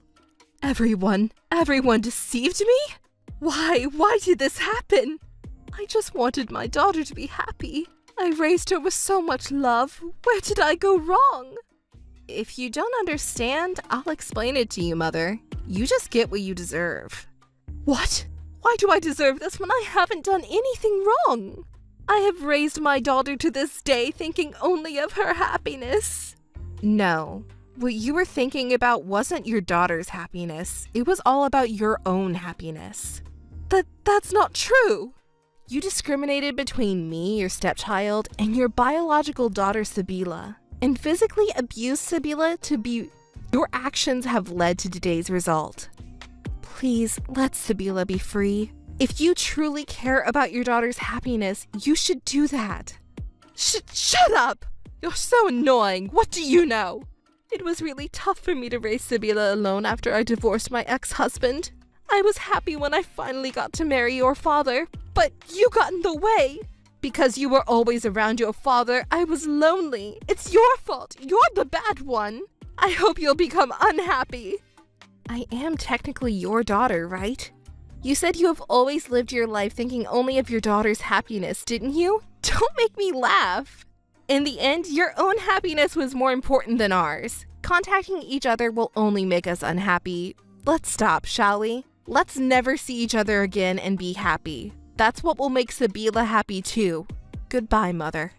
Everyone deceived me? Why did this happen? I just wanted my daughter to be happy. I raised her with so much love. Where did I go wrong? If you don't understand, I'll explain it to you, Mother. You just get what you deserve. What? Why do I deserve this when I haven't done anything wrong? I have raised my daughter to this day thinking only of her happiness. No, what you were thinking about wasn't your daughter's happiness. It was all about your own happiness. That's not true. You discriminated between me, your stepchild, and your biological daughter, Sabila, and physically abused Sabila to be... Your actions have led to today's result. Please, let Sabila be free. If you truly care about your daughter's happiness, you should do that. Shut up! You're so annoying. What do you know? It was really tough for me to raise Sibila alone after I divorced my ex-husband. I was happy when I finally got to marry your father, but you got in the way. Because you were always around your father, I was lonely. It's your fault. You're the bad one. I hope you'll become unhappy. I am technically your daughter, right? You said you have always lived your life thinking only of your daughter's happiness, didn't you? Don't make me laugh. In the end, your own happiness was more important than ours. Contacting each other will only make us unhappy. Let's stop, shall we? Let's never see each other again and be happy. That's what will make Sibila happy too. Goodbye, Mother.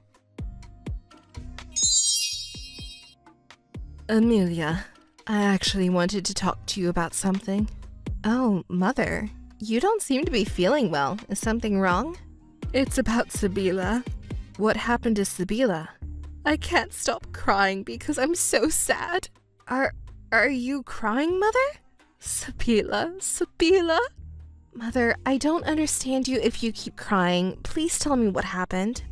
Amelia, I actually wanted to talk to you about something. Oh, Mother, you don't seem to be feeling well. Is something wrong? It's about Sibila. What happened to Sibila? I can't stop crying because I'm so sad. Are you crying, Mother? Sibila? Mother, I don't understand you if you keep crying. Please tell me what happened.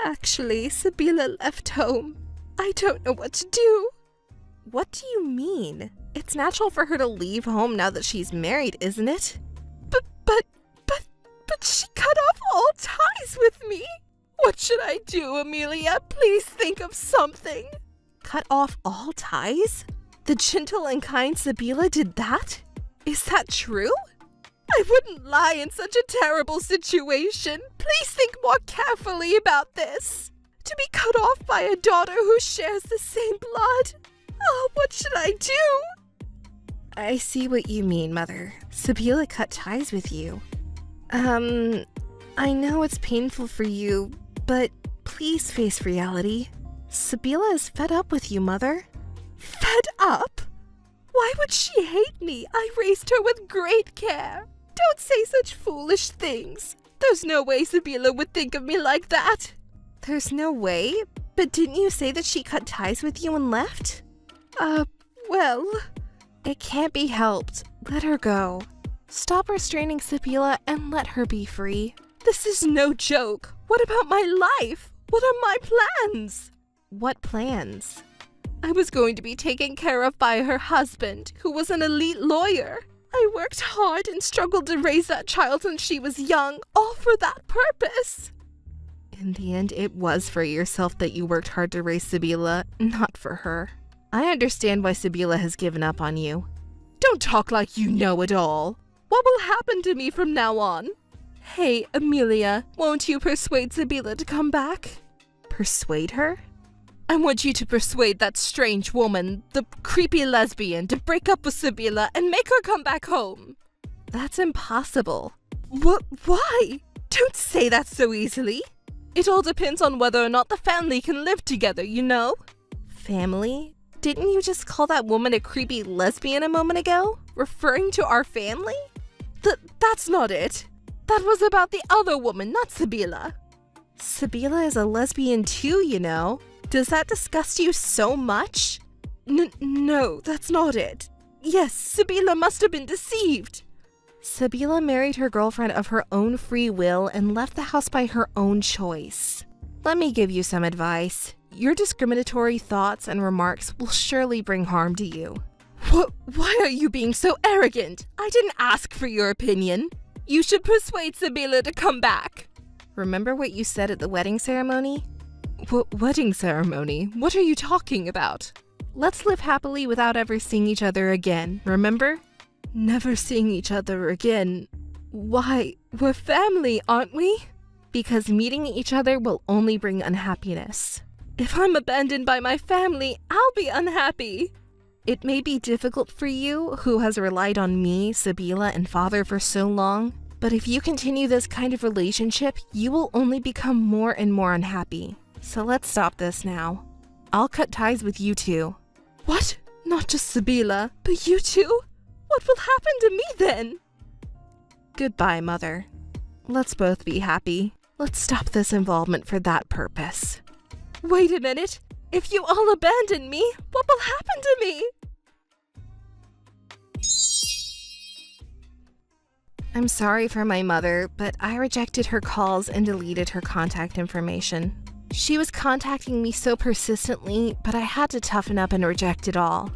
Actually, Sibila left home. I don't know what to do. What do you mean? It's natural for her to leave home now that she's married, isn't it? But she cut off all ties with me. What should I do, Amelia? Please think of something. Cut off all ties? The gentle and kind Sibila did that? Is that true? I wouldn't lie in such a terrible situation. Please think more carefully about this. To be cut off by a daughter who shares the same blood. Oh, what should I do? I see what you mean, Mother. Sibila cut ties with you. I know it's painful for you, but please face reality. Sibila is fed up with you, Mother. Fed up? Why would she hate me? I raised her with great care. Don't say such foolish things. There's no way Sibila would think of me like that. There's no way? But didn't you say that she cut ties with you and left? Well... It can't be helped. Let her go. Stop restraining Sibila and let her be free. This is no joke. What about my life? What are my plans? What plans? I was going to be taken care of by her husband, who was an elite lawyer. I worked hard and struggled to raise that child since she was young, all for that purpose. In the end, it was for yourself that you worked hard to raise Sibila, not for her. I understand why Sibila has given up on you. Don't talk like you know it all. What will happen to me from now on? Hey, Amelia, won't you persuade Sibila to come back? Persuade her? I want you to persuade that strange woman, the creepy lesbian, to break up with Sibila and make her come back home. That's impossible. Why? Don't say that so easily. It all depends on whether or not the family can live together, you know? Family? Didn't you just call that woman a creepy lesbian a moment ago? Referring to our family? That's not it. That was about the other woman, not Sibila. Sibila is a lesbian too, you know. Does that disgust you so much? No, that's not it. Yes, Sibila must have been deceived. Sibila married her girlfriend of her own free will and left the house by her own choice. Let me give you some advice. Your discriminatory thoughts and remarks will surely bring harm to you. Why are you being so arrogant? I didn't ask for your opinion. You should persuade Sibila to come back. Remember what you said at the wedding ceremony? Wedding ceremony? What are you talking about? Let's live happily without ever seeing each other again, remember? Never seeing each other again? Why, we're family, aren't we? Because meeting each other will only bring unhappiness. If I'm abandoned by my family, I'll be unhappy. It may be difficult for you, who has relied on me, Sibila, and Father for so long, but if you continue this kind of relationship, you will only become more and more unhappy. So let's stop this now. I'll cut ties with you two. What? Not just Sibila, but you two? What will happen to me then? Goodbye, Mother. Let's both be happy. Let's stop this involvement for that purpose. Wait a minute. If you all abandon me, what will happen to me? I'm sorry for my mother, but I rejected her calls and deleted her contact information. She was contacting me so persistently, but I had to toughen up and reject it all.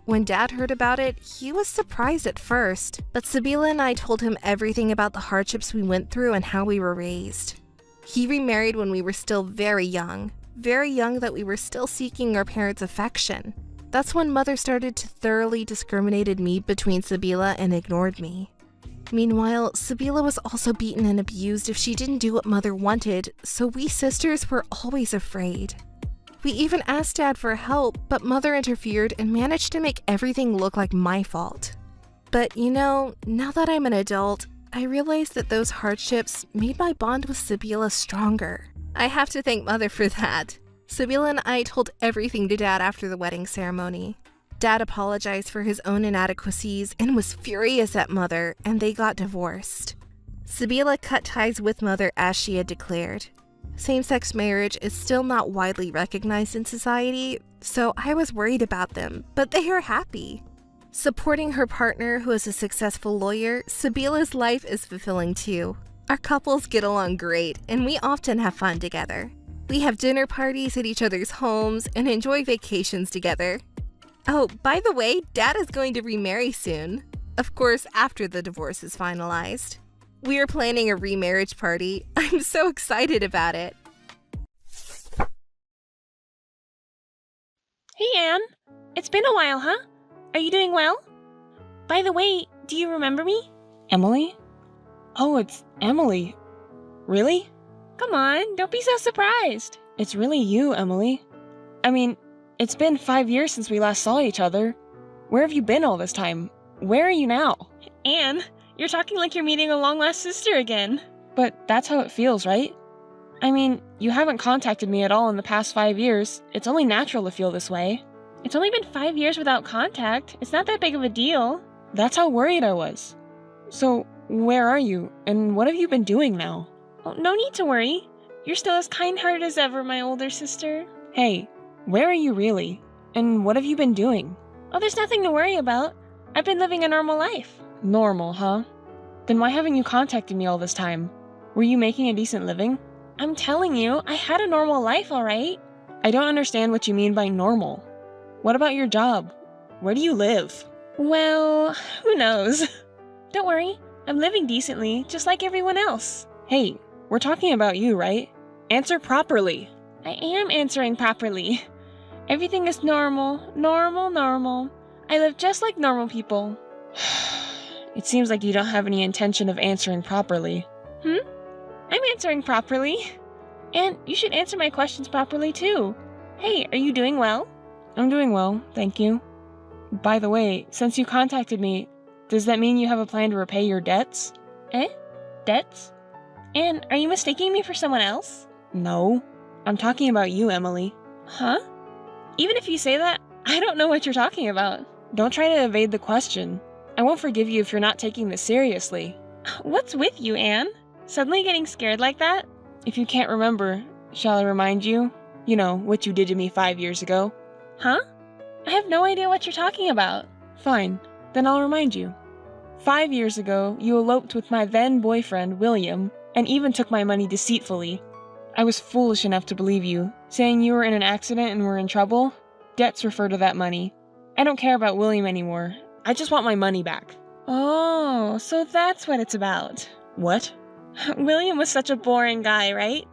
When Dad heard about it, he was surprised at first, but Sabila and I told him everything about the hardships we went through and how we were raised. He remarried when we were still very young that we were still seeking our parents' affection. That's when Mother started to thoroughly discriminate me between Sabila and ignored me. Meanwhile, Sabila was also beaten and abused if she didn't do what Mother wanted, so we sisters were always afraid. We even asked Dad for help, but Mother interfered and managed to make everything look like my fault. But now that I'm an adult, I realize that those hardships made my bond with Sabila stronger. I have to thank Mother for that. Sabila and I told everything to Dad after the wedding ceremony. Dad apologized for his own inadequacies and was furious at Mother, and they got divorced. Sabila cut ties with Mother as she had declared. Same-sex marriage is still not widely recognized in society, so I was worried about them, but they are happy. Supporting her partner, who is a successful lawyer, Sabila's life is fulfilling too. Our couples get along great, and we often have fun together. We have dinner parties at each other's homes and enjoy vacations together. Oh, by the way, Dad is going to remarry soon. Of course, after the divorce is finalized. We are planning a remarriage party. I'm so excited about it. Hey, Anne. It's been a while, huh? Are you doing well? By the way, do you remember me? Emily? Oh, it's Emily. Really? Come on, don't be so surprised. It's really you, Emily. I mean, it's been 5 years since we last saw each other. Where have you been all this time? Where are you now? Anne, you're talking like you're meeting a long-lost sister again. But that's how it feels, right? I mean, you haven't contacted me at all in the past 5 years. It's only natural to feel this way. It's only been 5 years without contact. It's not that big of a deal. That's how worried I was. So, where are you, and what have you been doing now? Oh, no need to worry. You're still as kind-hearted as ever, my older sister. Hey, where are you really? And what have you been doing? Oh, there's nothing to worry about. I've been living a normal life. Normal, huh? Then why haven't you contacted me all this time? Were you making a decent living? I'm telling you, I had a normal life, all right? I don't understand what you mean by normal. What about your job? Where do you live? Well, who knows? Don't worry, I'm living decently, just like everyone else. Hey, we're talking about you, right? Answer properly. I am answering properly. Everything is normal, normal. I live just like normal people. It seems like you don't have any intention of answering properly. I'm answering properly. And you should answer my questions properly too. Hey, are you doing well? I'm doing well, thank you. By the way, since you contacted me, does that mean you have a plan to repay your debts? Debts? And are you mistaking me for someone else? No. I'm talking about you, Emily. Huh? Even if you say that, I don't know what you're talking about. Don't try to evade the question. I won't forgive you if you're not taking this seriously. What's with you, Anne? Suddenly getting scared like that? If you can't remember, shall I remind you? You know, what you did to me 5 years ago. Huh? I have no idea what you're talking about. Fine, then I'll remind you. 5 years ago, you eloped with my then-boyfriend, William, and even took my money deceitfully. I was foolish enough to believe you, saying you were in an accident and were in trouble. Debts refer to that money. I don't care about William anymore. I just want my money back. Oh, so that's what it's about. What? William was such a boring guy, right?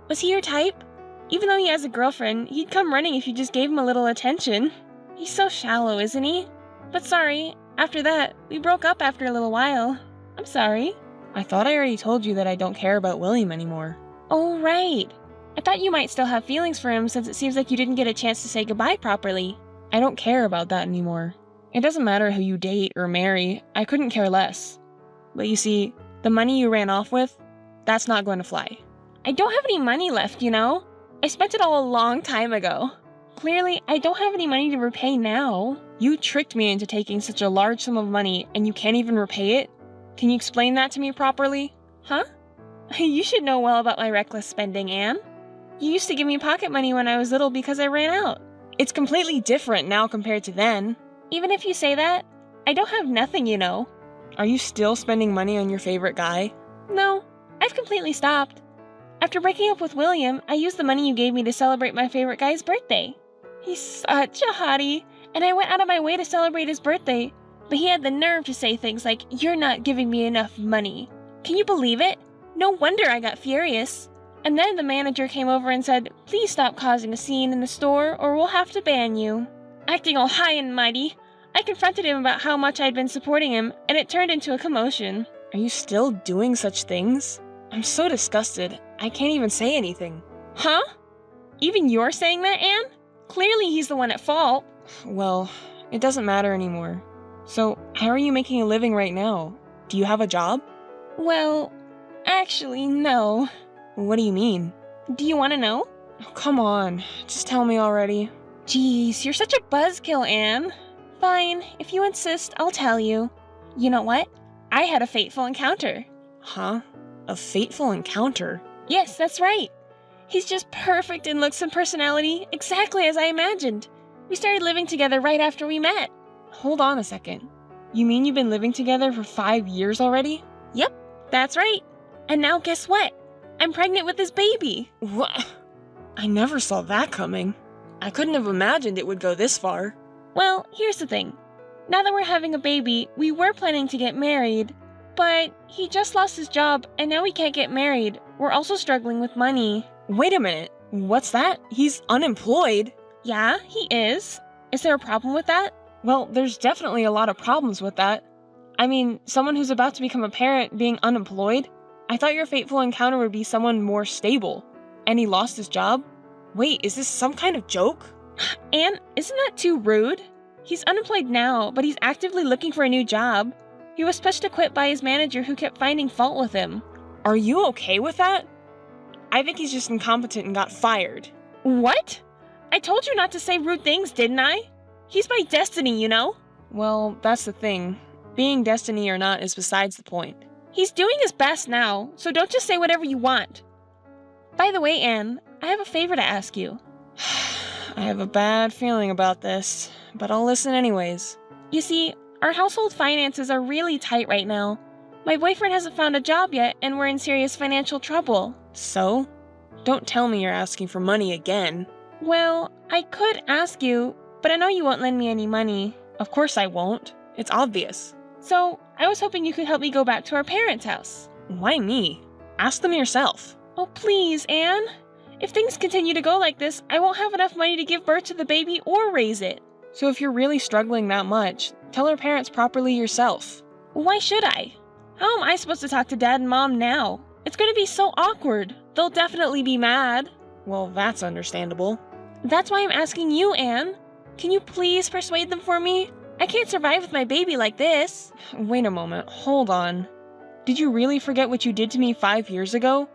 Was he your type? Even though he has a girlfriend, he'd come running if you just gave him a little attention. He's so shallow, isn't he? But sorry, after that, we broke up after a little while. I'm sorry. I thought I already told you that I don't care about William anymore. Oh, right. I thought you might still have feelings for him since it seems like you didn't get a chance to say goodbye properly. I don't care about that anymore. It doesn't matter who you date or marry, I couldn't care less. But you see, the money you ran off with, that's not going to fly. I don't have any money left, you know? I spent it all a long time ago. Clearly, I don't have any money to repay now. You tricked me into taking such a large sum of money and you can't even repay it? Can you explain that to me properly? Huh? You should know well about my reckless spending, Anne. You used to give me pocket money when I was little because I ran out. It's completely different now compared to then. Even if you say that, I don't have nothing, you know. Are you still spending money on your favorite guy? No, I've completely stopped. After breaking up with William, I used the money you gave me to celebrate my favorite guy's birthday. He's such a hottie, and I went out of my way to celebrate his birthday, but he had the nerve to say things like, "You're not giving me enough money." Can you believe it? No wonder I got furious. And then the manager came over and said, "Please stop causing a scene in the store or we'll have to ban you." Acting all high and mighty, I confronted him about how much I'd been supporting him, and it turned into a commotion. Are you still doing such things? I'm so disgusted. I can't even say anything. Huh? Even you're saying that, Anne? Clearly he's the one at fault. Well, it doesn't matter anymore. So, how are you making a living right now? Do you have a job? Well, actually, no. What do you mean? Do you want to know? Oh, come on, just tell me already. Jeez, you're such a buzzkill, Anne. Fine, if you insist, I'll tell you. You know what? I had a fateful encounter. Huh? A fateful encounter? Yes, that's right. He's just perfect in looks and personality, exactly as I imagined. We started living together right after we met. Hold on a second. You mean you've been living together for 5 years already? Yep, that's right. And now guess what? I'm pregnant with this baby. What? I never saw that coming. I couldn't have imagined it would go this far. Well, here's the thing. Now that we're having a baby, we were planning to get married. But he just lost his job, and now we can't get married. We're also struggling with money. Wait a minute. What's that? He's unemployed? Yeah, he is. Is there a problem with that? Well, there's definitely a lot of problems with that. I mean, someone who's about to become a parent being unemployed? I thought your fateful encounter would be someone more stable. And he lost his job? Wait, is this some kind of joke? Anne, isn't that too rude? He's unemployed now, but he's actively looking for a new job. He was pushed to quit by his manager who kept finding fault with him. Are you okay with that? I think he's just incompetent and got fired. What? I told you not to say rude things, didn't I? He's my destiny, you know? Well, that's the thing. Being destiny or not is besides the point. He's doing his best now, so don't just say whatever you want. By the way, Anne, I have a favor to ask you. I have a bad feeling about this, but I'll listen anyways. You see, our household finances are really tight right now. My boyfriend hasn't found a job yet, and we're in serious financial trouble. So? Don't tell me you're asking for money again. Well, I could ask you, but I know you won't lend me any money. Of course I won't. It's obvious. So, I was hoping you could help me go back to our parents' house. Why me? Ask them yourself. Oh, please, Anne. If things continue to go like this, I won't have enough money to give birth to the baby or raise it. So if you're really struggling that much, tell our parents properly yourself. Why should I? How am I supposed to talk to Dad and Mom now? It's going to be so awkward. They'll definitely be mad. Well, that's understandable. That's why I'm asking you, Anne. Can you please persuade them for me? I can't survive with my baby like this. Wait a moment, hold on. Did you really forget what you did to me 5 years ago?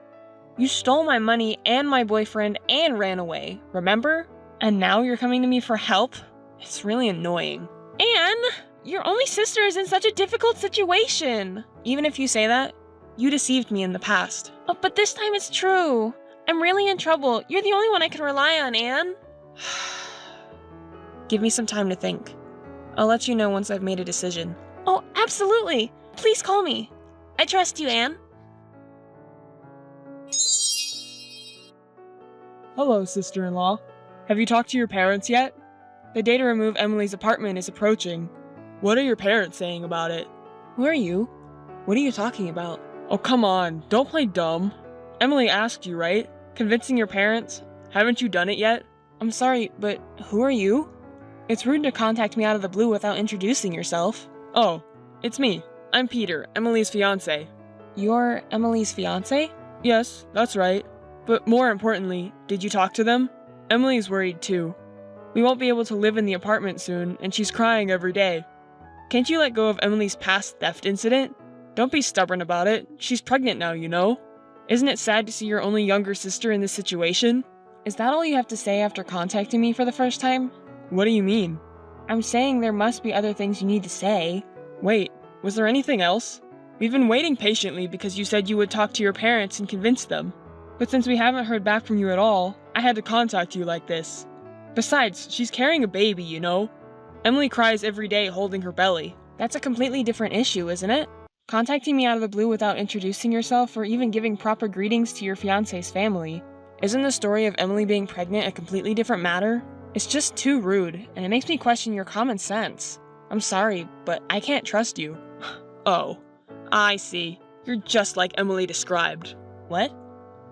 You stole my money and my boyfriend and ran away, remember? And now you're coming to me for help? It's really annoying. Anne, your only sister is in such a difficult situation. Even if you say that, you deceived me in the past. Oh, but this time it's true. I'm really in trouble. You're the only one I can rely on, Anne. Give me some time to think. I'll let you know once I've made a decision. Oh, absolutely. Please call me. I trust you, Anne. Hello, sister-in-law. Have you talked to your parents yet? The day to remove Emily's apartment is approaching. What are your parents saying about it? Who are you? What are you talking about? Oh, come on. Don't play dumb. Emily asked you, right? Convincing your parents? Haven't you done it yet? I'm sorry, but who are you? It's rude to contact me out of the blue without introducing yourself. Oh, it's me. I'm Peter, Emily's fiancé. You're Emily's fiancé? Yes, that's right. But more importantly, did you talk to them? Emily's worried too. We won't be able to live in the apartment soon, and she's crying every day. Can't you let go of Emily's past theft incident? Don't be stubborn about it. She's pregnant now, you know? Isn't it sad to see your only younger sister in this situation? Is that all you have to say after contacting me for the first time? What do you mean? I'm saying there must be other things you need to say. Wait, was there anything else? We've been waiting patiently because you said you would talk to your parents and convince them. But since we haven't heard back from you at all, I had to contact you like this. Besides, she's carrying a baby, you know? Emily cries every day holding her belly. That's a completely different issue, isn't it? Contacting me out of the blue without introducing yourself or even giving proper greetings to your fiancé's family. Isn't the story of Emily being pregnant a completely different matter? It's just too rude, and it makes me question your common sense. I'm sorry, but I can't trust you. Oh, I see. You're just like Emily described. What?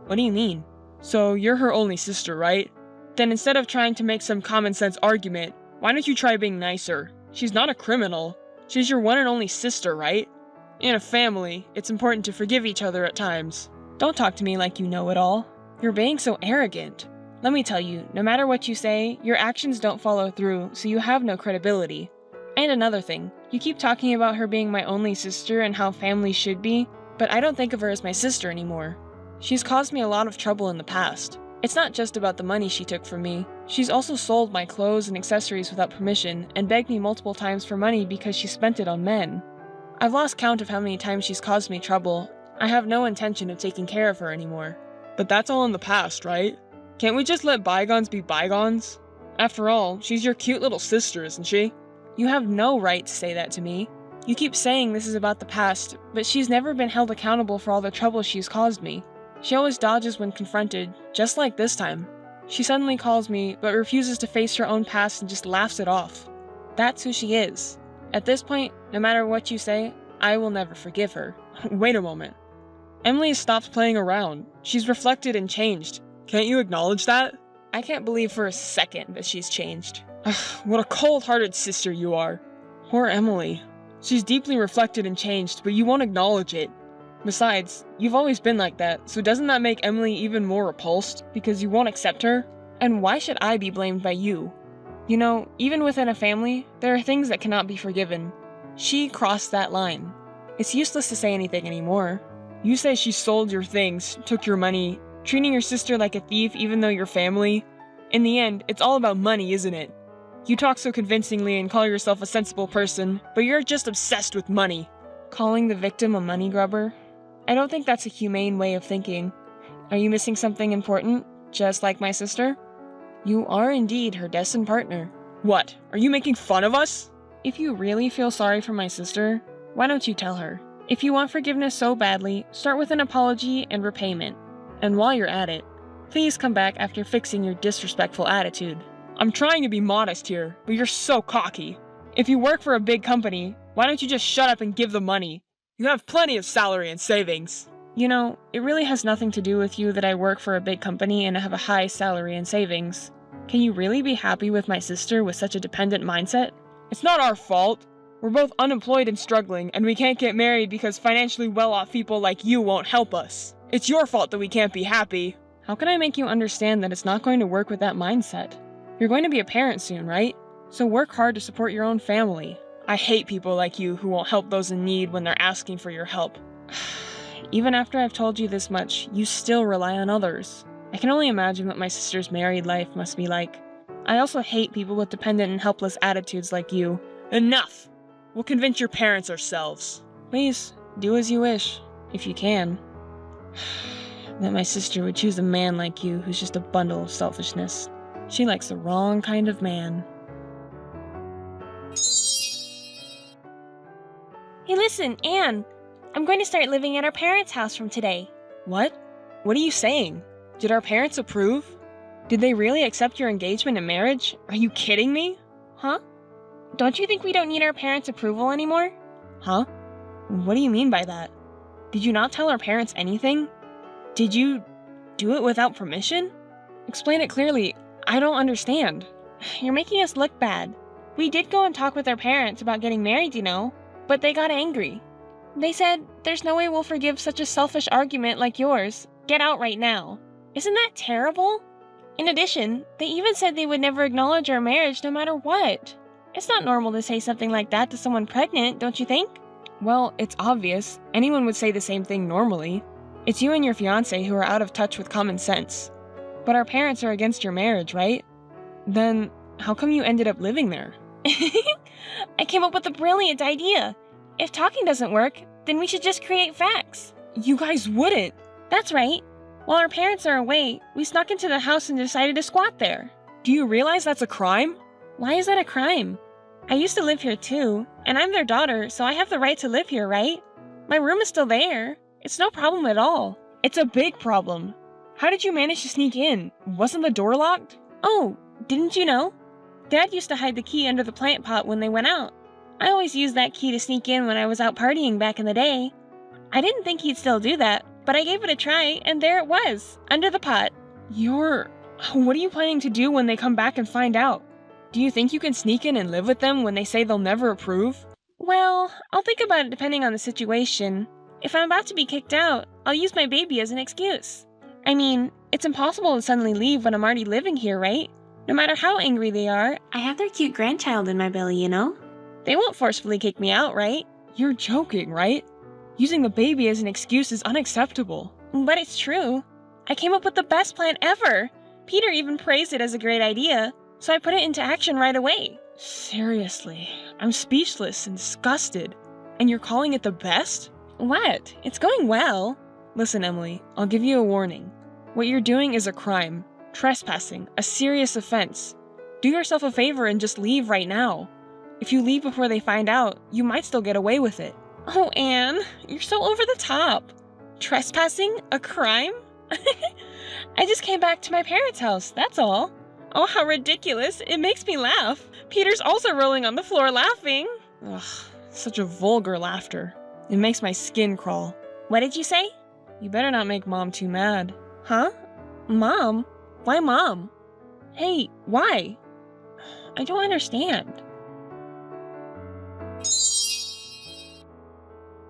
What do you mean? So you're her only sister, right? Then instead of trying to make some common sense argument, why don't you try being nicer? She's not a criminal. She's your one and only sister, right? In a family, it's important to forgive each other at times. Don't talk to me like you know it all. You're being so arrogant. Let me tell you, no matter what you say, your actions don't follow through, so you have no credibility. And another thing, you keep talking about her being my only sister and how family should be, but I don't think of her as my sister anymore. She's caused me a lot of trouble in the past. It's not just about the money she took from me. She's also sold my clothes and accessories without permission and begged me multiple times for money because she spent it on men. I've lost count of how many times she's caused me trouble. I have no intention of taking care of her anymore. But that's all in the past, right? Can't we just let bygones be bygones? After all, she's your cute little sister, isn't she? You have no right to say that to me. You keep saying this is about the past, but she's never been held accountable for all the trouble she's caused me. She always dodges when confronted, just like this time. She suddenly calls me, but refuses to face her own past and just laughs it off. That's who she is. At this point, no matter what you say, I will never forgive her. Wait a moment. Emily has stopped playing around. She's reflected and changed. Can't you acknowledge that? I can't believe for a second that she's changed. What a cold-hearted sister you are. Poor Emily. She's deeply reflected and changed, but you won't acknowledge it. Besides, you've always been like that, so doesn't that make Emily even more repulsed because you won't accept her? And why should I be blamed by you? You know, even within a family, there are things that cannot be forgiven. She crossed that line. It's useless to say anything anymore. You say she sold your things, took your money, treating your sister like a thief even though you're family. In the end, it's all about money, isn't it? You talk so convincingly and call yourself a sensible person, but you're just obsessed with money. Calling the victim a money grubber? I don't think that's a humane way of thinking. Are you missing something important, just like my sister? You are indeed her destined partner. What? Are you making fun of us? If you really feel sorry for my sister, why don't you tell her? If you want forgiveness so badly, start with an apology and repayment. And while you're at it, please come back after fixing your disrespectful attitude. I'm trying to be modest here, but you're so cocky. If you work for a big company, why don't you just shut up and give the money? You have plenty of salary and savings. You know, it really has nothing to do with you that I work for a big company and have a high salary and savings. Can you really be happy with my sister with such a dependent mindset? It's not our fault. We're both unemployed and struggling, and we can't get married because financially well-off people like you won't help us. It's your fault that we can't be happy. How can I make you understand that it's not going to work with that mindset? You're going to be a parent soon, right? So work hard to support your own family. I hate people like you who won't help those in need when they're asking for your help. Even after I've told you this much, you still rely on others. I can only imagine what my sister's married life must be like. I also hate people with dependent and helpless attitudes like you. Enough! We'll convince your parents ourselves. Please, do as you wish, if you can. That my sister would choose a man like you who's just a bundle of selfishness. She likes the wrong kind of man. Hey listen, Anne! I'm going to start living at our parents' house from today. What? What are you saying? Did our parents approve? Did they really accept your engagement and marriage? Are you kidding me? Huh? Don't you think we don't need our parents' approval anymore? Huh? What do you mean by that? Did you not tell our parents anything? Did you do it without permission? Explain it clearly. I don't understand. You're making us look bad. We did go and talk with our parents about getting married, you know, but they got angry. They said, there's no way we'll forgive such a selfish argument like yours. Get out right now. Isn't that terrible? In addition, they even said they would never acknowledge our marriage no matter what. It's not normal to say something like that to someone pregnant, don't you think? Well, it's obvious. Anyone would say the same thing normally. It's you and your fiancé who are out of touch with common sense. But our parents are against your marriage, right? Then, how come you ended up living there? I came up with a brilliant idea. If talking doesn't work, then we should just create facts. You guys wouldn't. That's right. While our parents are away, we snuck into the house and decided to squat there. Do you realize that's a crime? Why is that a crime? I used to live here too, and I'm their daughter, so I have the right to live here, right? My room is still there. It's no problem at all. It's a big problem. How did you manage to sneak in? Wasn't the door locked? Oh, didn't you know? Dad used to hide the key under the plant pot when they went out. I always used that key to sneak in when I was out partying back in the day. I didn't think he'd still do that, but I gave it a try, and there it was, under the pot. What are you planning to do when they come back and find out? Do you think you can sneak in and live with them when they say they'll never approve? Well, I'll think about it depending on the situation. If I'm about to be kicked out, I'll use my baby as an excuse. I mean, it's impossible to suddenly leave when I'm already living here, right? No matter how angry they are, I have their cute grandchild in my belly, you know? They won't forcefully kick me out, right? You're joking, right? Using the baby as an excuse is unacceptable. But it's true. I came up with the best plan ever. Peter even praised it as a great idea, so I put it into action right away. Seriously, I'm speechless and disgusted. And you're calling it the best? What? It's going well. Listen, Emily, I'll give you a warning. What you're doing is a crime. Trespassing, a serious offense. Do yourself a favor and just leave right now. If you leave before they find out, you might still get away with it. Oh, Anne, you're so over the top. Trespassing? A crime? I just came back to my parents' house, that's all. Oh, how ridiculous. It makes me laugh. Peter's also rolling on the floor laughing. Ugh, such a vulgar laughter. It makes my skin crawl. What did you say? You better not make Mom too mad. Huh? Mom? Why Mom? Hey, why? I don't understand.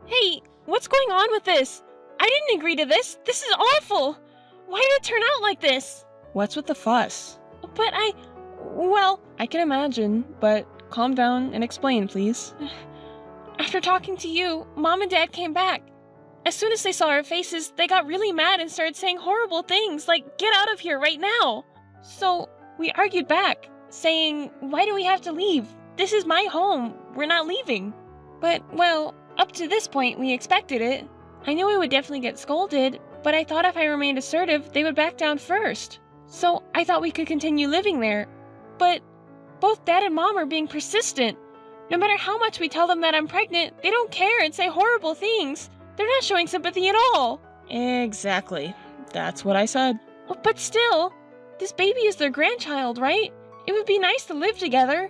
Hey, what's going on with this? I didn't agree to this. This is awful. Why did it turn out like this? What's with the fuss? But I can imagine, but calm down and explain, please. After talking to you, Mom and Dad came back. As soon as they saw our faces, they got really mad and started saying horrible things like, "Get out of here right now!" So we argued back, saying, "Why do we have to leave? This is my home. We're not leaving." But, well, up to this point, we expected it. I knew I would definitely get scolded, but I thought if I remained assertive, they would back down first. So I thought we could continue living there. But both Dad and Mom are being persistent. No matter how much we tell them that I'm pregnant, they don't care and say horrible things. They're not showing sympathy at all. Exactly. That's what I said. But still, this baby is their grandchild, right? It would be nice to live together.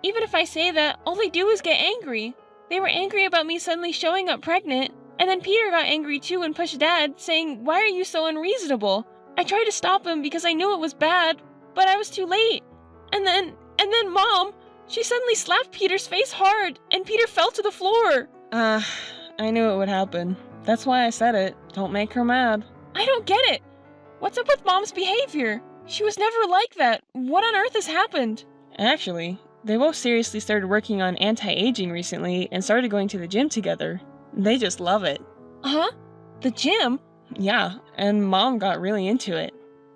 Even if I say that, all they do is get angry. They were angry about me suddenly showing up pregnant, and then Peter got angry too and pushed Dad, saying, "Why are you so unreasonable?" I tried to stop him because I knew it was bad, but I was too late. And then Mom, she suddenly slapped Peter's face hard, and Peter fell to the floor. I knew it would happen. That's why I said it. Don't make her mad. I don't get it. What's up with Mom's behavior? She was never like that. What on earth has happened? Actually, they both seriously started working on anti-aging recently and started going to the gym together. They just love it. Huh? The gym? Yeah, and Mom got really into it.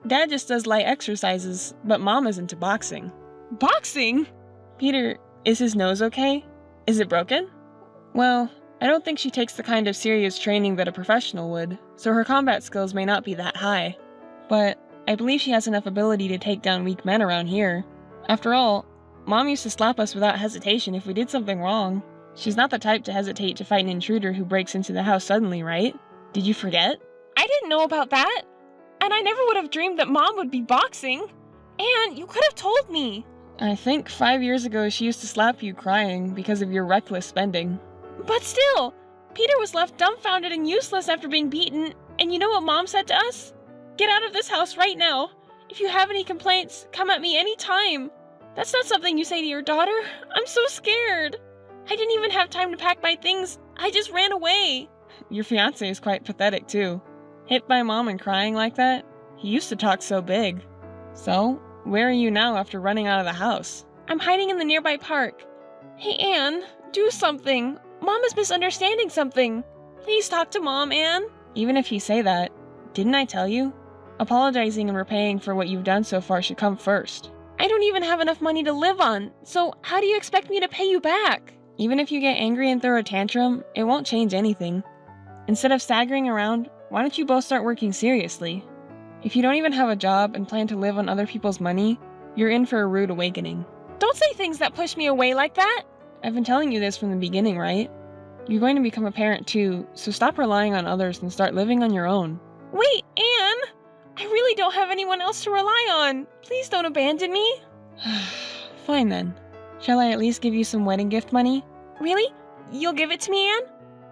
Dad just does light exercises, but Mom is into boxing. Boxing? Peter, is his nose okay? Is it broken? Well, I don't think she takes the kind of serious training that a professional would, so her combat skills may not be that high. But I believe she has enough ability to take down weak men around here. After all, Mom used to slap us without hesitation if we did something wrong. She's not the type to hesitate to fight an intruder who breaks into the house suddenly, right? Did you forget? I didn't know about that. And I never would have dreamed that Mom would be boxing. And you could have told me. I think 5 years ago she used to slap you crying because of your reckless spending. But still, Peter was left dumbfounded and useless after being beaten, and you know what Mom said to us? "Get out of this house right now. If you have any complaints, come at me any time." That's not something you say to your daughter. I'm so scared. I didn't even have time to pack my things. I just ran away. Your fiancé is quite pathetic too. Hit by Mom and crying like that? He used to talk so big. So, where are you now after running out of the house? I'm hiding in the nearby park. Hey, Anne, do something. Mom is misunderstanding something. Please talk to Mom, Anne. Even if you say that, didn't I tell you? Apologizing and repaying for what you've done so far should come first. I don't even have enough money to live on, so how do you expect me to pay you back? Even if you get angry and throw a tantrum, it won't change anything. Instead of staggering around, why don't you both start working seriously? If you don't even have a job and plan to live on other people's money, you're in for a rude awakening. Don't say things that push me away like that. I've been telling you this from the beginning, right? You're going to become a parent too, so stop relying on others and start living on your own. Wait, Anne! I really don't have anyone else to rely on. Please don't abandon me. Fine then. Shall I at least give you some wedding gift money? Really? You'll give it to me, Anne?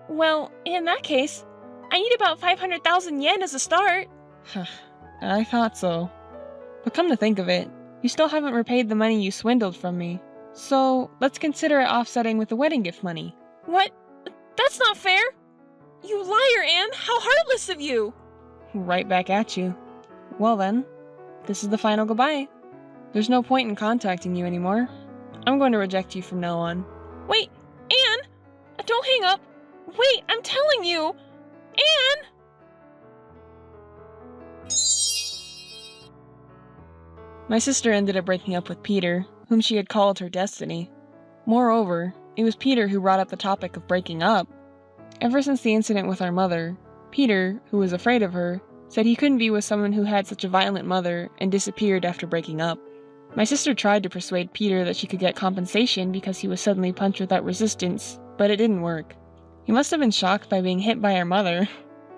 Well, in that case, I need about 500,000 yen as a start. I thought so. But come to think of it, you still haven't repaid the money you swindled from me. So, let's consider it offsetting with the wedding gift money. What? That's not fair! You liar, Anne! How heartless of you! Right back at you. Well then, this is the final goodbye. There's no point in contacting you anymore. I'm going to reject you from now on. Wait, Anne! Don't hang up! Wait, I'm telling you! Anne! My sister ended up breaking up with Peter, whom she had called her destiny. Moreover, it was Peter who brought up the topic of breaking up. Ever since the incident with our mother, Peter, who was afraid of her, said he couldn't be with someone who had such a violent mother and disappeared after breaking up. My sister tried to persuade Peter that she could get compensation because he was suddenly punched without resistance, but it didn't work. He must have been shocked by being hit by our mother.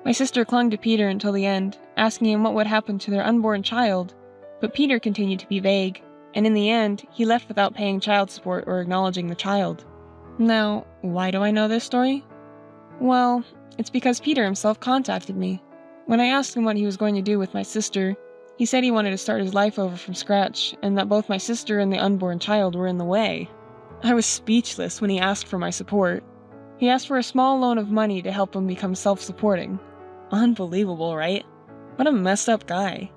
My sister clung to Peter until the end, asking him what would happen to their unborn child, but Peter continued to be vague, and in the end, he left without paying child support or acknowledging the child. Now, why do I know this story? Well, it's because Peter himself contacted me. When I asked him what he was going to do with my sister, he said he wanted to start his life over from scratch, and that both my sister and the unborn child were in the way. I was speechless when he asked for my support. He asked for a small loan of money to help him become self-supporting. Unbelievable, right? What a messed up guy.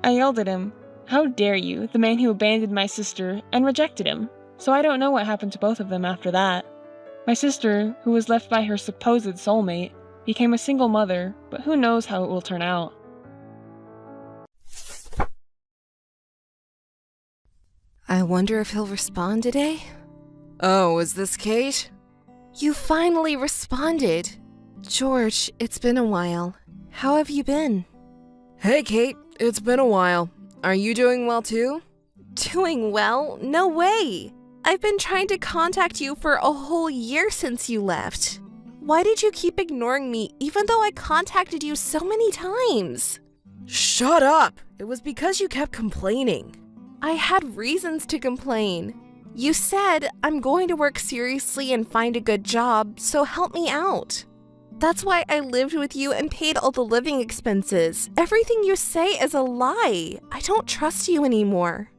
I yelled at him, "How dare you, the man who abandoned my sister," and rejected him. So I don't know what happened to both of them after that. My sister, who was left by her supposed soulmate, became a single mother, but who knows how it will turn out. I wonder if he'll respond today? Oh, is this Kate? You finally responded. George, it's been a while. How have you been? Hey, Kate, it's been a while. Are you doing well too? Doing well? No way! I've been trying to contact you for a whole year since you left. Why did you keep ignoring me even though I contacted you so many times? Shut up! It was because you kept complaining. I had reasons to complain. You said I'm going to work seriously and find a good job, so help me out. That's why I lived with you and paid all the living expenses. Everything you say is a lie. I don't trust you anymore.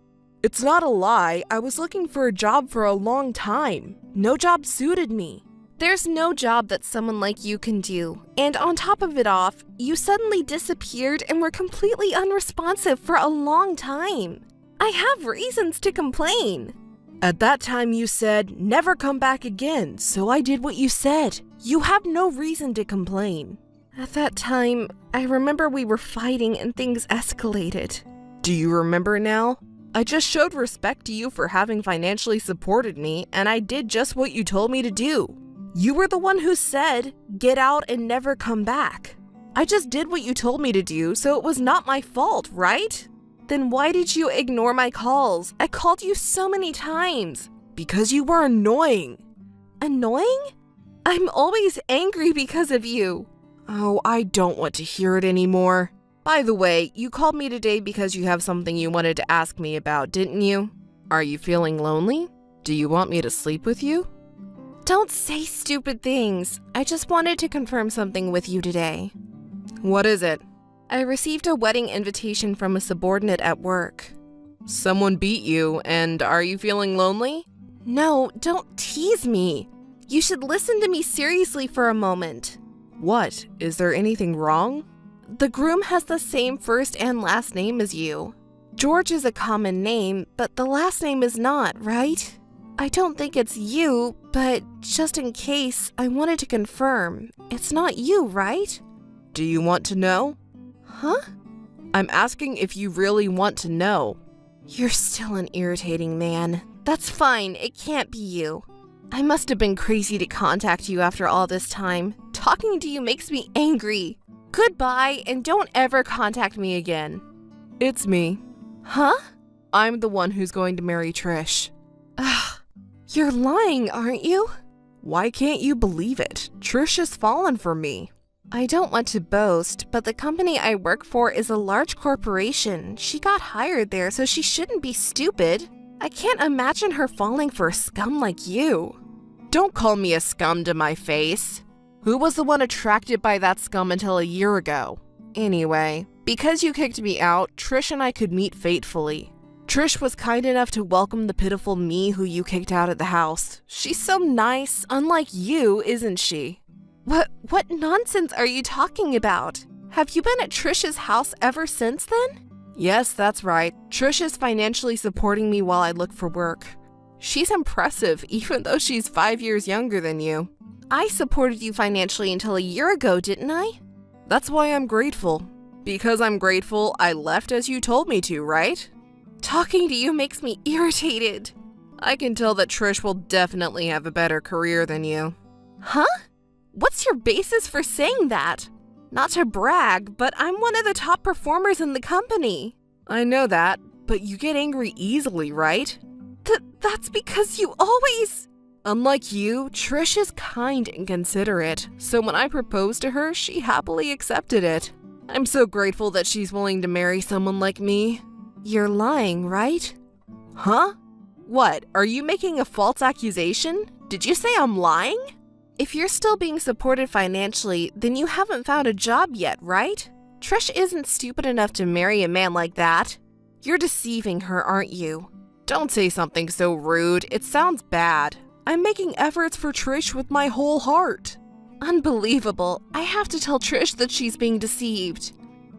It's not a lie. I was looking for a job for a long time. No job suited me. There's no job that someone like you can do. And on top of it off, you suddenly disappeared and were completely unresponsive for a long time. I have reasons to complain. At that time you said, never come back again, so I did what you said. You have no reason to complain. At that time, I remember we were fighting and things escalated. Do you remember now? I just showed respect to you for having financially supported me, and I did just what you told me to do. You were the one who said, get out and never come back. I just did what you told me to do, so it was not my fault, right? Then why did you ignore my calls? I called you so many times. Because you were annoying. Annoying? I'm always angry because of you. Oh, I don't want to hear it anymore. By the way, you called me today because you have something you wanted to ask me about, didn't you? Are you feeling lonely? Do you want me to sleep with you? Don't say stupid things. I just wanted to confirm something with you today. What is it? I received a wedding invitation from a subordinate at work. Someone beat you, and are you feeling lonely? No, don't tease me. You should listen to me seriously for a moment. What? Is there anything wrong? The groom has the same first and last name as you. George is a common name, but the last name is not, right? I don't think it's you, but just in case, I wanted to confirm. It's not you, right? Do you want to know? Huh? I'm asking if you really want to know. You're still an irritating man. That's fine, it can't be you. I must have been crazy to contact you after all this time. Talking to you makes me angry. Goodbye, and don't ever contact me again. It's me. Huh? I'm the one who's going to marry Trish. Ugh. You're lying, aren't you? Why can't you believe it? Trish has fallen for me. I don't want to boast, but the company I work for is a large corporation. She got hired there, so she shouldn't be stupid. I can't imagine her falling for a scum like you. Don't call me a scum to my face. Who was the one attracted by that scum until a year ago? Anyway, because you kicked me out, Trish and I could meet fatefully. Trish was kind enough to welcome the pitiful me who you kicked out of the house. She's so nice, unlike you, isn't she? What nonsense are you talking about? Have you been at Trish's house ever since then? Yes, that's right. Trish is financially supporting me while I look for work. She's impressive, even though she's 5 years younger than you. I supported you financially until a year ago, didn't I? That's why I'm grateful. Because I'm grateful, I left as you told me to, right? Talking to you makes me irritated. I can tell that Trish will definitely have a better career than you. Huh? What's your basis for saying that? Not to brag, but I'm one of the top performers in the company. I know that, but you get angry easily, right? That's because you always... Unlike you, Trish is kind and considerate, so when I proposed to her, she happily accepted it. I'm so grateful that she's willing to marry someone like me. You're lying, right? Huh? What, are you making a false accusation? Did you say I'm lying? If you're still being supported financially, then you haven't found a job yet, right? Trish isn't stupid enough to marry a man like that. You're deceiving her, aren't you? Don't say something so rude. It sounds bad. I'm making efforts for Trish with my whole heart. Unbelievable. I have to tell Trish that she's being deceived.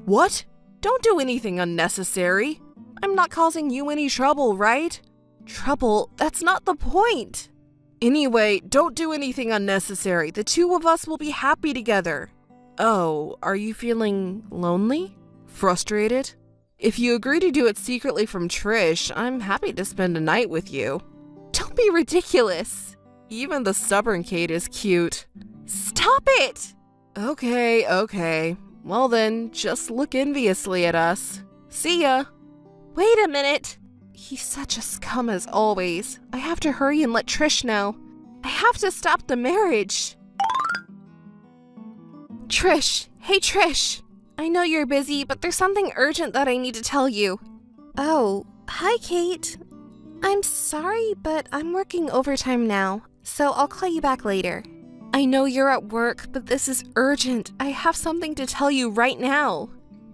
What? Don't do anything unnecessary. I'm not causing you any trouble, right? Trouble? That's not the point. Anyway, don't do anything unnecessary. The two of us will be happy together. Oh, are you feeling lonely? Frustrated? If you agree to do it secretly from Trish, I'm happy to spend a night with you. Don't be ridiculous. Even the stubborn Kate is cute. Stop it! Okay. Well then, just look enviously at us. See ya! Wait a minute! He's such a scum as always. I have to hurry and let Trish know. I have to stop the marriage. Trish! Hey Trish! I know you're busy, but there's something urgent that I need to tell you. Oh, hi Kate. I'm sorry, but I'm working overtime now, so I'll call you back later. I know you're at work, but this is urgent. I have something to tell you right now.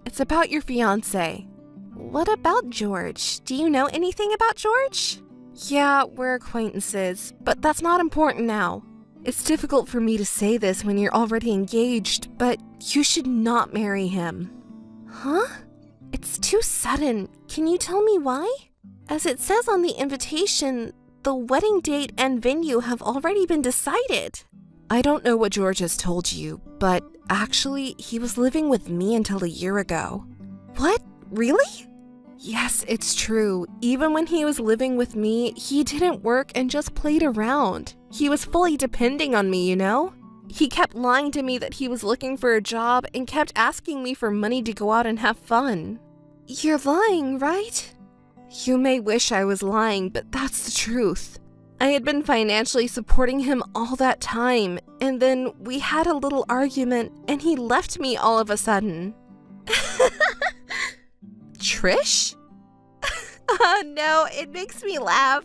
It's about your fiancé. What about George? Do you know anything about George? Yeah, we're acquaintances, but that's not important now. It's difficult for me to say this when you're already engaged, but you should not marry him. Huh? It's too sudden. Can you tell me why? As it says on the invitation, the wedding date and venue have already been decided. I don't know what George has told you, but actually, he was living with me until a year ago. What? Really? Yes, it's true. Even when he was living with me, he didn't work and just played around. He was fully depending on me, you know? He kept lying to me that he was looking for a job and kept asking me for money to go out and have fun. You're lying, right? You may wish I was lying, but that's the truth. I had been financially supporting him all that time, and then we had a little argument, and he left me all of a sudden. Trish? Oh no, it makes me laugh.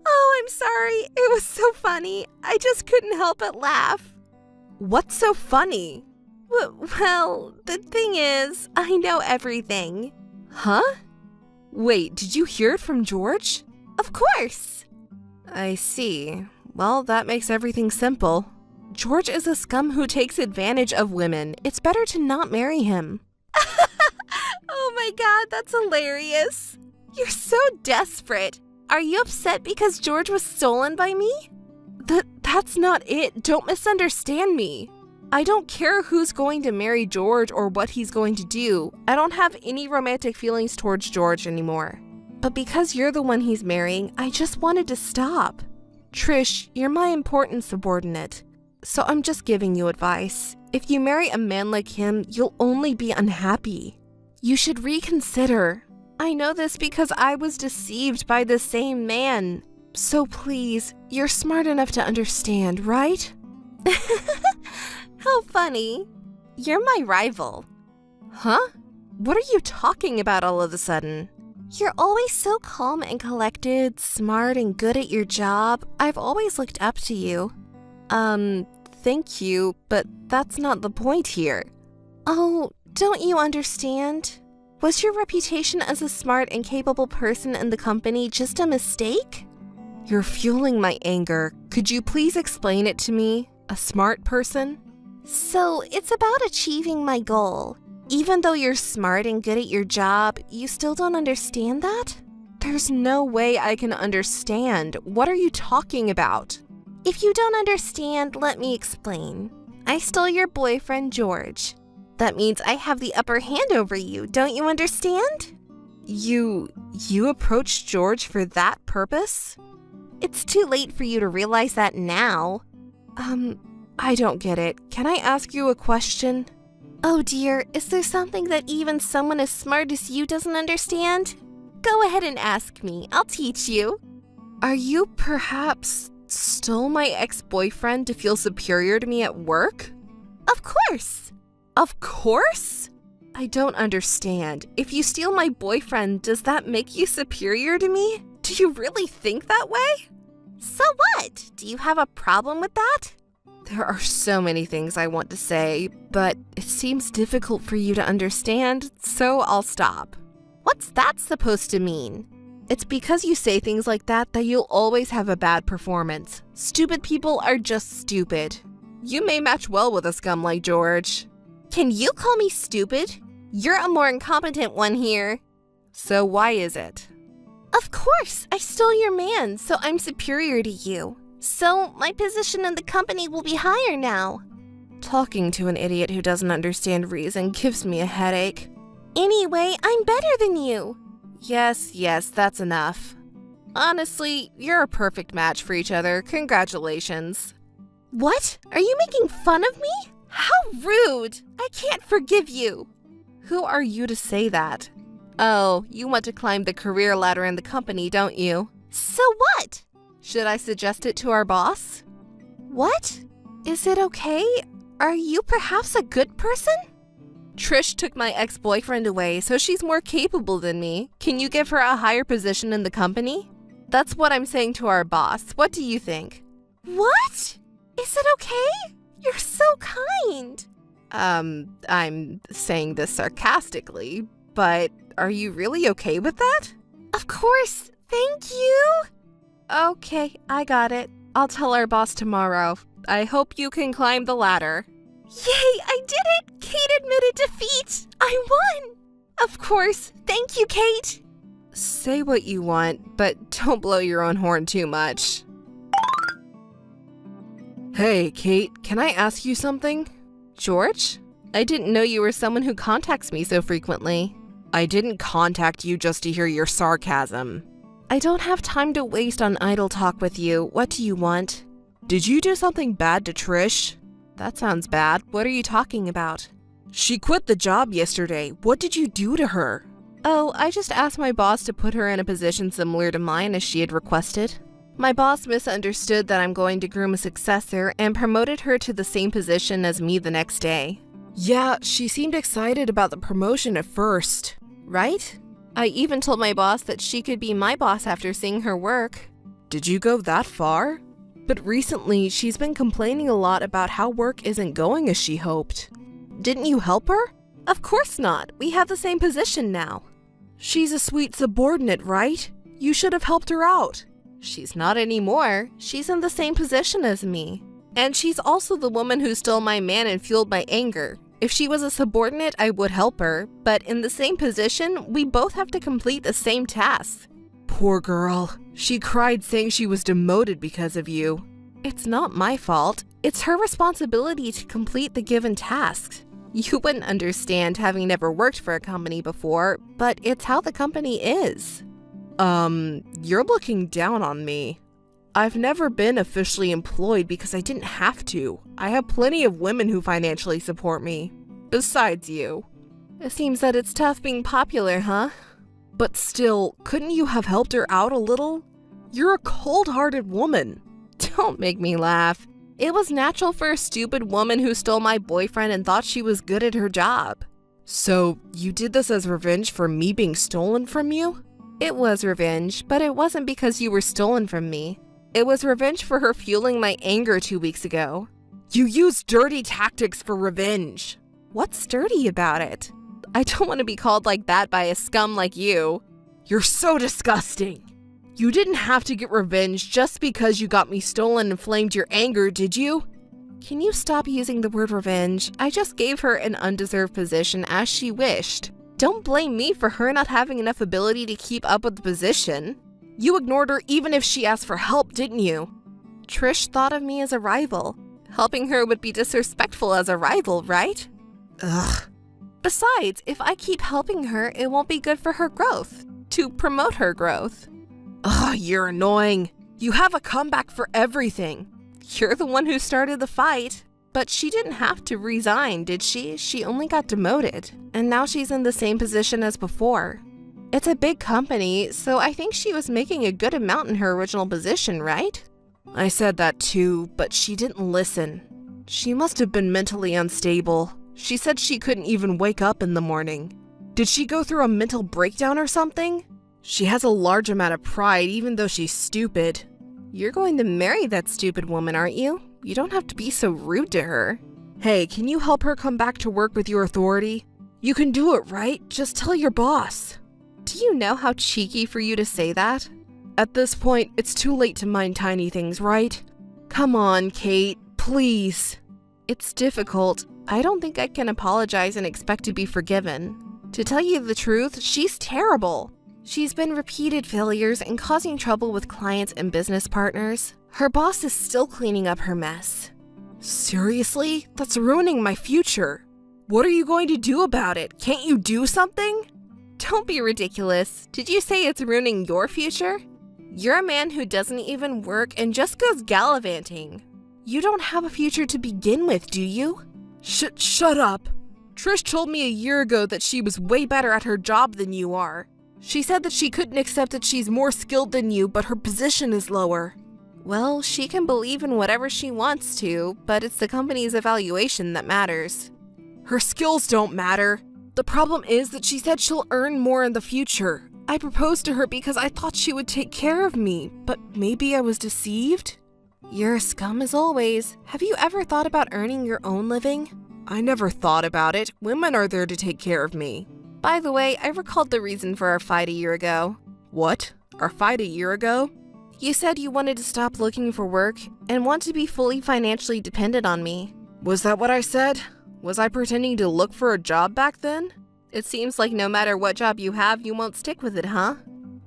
Oh, I'm sorry. It was so funny. I just couldn't help but laugh. What's so funny? Well, the thing is, I know everything. Huh? Wait, did you hear it from George? Of course. I see. Well, that makes everything simple. George is a scum who takes advantage of women. It's better to not marry him. Oh my god, that's hilarious. You're so desperate. Are you upset because George was stolen by me? That's not it. Don't misunderstand me. I don't care who's going to marry George or what he's going to do. I don't have any romantic feelings towards George anymore. But because you're the one he's marrying, I just wanted to stop. Trish, you're my important subordinate. So I'm just giving you advice. If you marry a man like him, you'll only be unhappy. You should reconsider. I know this because I was deceived by the same man. So please, you're smart enough to understand, right? How funny. You're my rival. Huh? What are you talking about all of a sudden? You're always so calm and collected, smart and good at your job. I've always looked up to you. Thank you, but that's not the point here. Oh, don't you understand? Was your reputation as a smart and capable person in the company just a mistake? You're fueling my anger. Could you please explain it to me? A smart person? So, it's about achieving my goal. Even though you're smart and good at your job, you still don't understand that? There's no way I can understand. What are you talking about? If you don't understand, let me explain. I stole your boyfriend, George. That means I have the upper hand over you, don't you understand? You approached George for that purpose? It's too late for you to realize that now. I don't get it. Can I ask you a question? Oh dear, is there something that even someone as smart as you doesn't understand? Go ahead and ask me. I'll teach you. Are you perhaps stole my ex-boyfriend to feel superior to me at work? Of course. Of course? I don't understand. If you steal my boyfriend, does that make you superior to me? Do you really think that way? So what? Do you have a problem with that? There are so many things I want to say, but it seems difficult for you to understand, so I'll stop. What's that supposed to mean? It's because you say things like that you'll always have a bad performance. Stupid people are just stupid. You may match well with a scum like George. Can you call me stupid? You're a more incompetent one here. So why is it? Of course, I stole your man, so I'm superior to you. So my position in the company will be higher now. Talking to an idiot who doesn't understand reason gives me a headache. Anyway, I'm better than you. Yes, that's enough. Honestly, you're a perfect match for each other. Congratulations. What? Are you making fun of me? How rude! I can't forgive you. Who are you to say that? Oh, you want to climb the career ladder in the company, don't you? So what? Should I suggest it to our boss? What? Is it okay? Are you perhaps a good person? Trish took my ex-boyfriend away, so she's more capable than me. Can you give her a higher position in the company? That's what I'm saying to our boss. What do you think? What? Is it okay? You're so kind. I'm saying this sarcastically, but are you really okay with that? Of course. Thank you. Okay, I got it. I'll tell our boss tomorrow. I hope you can climb the ladder. Yay, I did it! Kate admitted defeat! I won! Of course. Thank you, Kate. Say what you want, but don't blow your own horn too much. Hey, Kate, can I ask you something? George? I didn't know you were someone who contacts me so frequently. I didn't contact you just to hear your sarcasm. I don't have time to waste on idle talk with you. What do you want? Did you do something bad to Trish? That sounds bad. What are you talking about? She quit the job yesterday. What did you do to her? Oh, I just asked my boss to put her in a position similar to mine as she had requested. My boss misunderstood that I'm going to groom a successor and promoted her to the same position as me the next day. Yeah, she seemed excited about the promotion at first, right? I even told my boss that she could be my boss after seeing her work. Did you go that far? But recently, she's been complaining a lot about how work isn't going as she hoped. Didn't you help her? Of course not. We have the same position now. She's a sweet subordinate, right? You should have helped her out. She's not anymore. She's in the same position as me. And she's also the woman who stole my man and fueled my anger. If she was a subordinate, I would help her, but in the same position, we both have to complete the same task. Poor girl. She cried saying she was demoted because of you. It's not my fault. It's her responsibility to complete the given tasks. You wouldn't understand having never worked for a company before, but it's how the company is. You're looking down on me. I've never been officially employed because I didn't have to. I have plenty of women who financially support me. Besides you. It seems that it's tough being popular, huh? But still, couldn't you have helped her out a little? You're a cold-hearted woman. Don't make me laugh. It was natural for a stupid woman who stole my boyfriend and thought she was good at her job. So, you did this as revenge for me being stolen from you? It was revenge, but it wasn't because you were stolen from me. It was revenge for her fueling my anger 2 weeks ago. You used dirty tactics for revenge. What's dirty about it? I don't want to be called like that by a scum like you. You're so disgusting. You didn't have to get revenge just because you got me stolen and flamed your anger, did you? Can you stop using the word revenge? I just gave her an undeserved position as she wished. Don't blame me for her not having enough ability to keep up with the position. You ignored her even if she asked for help, didn't you? Trish thought of me as a rival. Helping her would be disrespectful as a rival, right? Ugh. Besides, if I keep helping her, it won't be good for her growth. To promote her growth. Ugh, you're annoying. You have a comeback for everything. You're the one who started the fight. But she didn't have to resign, did she? She only got demoted. And now she's in the same position as before. It's a big company, so I think she was making a good amount in her original position, right? I said that too, but she didn't listen. She must have been mentally unstable. She said she couldn't even wake up in the morning. Did she go through a mental breakdown or something? She has a large amount of pride even though she's stupid. You're going to marry that stupid woman, aren't you? You don't have to be so rude to her. Hey, can you help her come back to work with your authority? You can do it, right? Just tell your boss. Do you know how cheeky for you to say that? At this point, it's too late to mind tiny things, right? Come on, Kate, please. It's difficult. I don't think I can apologize and expect to be forgiven. To tell you the truth, she's terrible. She's been repeated failures and causing trouble with clients and business partners. Her boss is still cleaning up her mess. Seriously? That's ruining my future. What are you going to do about it? Can't you do something? Don't be ridiculous. Did you say it's ruining your future? You're a man who doesn't even work and just goes gallivanting. You don't have a future to begin with, do you? Shut up. Trish told me a year ago that she was way better at her job than you are. She said that she couldn't accept that she's more skilled than you, but her position is lower. Well, she can believe in whatever she wants to, but it's the company's evaluation that matters. Her skills don't matter. The problem is that she said she'll earn more in the future. I proposed to her because I thought she would take care of me, but maybe I was deceived? You're a scum as always. Have you ever thought about earning your own living? I never thought about it. Women are there to take care of me. By the way, I recalled the reason for our fight a year ago. What? Our fight a year ago? You said you wanted to stop looking for work and want to be fully financially dependent on me. Was that what I said? Was I pretending to look for a job back then? It seems like no matter what job you have, you won't stick with it, huh?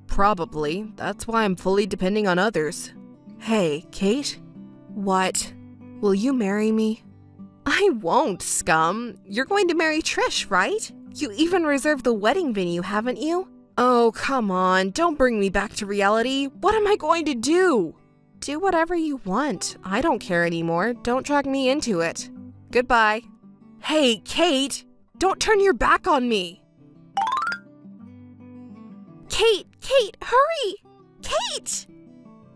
Probably. That's why I'm fully depending on others. Hey, Kate? What? Will you marry me? I won't, scum. You're going to marry Trish, right? You even reserved the wedding venue, haven't you? Oh, come on. Don't bring me back to reality. What am I going to do? Do whatever you want. I don't care anymore. Don't drag me into it. Goodbye. Hey, Kate! Don't turn your back on me! Kate, hurry! Kate!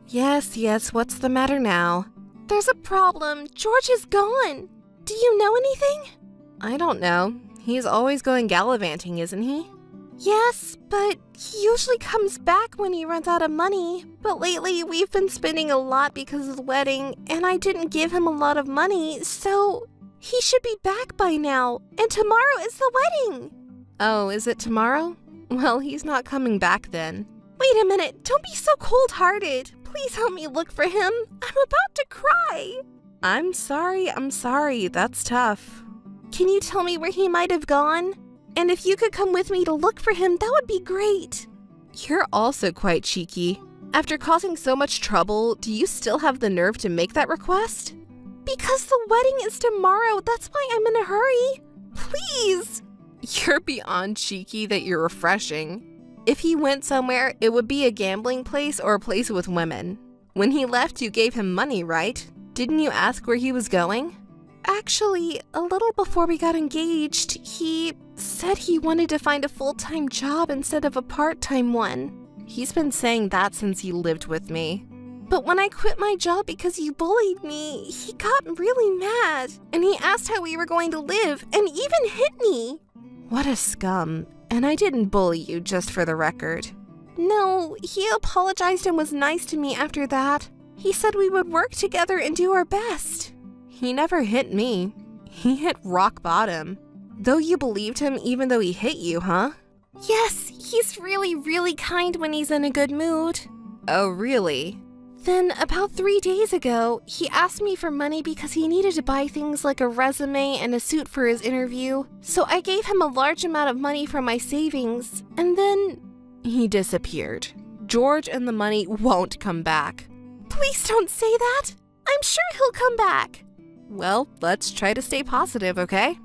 Yes, what's the matter now? There's a problem. George is gone. Do you know anything? I don't know. He's always going gallivanting, isn't he? Yes, but he usually comes back when he runs out of money. But lately, we've been spending a lot because of the wedding, and I didn't give him a lot of money, so he should be back by now. And tomorrow is the wedding. Oh, is it tomorrow? Well, he's not coming back then. Wait a minute, don't be so cold-hearted. Please help me look for him. I'm about to cry. I'm sorry. That's tough. Can you tell me where he might have gone? And if you could come with me to look for him, that would be great. You're also quite cheeky. After causing so much trouble, do you still have the nerve to make that request? Because the wedding is tomorrow, that's why I'm in a hurry. Please. You're beyond cheeky that you're refreshing. If he went somewhere, it would be a gambling place or a place with women. When he left, you gave him money, right? Didn't you ask where he was going? Actually, a little before we got engaged, he said he wanted to find a full-time job instead of a part-time one. He's been saying that since he lived with me. But when I quit my job because you bullied me, he got really mad. And he asked how we were going to live and even hit me. What a scum. And I didn't bully you, just for the record. No, he apologized and was nice to me after that. He said we would work together and do our best. He never hit me. He hit rock bottom. Though you believed him even though he hit you, huh? Yes, he's really, really kind when he's in a good mood. Oh, really? Then, about 3 days ago, he asked me for money because he needed to buy things like a resume and a suit for his interview. So I gave him a large amount of money from my savings, and then he disappeared. George and the money won't come back. Please don't say that. I'm sure he'll come back. Well, let's try to stay positive, okay?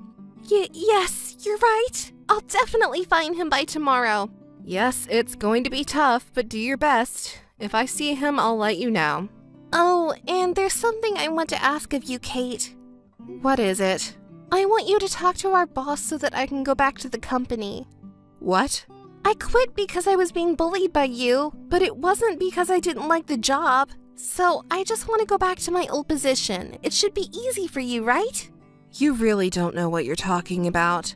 Yes, you're right. I'll definitely find him by tomorrow. Yes, it's going to be tough, but do your best. If I see him, I'll let you know. Oh, and there's something I want to ask of you, Kate. What is it? I want you to talk to our boss so that I can go back to the company. What? I quit because I was being bullied by you, but it wasn't because I didn't like the job. So I just want to go back to my old position. It should be easy for you, right? You really don't know what you're talking about.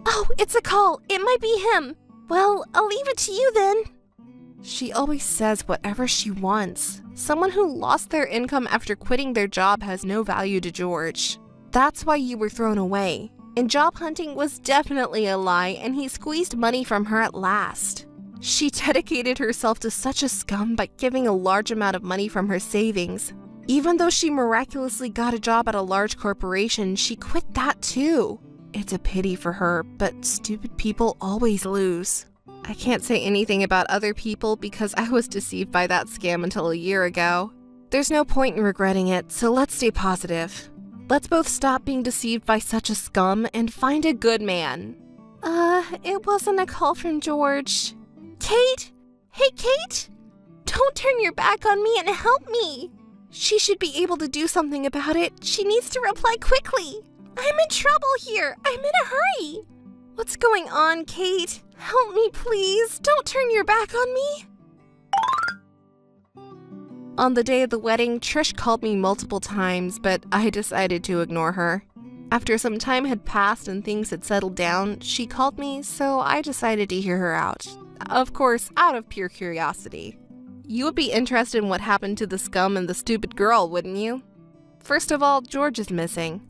Oh, it's a call. It might be him. Well, I'll leave it to you then. She always says whatever she wants. Someone who lost their income after quitting their job has no value to George. That's why you were thrown away. And job hunting was definitely a lie, and he squeezed money from her at last. She dedicated herself to such a scum by giving a large amount of money from her savings. Even though she miraculously got a job at a large corporation, she quit that too. It's a pity for her, but stupid people always lose. I can't say anything about other people because I was deceived by that scam until a year ago. There's no point in regretting it, so let's stay positive. Let's both stop being deceived by such a scum and find a good man. It wasn't a call from George. Kate? Hey, Kate? Don't turn your back on me and help me. She should be able to do something about it. She needs to reply quickly. I'm in trouble here. I'm in a hurry. What's going on, Kate? Help me, please. Don't turn your back on me. On the day of the wedding, Trish called me multiple times, but I decided to ignore her. After some time had passed and things had settled down, she called me, so I decided to hear her out. Of course, out of pure curiosity. You would be interested in what happened to the scum and the stupid girl, wouldn't you? First of all, George is missing.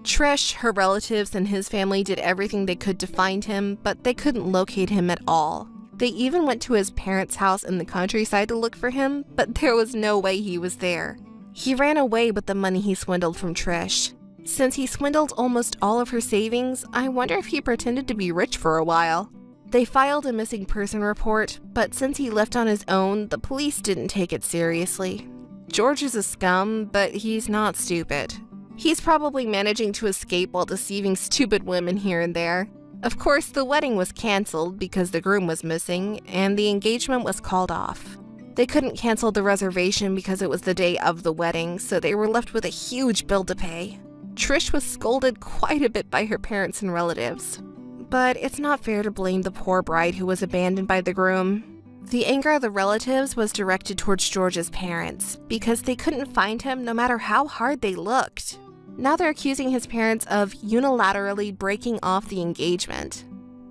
Trish, her relatives, and his family did everything they could to find him, but they couldn't locate him at all. They even went to his parents' house in the countryside to look for him, but there was no way he was there. He ran away with the money he swindled from Trish. Since he swindled almost all of her savings, I wonder if he pretended to be rich for a while. They filed a missing person report, but since he left on his own, the police didn't take it seriously. George is a scum, but he's not stupid. He's probably managing to escape while deceiving stupid women here and there. Of course, the wedding was canceled because the groom was missing, and the engagement was called off. They couldn't cancel the reservation because it was the day of the wedding, so they were left with a huge bill to pay. Trish was scolded quite a bit by her parents and relatives. But it's not fair to blame the poor bride who was abandoned by the groom. The anger of the relatives was directed towards George's parents because they couldn't find him no matter how hard they looked. Now they're accusing his parents of unilaterally breaking off the engagement.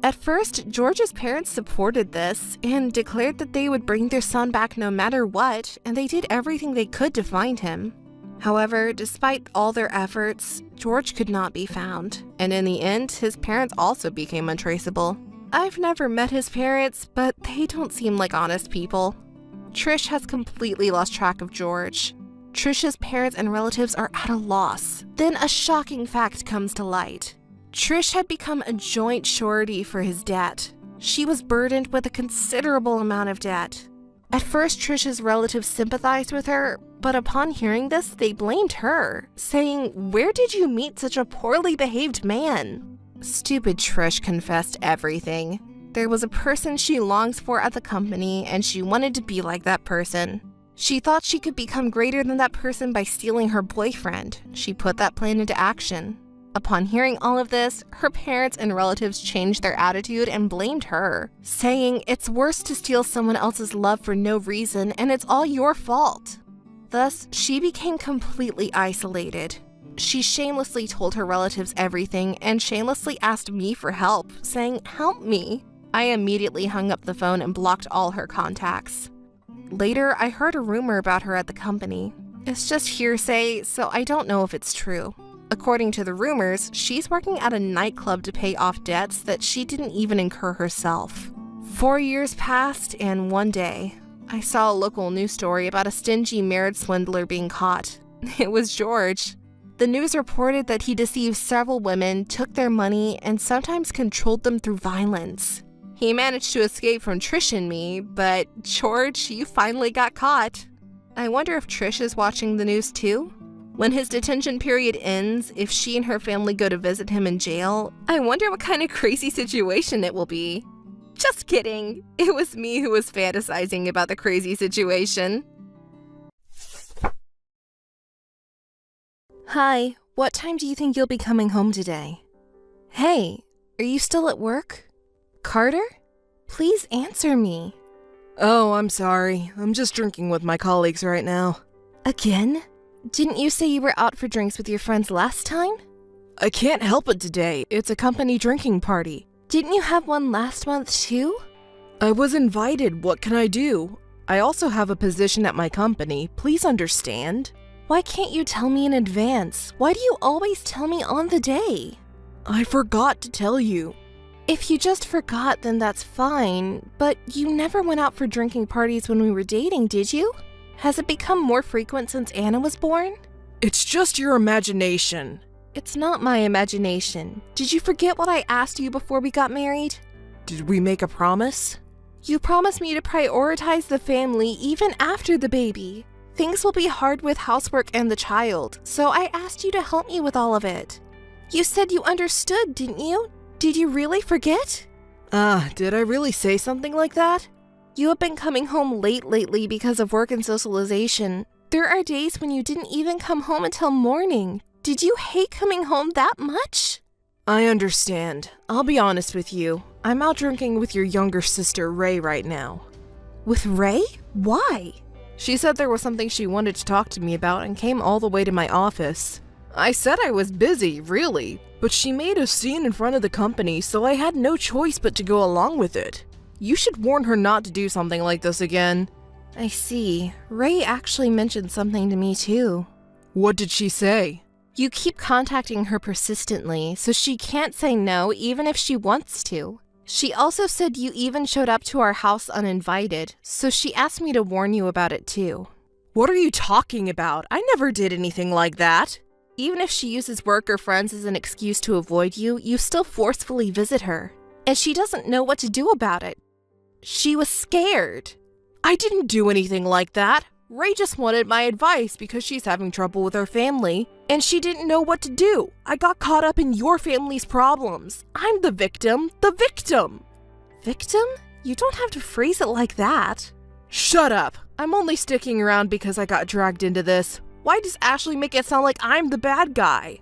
At first, George's parents supported this and declared that they would bring their son back no matter what, and they did everything they could to find him. However, despite all their efforts, George could not be found, and in the end, his parents also became untraceable. I've never met his parents, but they don't seem like honest people. Trish has completely lost track of George. Trish's parents and relatives are at a loss. Then a shocking fact comes to light. Trish had become a joint surety for his debt. She was burdened with a considerable amount of debt. At first, Trish's relatives sympathized with her, but upon hearing this, they blamed her, saying, "Where did you meet such a poorly behaved man?" Stupid Trish confessed everything. There was a person she longs for at the company, and she wanted to be like that person. She thought she could become greater than that person by stealing her boyfriend. She put that plan into action. Upon hearing all of this, her parents and relatives changed their attitude and blamed her, saying it's worse to steal someone else's love for no reason and it's all your fault. Thus, she became completely isolated. She shamelessly told her relatives everything and shamelessly asked me for help, saying, "Help me." I immediately hung up the phone and blocked all her contacts. Later, I heard a rumor about her at the company. It's just hearsay, so I don't know if it's true. According to the rumors, she's working at a nightclub to pay off debts that she didn't even incur herself. 4 years passed, and one day, I saw a local news story about a stingy marriage swindler being caught. It was George. The news reported that he deceived several women, took their money, and sometimes controlled them through violence. He managed to escape from Trish and me, but George, you finally got caught. I wonder if Trish is watching the news too? When his detention period ends, if she and her family go to visit him in jail, I wonder what kind of crazy situation it will be. Just kidding. It was me who was fantasizing about the crazy situation. Hi, what time do you think you'll be coming home today? Hey, are you still at work? Carter? Please answer me. Oh, I'm sorry. I'm just drinking with my colleagues right now. Again? Didn't you say you were out for drinks with your friends last time? I can't help it today. It's a company drinking party. Didn't you have one last month too? I was invited. What can I do? I also have a position at my company. Please understand. Why can't you tell me in advance? Why do you always tell me on the day? I forgot to tell you. If you just forgot, then that's fine. But you never went out for drinking parties when we were dating, did you? Has it become more frequent since Anna was born? It's just your imagination. It's not my imagination. Did you forget what I asked you before we got married? Did we make a promise? You promised me to prioritize the family even after the baby. Things will be hard with housework and the child, so I asked you to help me with all of it. You said you understood, didn't you? Did you really forget? Did I really say something like that? You have been coming home late lately because of work and socialization. There are days when you didn't even come home until morning. Did you hate coming home that much? I understand. I'll be honest with you. I'm out drinking with your younger sister, Ray, right now. With Ray? Why? She said there was something she wanted to talk to me about and came all the way to my office. I said I was busy, really, but she made a scene in front of the company, so I had no choice but to go along with it. You should warn her not to do something like this again. I see. Ray actually mentioned something to me too. What did she say? You keep contacting her persistently, so she can't say no even if she wants to. She also said you even showed up to our house uninvited, so she asked me to warn you about it too. What are you talking about? I never did anything like that. Even if she uses work or friends as an excuse to avoid you, you still forcefully visit her. And she doesn't know what to do about it. She was scared. I didn't do anything like that. Ray just wanted my advice because she's having trouble with her family, and she didn't know what to do. I got caught up in your family's problems. I'm the victim. The victim! Victim? You don't have to phrase it like that. Shut up. I'm only sticking around because I got dragged into this. Why does Ashley make it sound like I'm the bad guy?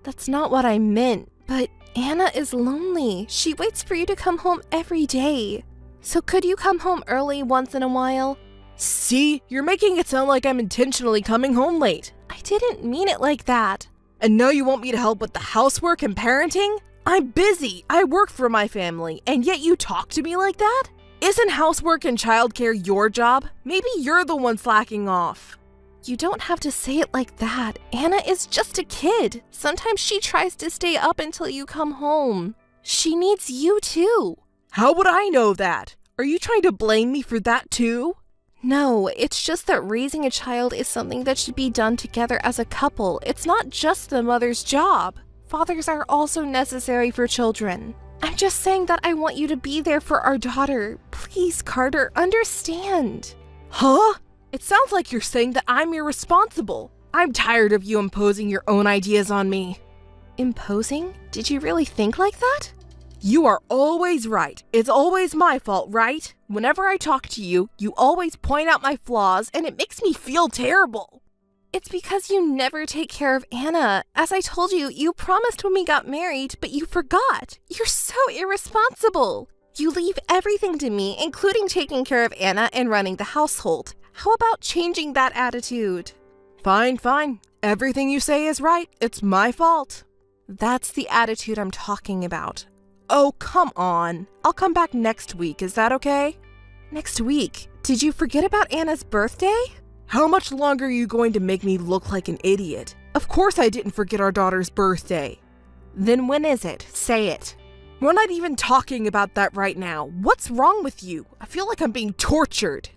That's not what I meant, but Anna is lonely. She waits for you to come home every day. So could you come home early once in a while? See? You're making it sound like I'm intentionally coming home late. I didn't mean it like that. And now you want me to help with the housework and parenting? I'm busy. I work for my family, and yet you talk to me like that? Isn't housework and childcare your job? Maybe you're the one slacking off. You don't have to say it like that. Anna is just a kid. Sometimes she tries to stay up until you come home. She needs you too. How would I know that? Are you trying to blame me for that too? No, it's just that raising a child is something that should be done together as a couple. It's not just the mother's job. Fathers are also necessary for children. I'm just saying that I want you to be there for our daughter. Please, Carter, understand. Huh? It sounds like you're saying that I'm irresponsible. I'm tired of you imposing your own ideas on me. Imposing? Did you really think like that? You are always right. It's always my fault, right? Whenever I talk to you, you always point out my flaws, and it makes me feel terrible. It's because you never take care of Anna. As I told you, you promised when we got married, but you forgot. You're so irresponsible. You leave everything to me, including taking care of Anna and running the household. How about changing that attitude? Fine, fine. Everything you say is right. It's my fault. That's the attitude I'm talking about. Oh, come on. I'll come back next week. Is that okay? Next week? Did you forget about Anna's birthday? How much longer are you going to make me look like an idiot? Of course I didn't forget our daughter's birthday. Then when is it? Say it. We're not even talking about that right now. What's wrong with you? I feel like I'm being tortured.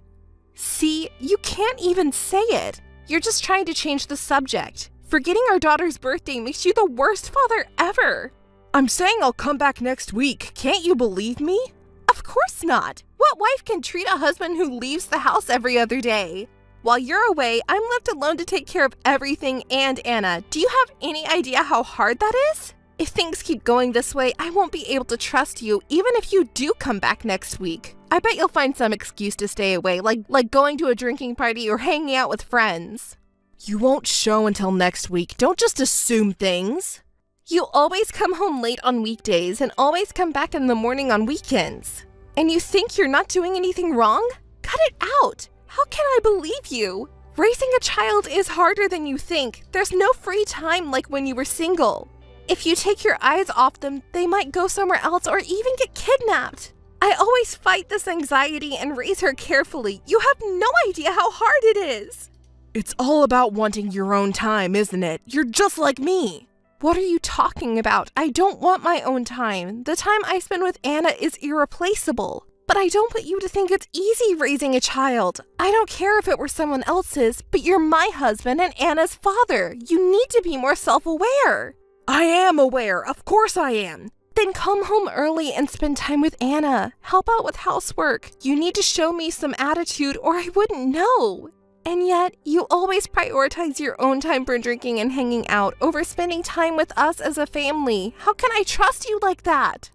See, you can't even say it. You're just trying to change the subject. Forgetting our daughter's birthday makes you the worst father ever. I'm saying I'll come back next week. Can't you believe me? Of course not. What wife can treat a husband who leaves the house every other day? While you're away, I'm left alone to take care of everything and Anna. Do you have any idea how hard that is? If things keep going this way, I won't be able to trust you, even if you do come back next week. I bet you'll find some excuse to stay away, like going to a drinking party or hanging out with friends. You won't show until next week. Don't just assume things. You always come home late on weekdays and always come back in the morning on weekends. And you think you're not doing anything wrong? Cut it out! How can I believe you? Raising a child is harder than you think. There's no free time like when you were single. If you take your eyes off them, they might go somewhere else or even get kidnapped. I always fight this anxiety and raise her carefully. You have no idea how hard it is. It's all about wanting your own time, isn't it? You're just like me. What are you talking about? I don't want my own time. The time I spend with Anna is irreplaceable. But I don't want you to think it's easy raising a child. I don't care if it were someone else's, but you're my husband and Anna's father. You need to be more self-aware. I am aware. Of course I am. Then come home early and spend time with Anna. Help out with housework. You need to show me some attitude or I wouldn't know. And yet, you always prioritize your own time for drinking and hanging out over spending time with us as a family. How can I trust you like that?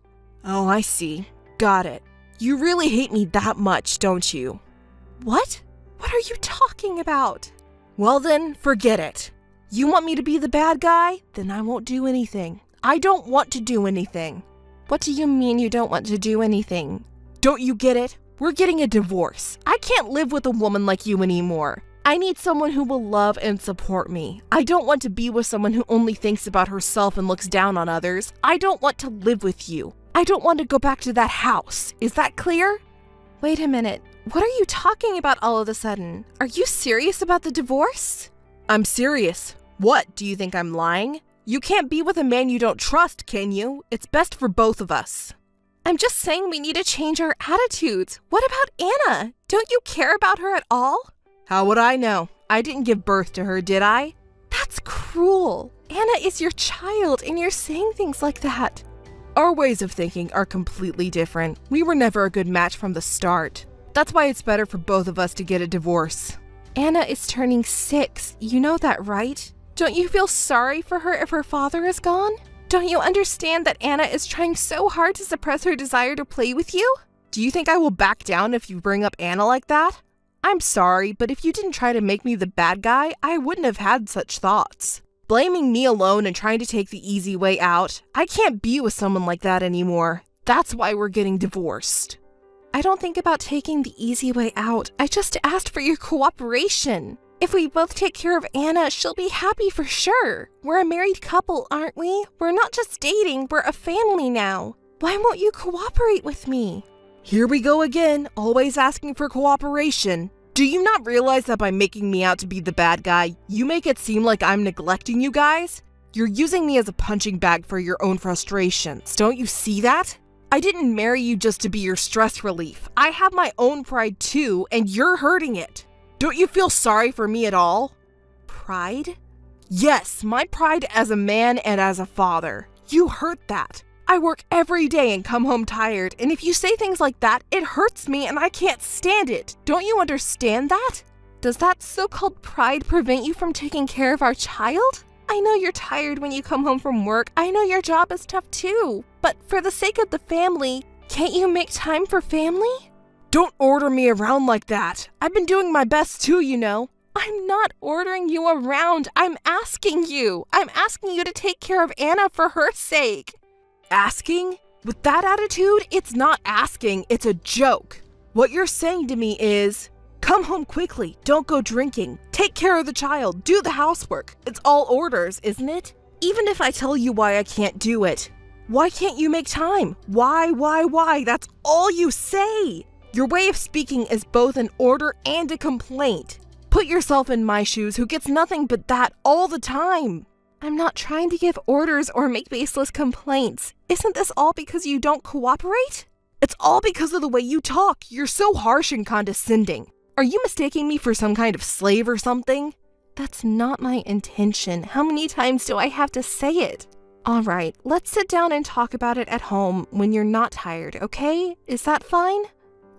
Oh, I see. Got it. You really hate me that much, don't you? What? What are you talking about? Well then, forget it. You want me to be the bad guy? Then I won't do anything. I don't want to do anything. What do you mean you don't want to do anything? Don't you get it? We're getting a divorce. I can't live with a woman like you anymore. I need someone who will love and support me. I don't want to be with someone who only thinks about herself and looks down on others. I don't want to live with you. I don't want to go back to that house. Is that clear? Wait a minute. What are you talking about all of a sudden? Are you serious about the divorce? I'm serious. What, do you think I'm lying? You can't be with a man you don't trust, can you? It's best for both of us. I'm just saying we need to change our attitudes. What about Anna? Don't you care about her at all? How would I know? I didn't give birth to her, did I? That's cruel. Anna is your child and you're saying things like that. Our ways of thinking are completely different. We were never a good match from the start. That's why it's better for both of us to get a divorce. Anna is turning 6. You know that, right? Don't you feel sorry for her if her father is gone? Don't you understand that Anna is trying so hard to suppress her desire to play with you? Do you think I will back down if you bring up Anna like that? I'm sorry, but if you didn't try to make me the bad guy, I wouldn't have had such thoughts. Blaming me alone and trying to take the easy way out, I can't be with someone like that anymore. That's why we're getting divorced. I don't think about taking the easy way out. I just asked for your cooperation. If we both take care of Anna, she'll be happy for sure. We're a married couple, aren't we? We're not just dating, we're a family now. Why won't you cooperate with me? Here we go again, always asking for cooperation. Do you not realize that by making me out to be the bad guy, you make it seem like I'm neglecting you guys? You're using me as a punching bag for your own frustrations. Don't you see that? I didn't marry you just to be your stress relief. I have my own pride too, and you're hurting it. Don't you feel sorry for me at all? Pride? Yes, my pride as a man and as a father. You hurt that. I work every day and come home tired, and if you say things like that, it hurts me and I can't stand it. Don't you understand that? Does that so-called pride prevent you from taking care of our child? I know you're tired when you come home from work. I know your job is tough too. But for the sake of the family, can't you make time for family? Don't order me around like that. I've been doing my best too, you know. I'm not ordering you around. I'm asking you. I'm asking you to take care of Anna for her sake. Asking? With that attitude, it's not asking, it's a joke. What you're saying to me is, come home quickly, don't go drinking, take care of the child, do the housework. It's all orders, isn't it? Even if I tell you why I can't do it, why can't you make time? Why? That's all you say. Your way of speaking is both an order and a complaint. Put yourself in my shoes, who gets nothing but that all the time. I'm not trying to give orders or make baseless complaints. Isn't this all because you don't cooperate? It's all because of the way you talk. You're so harsh and condescending. Are you mistaking me for some kind of slave or something? That's not my intention. How many times do I have to say it? All right, let's sit down and talk about it at home when you're not tired, okay? Is that fine?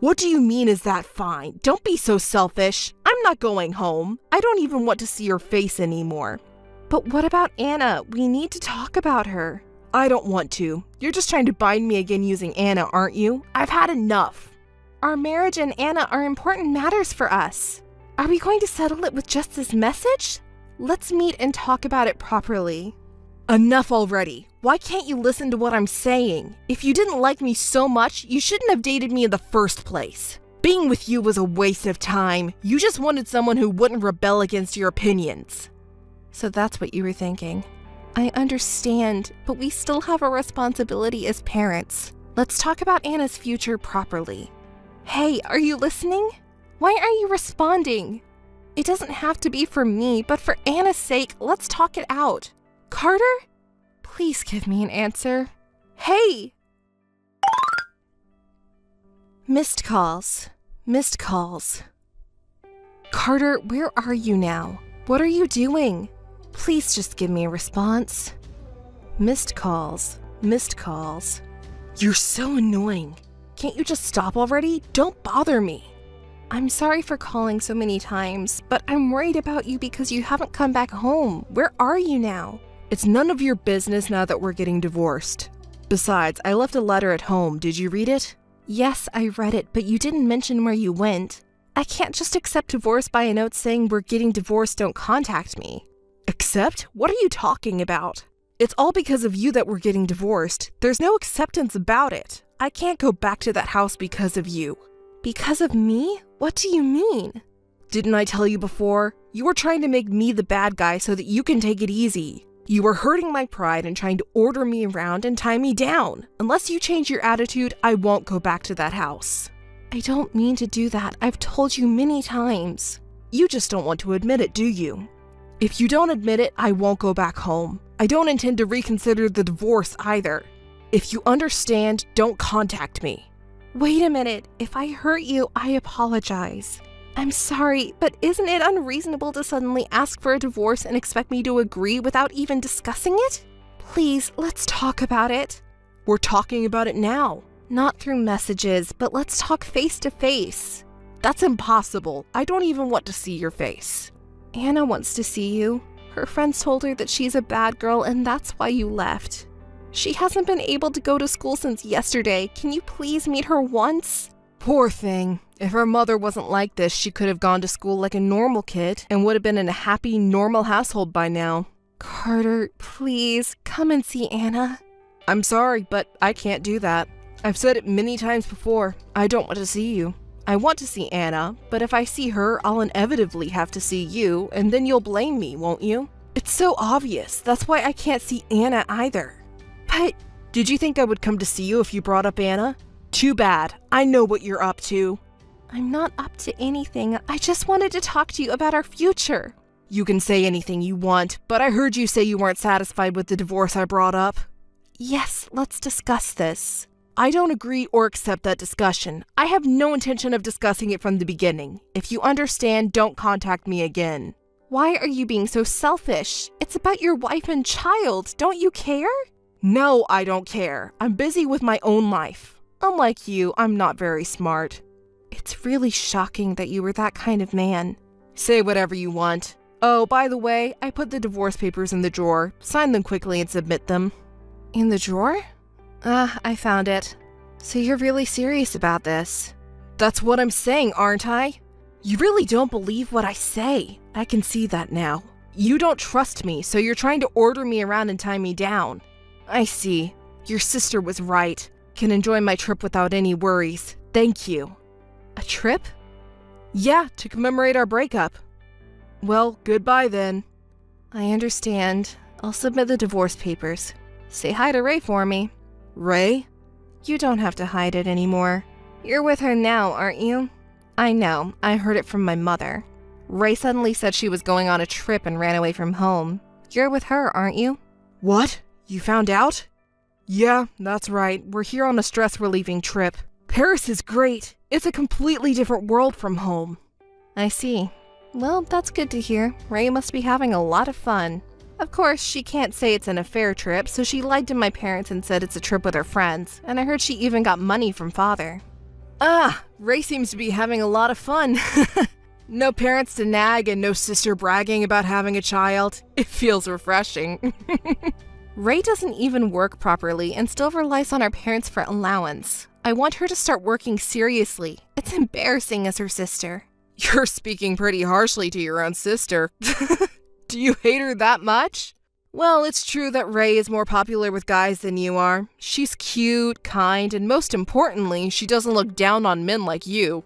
What do you mean, is that fine? Don't be so selfish. I'm not going home. I don't even want to see your face anymore. But what about Anna? We need to talk about her. I don't want to. You're just trying to bind me again using Anna, aren't you? I've had enough. Our marriage and Anna are important matters for us. Are we going to settle it with just this message? Let's meet and talk about it properly. Enough already. Why can't you listen to what I'm saying? If you didn't like me so much, you shouldn't have dated me in the first place. Being with you was a waste of time. You just wanted someone who wouldn't rebel against your opinions. So that's what you were thinking. I understand, but we still have a responsibility as parents. Let's talk about Anna's future properly. Hey, are you listening? Why aren't you responding? It doesn't have to be for me, but for Anna's sake, let's talk it out. Carter? Please give me an answer. Hey! Missed calls. Missed calls. Carter, where are you now? What are you doing? Please just give me a response. Missed calls. Missed calls. You're so annoying. Can't you just stop already? Don't bother me. I'm sorry for calling so many times, but I'm worried about you because you haven't come back home. Where are you now? It's none of your business now that we're getting divorced. Besides, I left a letter at home. Did you read it? Yes, I read it, but you didn't mention where you went. I can't just accept divorce by a note saying we're getting divorced, don't contact me. Accept? What are you talking about? It's all because of you that we're getting divorced. There's no acceptance about it. I can't go back to that house because of you. Because of me? What do you mean? Didn't I tell you before? You were trying to make me the bad guy so that you can take it easy. You were hurting my pride and trying to order me around and tie me down. Unless you change your attitude, I won't go back to that house. I don't mean to do that. I've told you many times. You just don't want to admit it, do you? If you don't admit it, I won't go back home. I don't intend to reconsider the divorce either. If you understand, don't contact me. Wait a minute. If I hurt you, I apologize. I'm sorry, but isn't it unreasonable to suddenly ask for a divorce and expect me to agree without even discussing it? Please, let's talk about it. We're talking about it now. Not through messages, but let's talk face to face. That's impossible. I don't even want to see your face. Anna wants to see you. Her friends told her that she's a bad girl and that's why you left. She hasn't been able to go to school since yesterday. Can you please meet her once? Poor thing. If her mother wasn't like this, she could have gone to school like a normal kid and would have been in a happy, normal household by now. Carter, please, come and see Anna. I'm sorry, but I can't do that. I've said it many times before. I don't want to see you. I want to see Anna, but if I see her, I'll inevitably have to see you, and then you'll blame me, won't you? It's so obvious. That's why I can't see Anna either. But did you think I would come to see you if you brought up Anna? Too bad. I know what you're up to. I'm not up to anything. I just wanted to talk to you about our future. You can say anything you want, but I heard you say you weren't satisfied with the divorce I brought up. Yes, let's discuss this. I don't agree or accept that discussion. I have no intention of discussing it from the beginning. If you understand, don't contact me again. Why are you being so selfish? It's about your wife and child. Don't you care? No, I don't care. I'm busy with my own life. Unlike you, I'm not very smart. It's really shocking that you were that kind of man. Say whatever you want. Oh, by the way, I put the divorce papers in the drawer. Sign them quickly and submit them. In the drawer? I found it. So you're really serious about this? That's what I'm saying, aren't I? You really don't believe what I say. I can see that now. You don't trust me, so you're trying to order me around and tie me down. I see. Your sister was right. Can enjoy my trip without any worries. Thank you. A trip? Yeah, to commemorate our breakup. Well, goodbye then. I understand. I'll submit the divorce papers. Say hi to Ray for me. Ray? You don't have to hide it anymore. You're with her now, aren't you? I know. I heard it from my mother. Ray suddenly said she was going on a trip and ran away from home. You're with her, aren't you? What? You found out? Yeah, that's right. We're here on a stress-relieving trip. Paris is great. It's a completely different world from home. I see. Well, that's good to hear. Ray must be having a lot of fun. Of course, she can't say it's an affair trip, so she lied to my parents and said it's a trip with her friends, and I heard she even got money from father. Ah, Ray seems to be having a lot of fun. No parents to nag and no sister bragging about having a child. It feels refreshing. Ray doesn't even work properly and still relies on our parents for allowance. I want her to start working seriously. It's embarrassing as her sister. You're speaking pretty harshly to your own sister. Do you hate her that much? Well, it's true that Ray is more popular with guys than you are. She's cute, kind, and most importantly, she doesn't look down on men like you.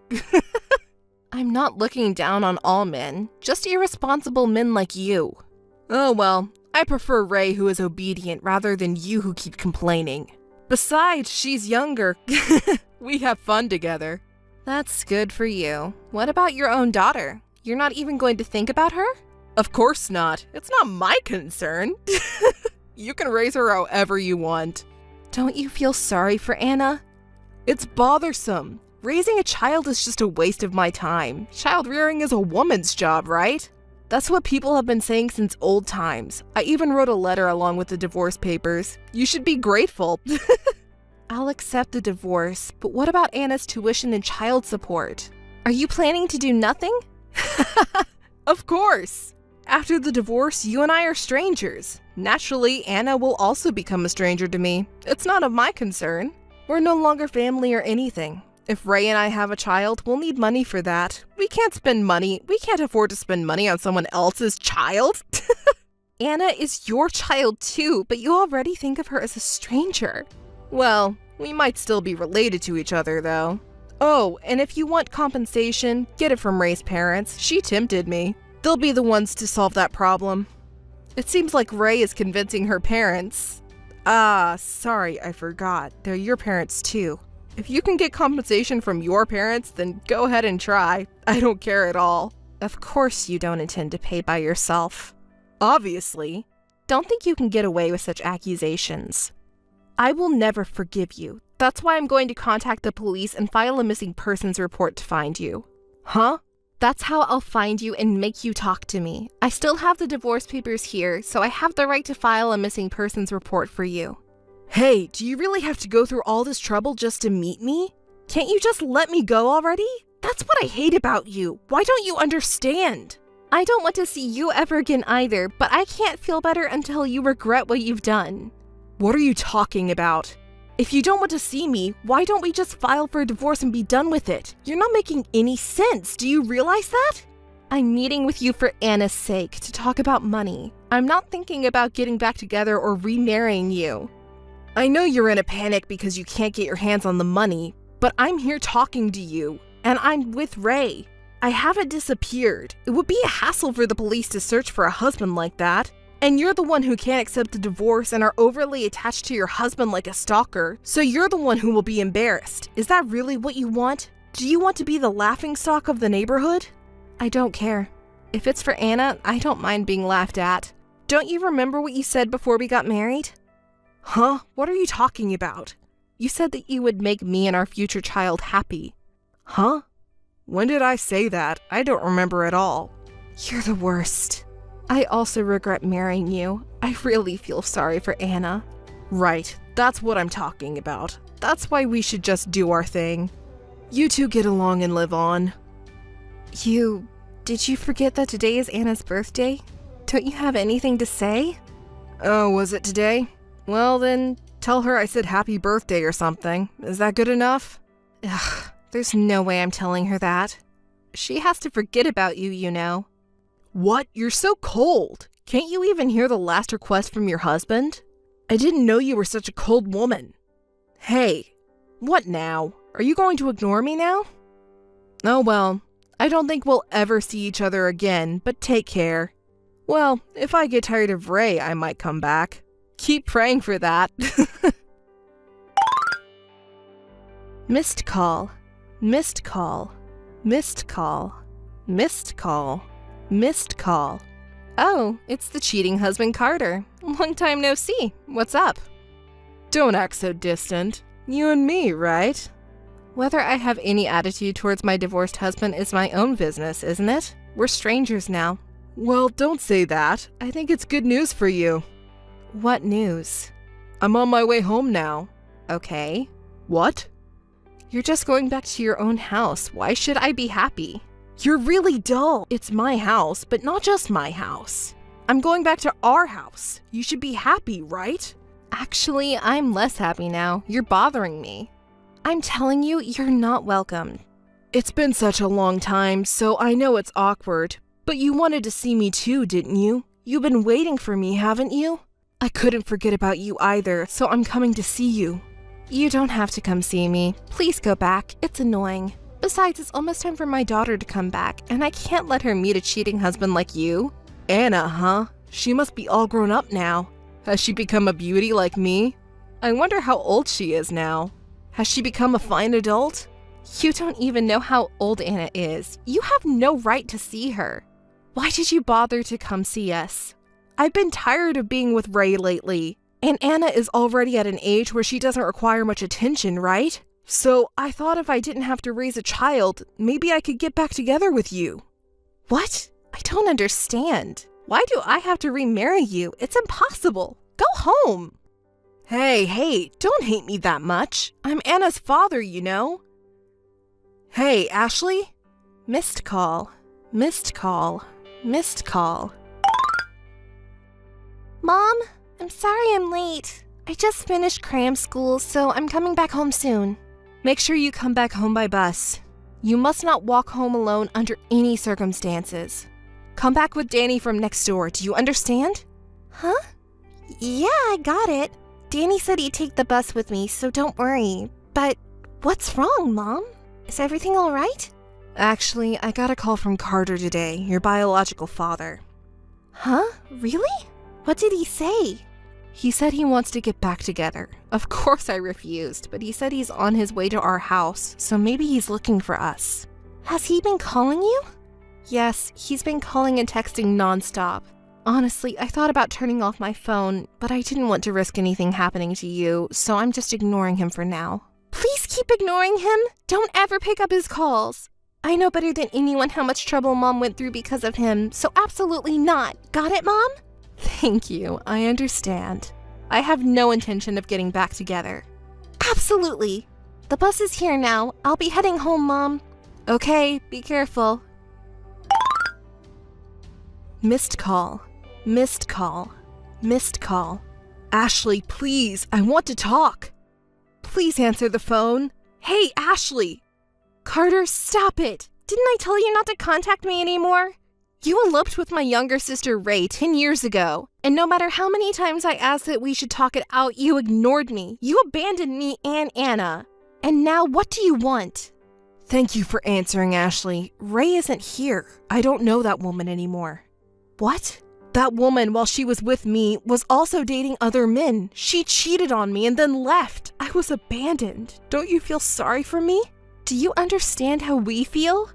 I'm not looking down on all men, just irresponsible men like you. Oh well, I prefer Ray who is obedient rather than you who keep complaining. Besides, she's younger. We have fun together. That's good for you. What about your own daughter? You're not even going to think about her? Of course not. It's not my concern. You can raise her however you want. Don't you feel sorry for Anna? It's bothersome. Raising a child is just a waste of my time. Child rearing is a woman's job, right? That's what people have been saying since old times. I even wrote a letter along with the divorce papers. You should be grateful. I'll accept the divorce, but what about Anna's tuition and child support? Are you planning to do nothing? Of course. After the divorce, you and I are strangers. Naturally, Anna will also become a stranger to me. It's not of my concern. We're no longer family or anything. If Ray and I have a child, we'll need money for that. We can't afford to spend money on someone else's child. Anna is your child too, but you already think of her as a stranger. Well, we might still be related to each other, though. Oh, and if you want compensation, get it from Ray's parents. She tempted me. They'll be the ones to solve that problem. It seems like Ray is convincing her parents. Ah, sorry, I forgot. They're your parents too. If you can get compensation from your parents, then go ahead and try. I don't care at all. Of course you don't intend to pay by yourself. Obviously. Don't think you can get away with such accusations. I will never forgive you. That's why I'm going to contact the police and file a missing persons report to find you. Huh? That's how I'll find you and make you talk to me. I still have the divorce papers here, so I have the right to file a missing persons report for you. Hey, do you really have to go through all this trouble just to meet me? Can't you just let me go already? That's what I hate about you. Why don't you understand? I don't want to see you ever again either, but I can't feel better until you regret what you've done. What are you talking about? If you don't want to see me, why don't we just file for a divorce and be done with it? You're not making any sense. Do you realize that? I'm meeting with you for Anna's sake, to talk about money. I'm not thinking about getting back together or remarrying you. I know you're in a panic because you can't get your hands on the money, but I'm here talking to you, and I'm with Ray. I haven't disappeared. It would be a hassle for the police to search for a husband like that. And you're the one who can't accept a divorce and are overly attached to your husband like a stalker, so you're the one who will be embarrassed. Is that really what you want? Do you want to be the laughingstock of the neighborhood? I don't care. If it's for Anna, I don't mind being laughed at. Don't you remember what you said before we got married? Huh? What are you talking about? You said that you would make me and our future child happy. Huh? When did I say that? I don't remember at all. You're the worst. I also regret marrying you. I really feel sorry for Anna. Right, that's what I'm talking about. That's why we should just do our thing. You two get along and live on. Did you forget that today is Anna's birthday? Don't you have anything to say? Oh, was it today? Well then, tell her I said happy birthday or something. Is that good enough? Ugh, there's no way I'm telling her that. She has to forget about you, you know. What? You're so cold. Can't you even hear the last request from your husband? I didn't know you were such a cold woman. Hey, what now? Are you going to ignore me now? Oh well, I don't think we'll ever see each other again, but take care. Well, if I get tired of Ray, I might come back. Keep praying for that. Missed call. Missed call. Missed call. Missed call. Missed call. Oh, it's the cheating husband Carter. Long time no see. What's up? Don't act so distant. You and me, right? Whether I have any attitude towards my divorced husband is my own business, isn't it? We're strangers now. Well, don't say that. I think it's good news for you. What news? I'm on my way home now. Okay. What? You're just going back to your own house. Why should I be happy? You're really dull. It's my house, but not just my house. I'm going back to our house. You should be happy, right? Actually, I'm less happy now. You're bothering me. I'm telling you, you're not welcome. It's been such a long time, so I know it's awkward. But you wanted to see me too, didn't you? You've been waiting for me, haven't you? I couldn't forget about you either, so I'm coming to see you. You don't have to come see me. Please go back. It's annoying. Besides, it's almost time for my daughter to come back, and I can't let her meet a cheating husband like you. Anna, huh? She must be all grown up now. Has she become a beauty like me? I wonder how old she is now. Has she become a fine adult? You don't even know how old Anna is. You have no right to see her. Why did you bother to come see us? I've been tired of being with Ray lately. And Anna is already at an age where she doesn't require much attention, right? So I thought if I didn't have to raise a child, maybe I could get back together with you. What? I don't understand. Why do I have to remarry you? It's impossible. Go home. Hey, don't hate me that much. I'm Anna's father, you know. Hey, Ashley? Missed call. Missed call. Missed call. Mom, I'm sorry I'm late. I just finished cram school, so I'm coming back home soon. Make sure you come back home by bus. You must not walk home alone under any circumstances. Come back with Danny from next door. Do you understand? Huh? Yeah, I got it. Danny said he'd take the bus with me, so don't worry. But what's wrong, Mom? Is everything all right? Actually, I got a call from Carter today, your biological father. Huh? Really? What did he say? He said he wants to get back together. Of course I refused, but he said he's on his way to our house, so maybe he's looking for us. Has he been calling you? Yes, he's been calling and texting nonstop. Honestly, I thought about turning off my phone, but I didn't want to risk anything happening to you, so I'm just ignoring him for now. Please keep ignoring him. Don't ever pick up his calls. I know better than anyone how much trouble Mom went through because of him, so absolutely not. Got it, Mom? Thank you, I understand. I have no intention of getting back together. Absolutely. The bus is here now. I'll be heading home, Mom. Okay, be careful. Missed call. Missed call. Missed call. Ashley, please, I want to talk. Please answer the phone. Hey, Ashley! Carter, stop it! Didn't I tell you not to contact me anymore? You eloped with my younger sister Ray 10 years ago, and no matter how many times I asked that we should talk it out, you ignored me. You abandoned me and Anna. And now what do you want? Thank you for answering, Ashley. Ray isn't here. I don't know that woman anymore. What? That woman, while she was with me, was also dating other men. She cheated on me and then left. I was abandoned. Don't you feel sorry for me? Do you understand how we feel?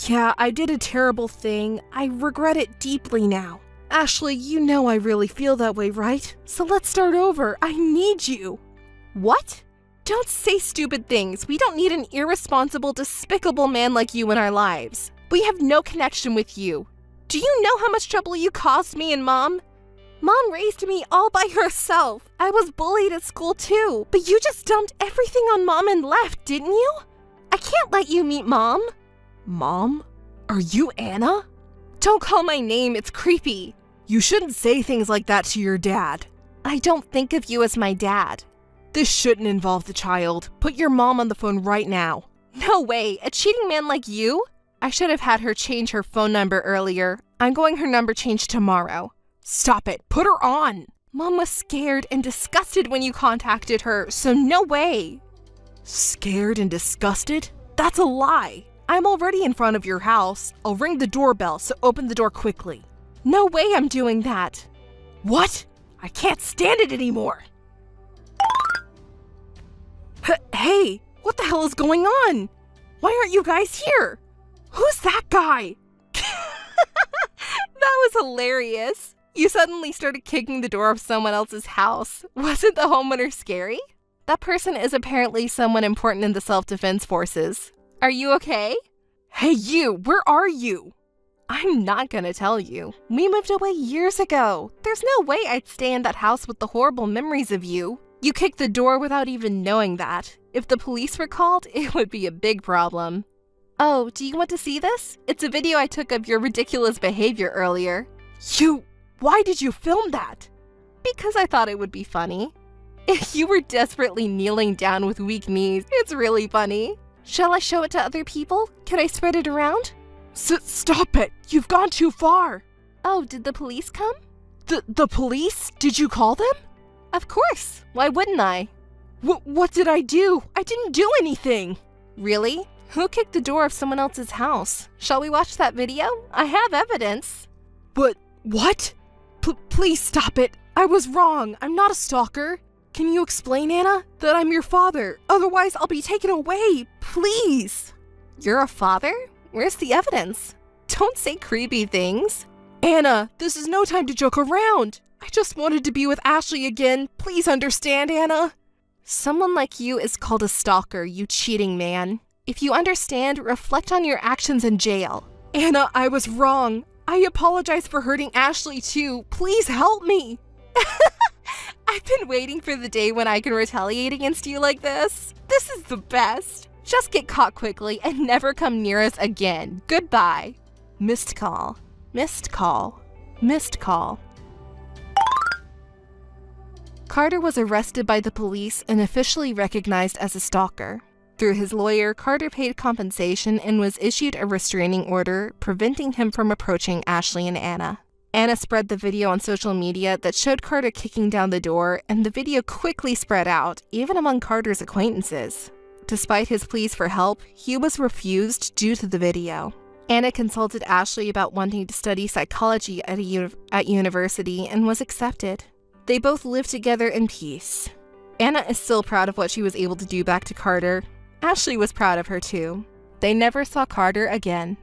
Yeah, I did a terrible thing. I regret it deeply now. Ashley, you know I really feel that way, right? So let's start over. I need you. What? Don't say stupid things. We don't need an irresponsible, despicable man like you in our lives. We have no connection with you. Do you know how much trouble you caused me and Mom? Mom raised me all by herself. I was bullied at school too, but you just dumped everything on Mom and left, didn't you? I can't let you meet Mom. Mom? Are you Anna? Don't call my name, it's creepy. You shouldn't say things like that to your dad. I don't think of you as my dad. This shouldn't involve the child. Put your mom on the phone right now. No way, a cheating man like you? I should have had her change her phone number earlier. I'm going her number changed tomorrow. Stop it. Put her on. Mom was scared and disgusted when you contacted her, so no way. Scared and disgusted? That's a lie. I'm already in front of your house. I'll ring the doorbell, so open the door quickly. No way I'm doing that. What? I can't stand it anymore. Hey, what the hell is going on? Why aren't you guys here? Who's that guy? That was hilarious. You suddenly started kicking the door of someone else's house. Wasn't the homeowner scary? That person is apparently someone important in the self-defense forces. Are you okay? Hey you, where are you? I'm not gonna tell you. We moved away years ago. There's no way I'd stay in that house with the horrible memories of you. You kicked the door without even knowing that. If the police were called, it would be a big problem. Oh, do you want to see this? It's a video I took of your ridiculous behavior earlier. Why did you film that? Because I thought it would be funny. If you were desperately kneeling down with weak knees, it's really funny. Shall I show it to other people? Can I spread it around? Stop it! You've gone too far! Oh, did the police come? The police? Did you call them? Of course. Why wouldn't I? What did I do? I didn't do anything. Really? Who kicked the door of someone else's house? Shall we watch that video? I have evidence. But what? Please stop it. I was wrong. I'm not a stalker. Can you explain, Anna, that I'm your father? Otherwise, I'll be taken away. Please. You're a father? Where's the evidence? Don't say creepy things. Anna, this is no time to joke around. I just wanted to be with Ashley again. Please understand, Anna. Someone like you is called a stalker, you cheating man. If you understand, reflect on your actions in jail. Anna, I was wrong. I apologize for hurting Ashley too. Please help me. I've been waiting for the day when I can retaliate against you like this. This is the best. Just get caught quickly and never come near us again. Goodbye. Missed call. Missed call. Missed call. Carter was arrested by the police and officially recognized as a stalker. Through his lawyer, Carter paid compensation and was issued a restraining order, preventing him from approaching Ashley and Anna. Anna spread the video on social media that showed Carter kicking down the door, and the video quickly spread out, even among Carter's acquaintances. Despite his pleas for help, he was refused due to the video. Anna consulted Ashley about wanting to study psychology at university and was accepted. They both lived together in peace. Anna is still proud of what she was able to do back to Carter. Ashley was proud of her too. They never saw Carter again.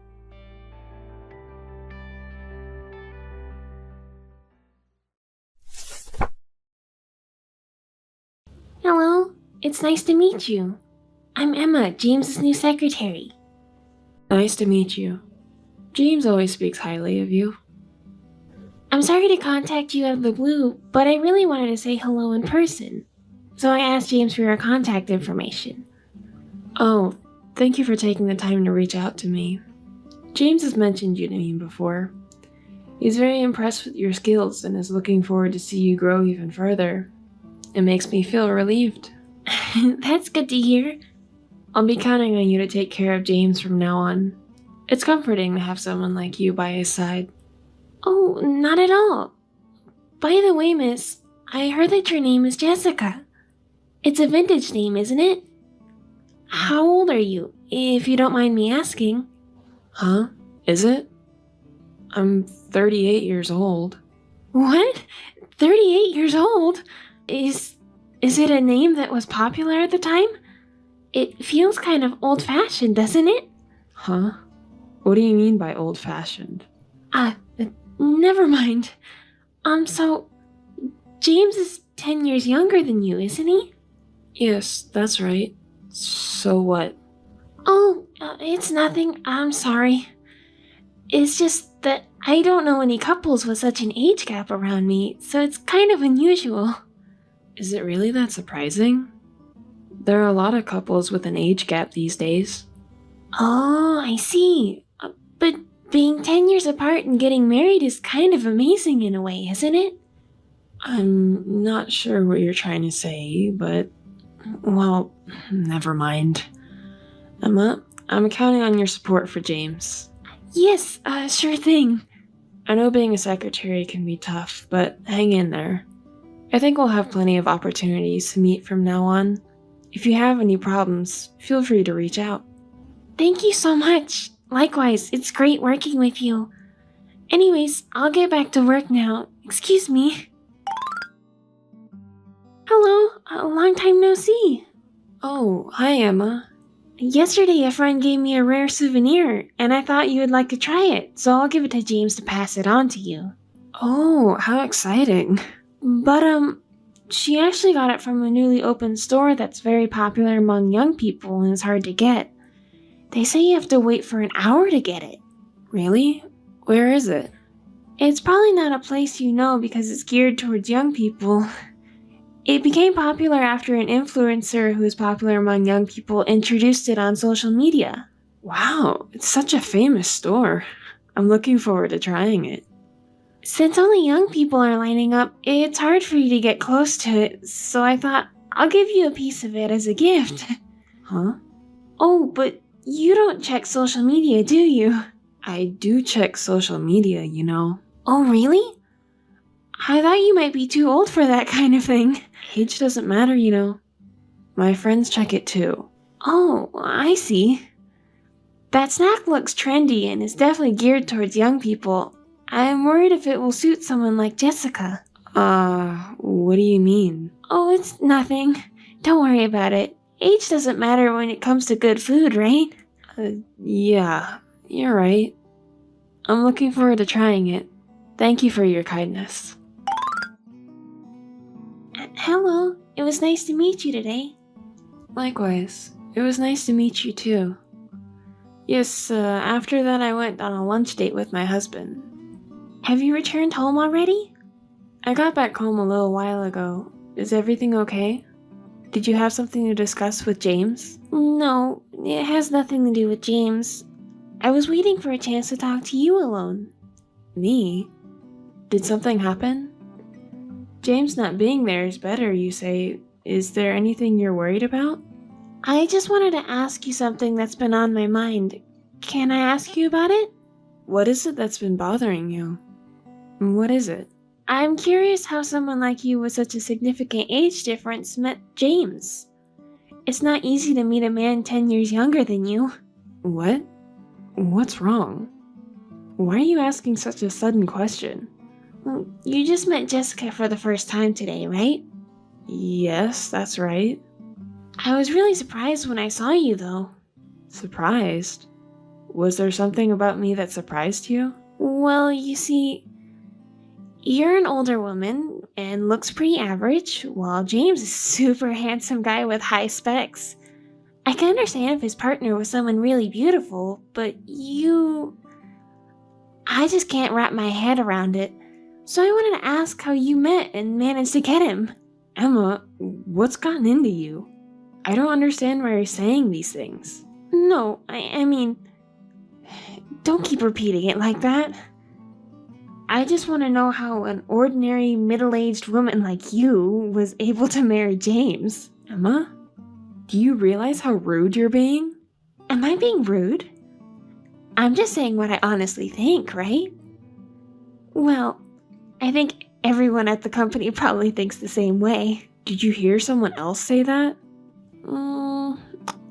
Hello, it's nice to meet you. I'm Emma, James's new secretary. Nice to meet you. James always speaks highly of you. I'm sorry to contact you out of the blue, but I really wanted to say hello in person. So I asked James for your contact information. Oh, thank you for taking the time to reach out to me. James has mentioned you to me before. He's very impressed with your skills and is looking forward to see you grow even further. It makes me feel relieved. That's good to hear. I'll be counting on you to take care of James from now on. It's comforting to have someone like you by his side. Oh, not at all. By the way, miss, I heard that your name is Jessica. It's a vintage name, isn't it? How old are you, if you don't mind me asking? Huh? Is it? I'm 38 years old. What? 38 years old? Is it a name that was popular at the time? It feels kind of old-fashioned, doesn't it? Huh? What do you mean by old-fashioned? Never mind. So, James is 10 years younger than you, isn't he? Yes, that's right. So what? Oh, it's nothing. I'm sorry. It's just that I don't know any couples with such an age gap around me, so it's kind of unusual. Is it really that surprising? There are a lot of couples with an age gap these days. Oh, I see. But being 10 years apart and getting married is kind of amazing in a way, isn't it? I'm not sure what you're trying to say, but... well, never mind. Emma, I'm counting on your support for James. Yes, sure thing. I know being a secretary can be tough, but hang in there. I think we'll have plenty of opportunities to meet from now on. If you have any problems, feel free to reach out. Thank you so much. Likewise, it's great working with you. Anyways, I'll get back to work now. Excuse me. Hello, a long time no see. Oh, hi Emma. Yesterday a friend gave me a rare souvenir, and I thought you would like to try it, so I'll give it to James to pass it on to you. Oh, how exciting. But, she actually got it from a newly opened store that's very popular among young people and is hard to get. They say you have to wait for an hour to get it. Really? Where is it? It's probably not a place you know because it's geared towards young people. It became popular after an influencer who is popular among young people introduced it on social media. Wow, it's such a famous store. I'm looking forward to trying it. Since only young people are lining up, it's hard for you to get close to it, so I thought I'll give you a piece of it as a gift. Huh? Oh, but you don't check social media, do you? I do check social media, you know. Oh, really? I thought you might be too old for that kind of thing. Age doesn't matter, you know. My friends check it too. Oh, I see. That snack looks trendy and is definitely geared towards young people. I'm worried if it will suit someone like Jessica. What do you mean? Oh, it's nothing. Don't worry about it. Age doesn't matter when it comes to good food, right? Yeah, you're right. I'm looking forward to trying it. Thank you for your kindness. Hello, it was nice to meet you today. Likewise, it was nice to meet you too. Yes, after that I went on a lunch date with my husband. Have you returned home already? I got back home a little while ago. Is everything okay? Did you have something to discuss with James? No, it has nothing to do with James. I was waiting for a chance to talk to you alone. Me? Did something happen? James not being there is better, you say. Is there anything you're worried about? I just wanted to ask you something that's been on my mind. Can I ask you about it? What is it that's been bothering you? What is it? I'm curious how someone like you with such a significant age difference met James. It's not easy to meet a man 10 years younger than you. What? What's wrong? Why are you asking such a sudden question? You just met Jessica for the first time today, right? Yes, that's right. I was really surprised when I saw you, though. Surprised? Was there something about me that surprised you? Well, you see, you're an older woman and looks pretty average, while James is a super handsome guy with high specs. I can understand if his partner was someone really beautiful, but I just can't wrap my head around it. So I wanted to ask how you met and managed to get him. Emma, what's gotten into you? I don't understand why you're saying these things. No, I mean, don't keep repeating it like that. I just want to know how an ordinary middle-aged woman like you was able to marry James. Emma, do you realize how rude you're being? Am I being rude? I'm just saying what I honestly think, right? Well, I think everyone at the company probably thinks the same way. Did you hear someone else say that?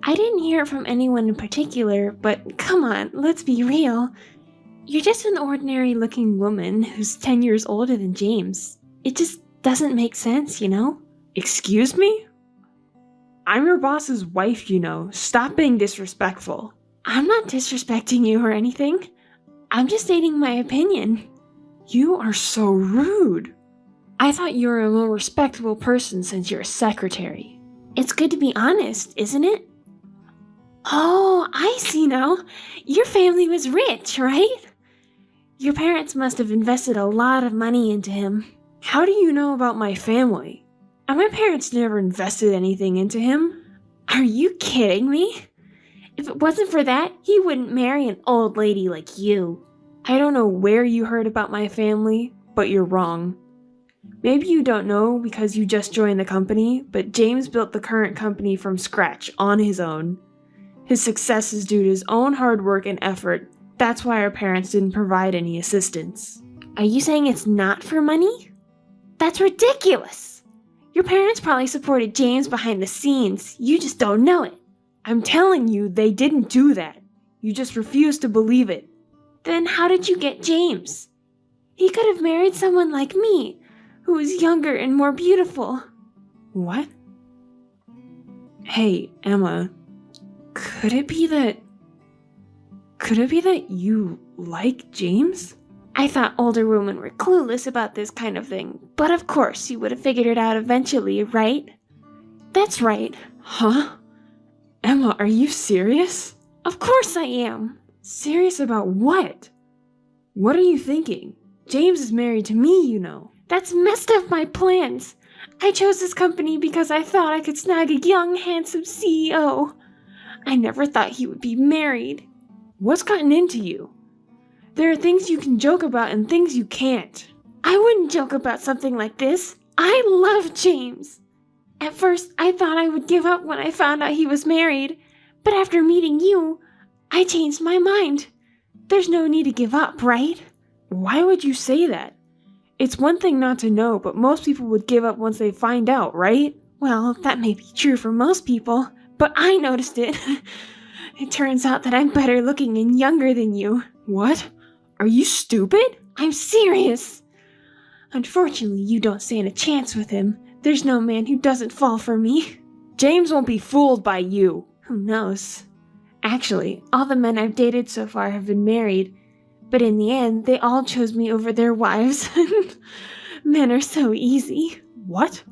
I didn't hear it from anyone in particular, but come on, let's be real. You're just an ordinary-looking woman who's 10 years older than James. It just doesn't make sense, you know? Excuse me? I'm your boss's wife, you know. Stop being disrespectful. I'm not disrespecting you or anything. I'm just stating my opinion. You are so rude. I thought you were a more respectable person since you're a secretary. It's good to be honest, isn't it? Oh, I see now. Your family was rich, right? Your parents must have invested a lot of money into him. How do you know about my family? And my parents never invested anything into him. Are you kidding me? If it wasn't for that, he wouldn't marry an old lady like you. I don't know where you heard about my family, but you're wrong. Maybe you don't know because you just joined the company, but James built the current company from scratch on his own. His success is due to his own hard work and effort. That's why our parents didn't provide any assistance. Are you saying it's not for money? That's ridiculous! Your parents probably supported James behind the scenes. You just don't know it. I'm telling you, they didn't do that. You just refuse to believe it. Then how did you get James? He could have married someone like me, who is younger and more beautiful. What? Hey, Emma, could it be that you like James? I thought older women were clueless about this kind of thing, but of course you would have figured it out eventually, right? That's right. Huh? Emma, are you serious? Of course I am. Serious about what? What are you thinking? James is married to me, you know. That's messed up my plans. I chose this company because I thought I could snag a young, handsome CEO. I never thought he would be married. What's gotten into you? There are things you can joke about and things you can't. I wouldn't joke about something like this. I love James. At first, I thought I would give up when I found out he was married, but after meeting you, I changed my mind. There's no need to give up, right? Why would you say that? It's one thing not to know, but most people would give up once they find out, right? Well, that may be true for most people, but I noticed it. It turns out that I'm better looking and younger than you. What? Are you stupid? I'm serious. Unfortunately, you don't stand a chance with him. There's no man who doesn't fall for me. James won't be fooled by you. Who knows? Actually, all the men I've dated so far have been married, but in the end, they all chose me over their wives. Men are so easy. What?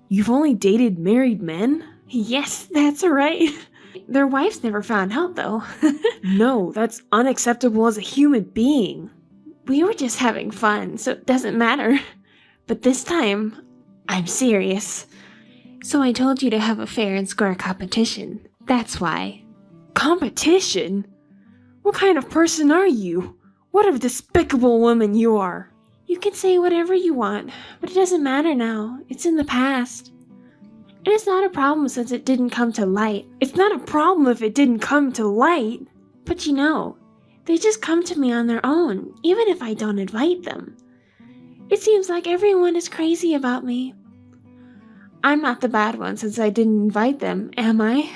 You've only dated married men? Yes, that's right. Their wives never found out, though. No, that's unacceptable as a human being. We were just having fun, so it doesn't matter. But this time, I'm serious. So I told you to have a fair and square competition. That's why. Competition? What kind of person are you? What a despicable woman you are. You can say whatever you want, but it doesn't matter now. It's in the past. And it's not a problem since it didn't come to light. It's not a problem if it didn't come to light. But you know, they just come to me on their own, even if I don't invite them. It seems like everyone is crazy about me. I'm not the bad one since I didn't invite them, am I?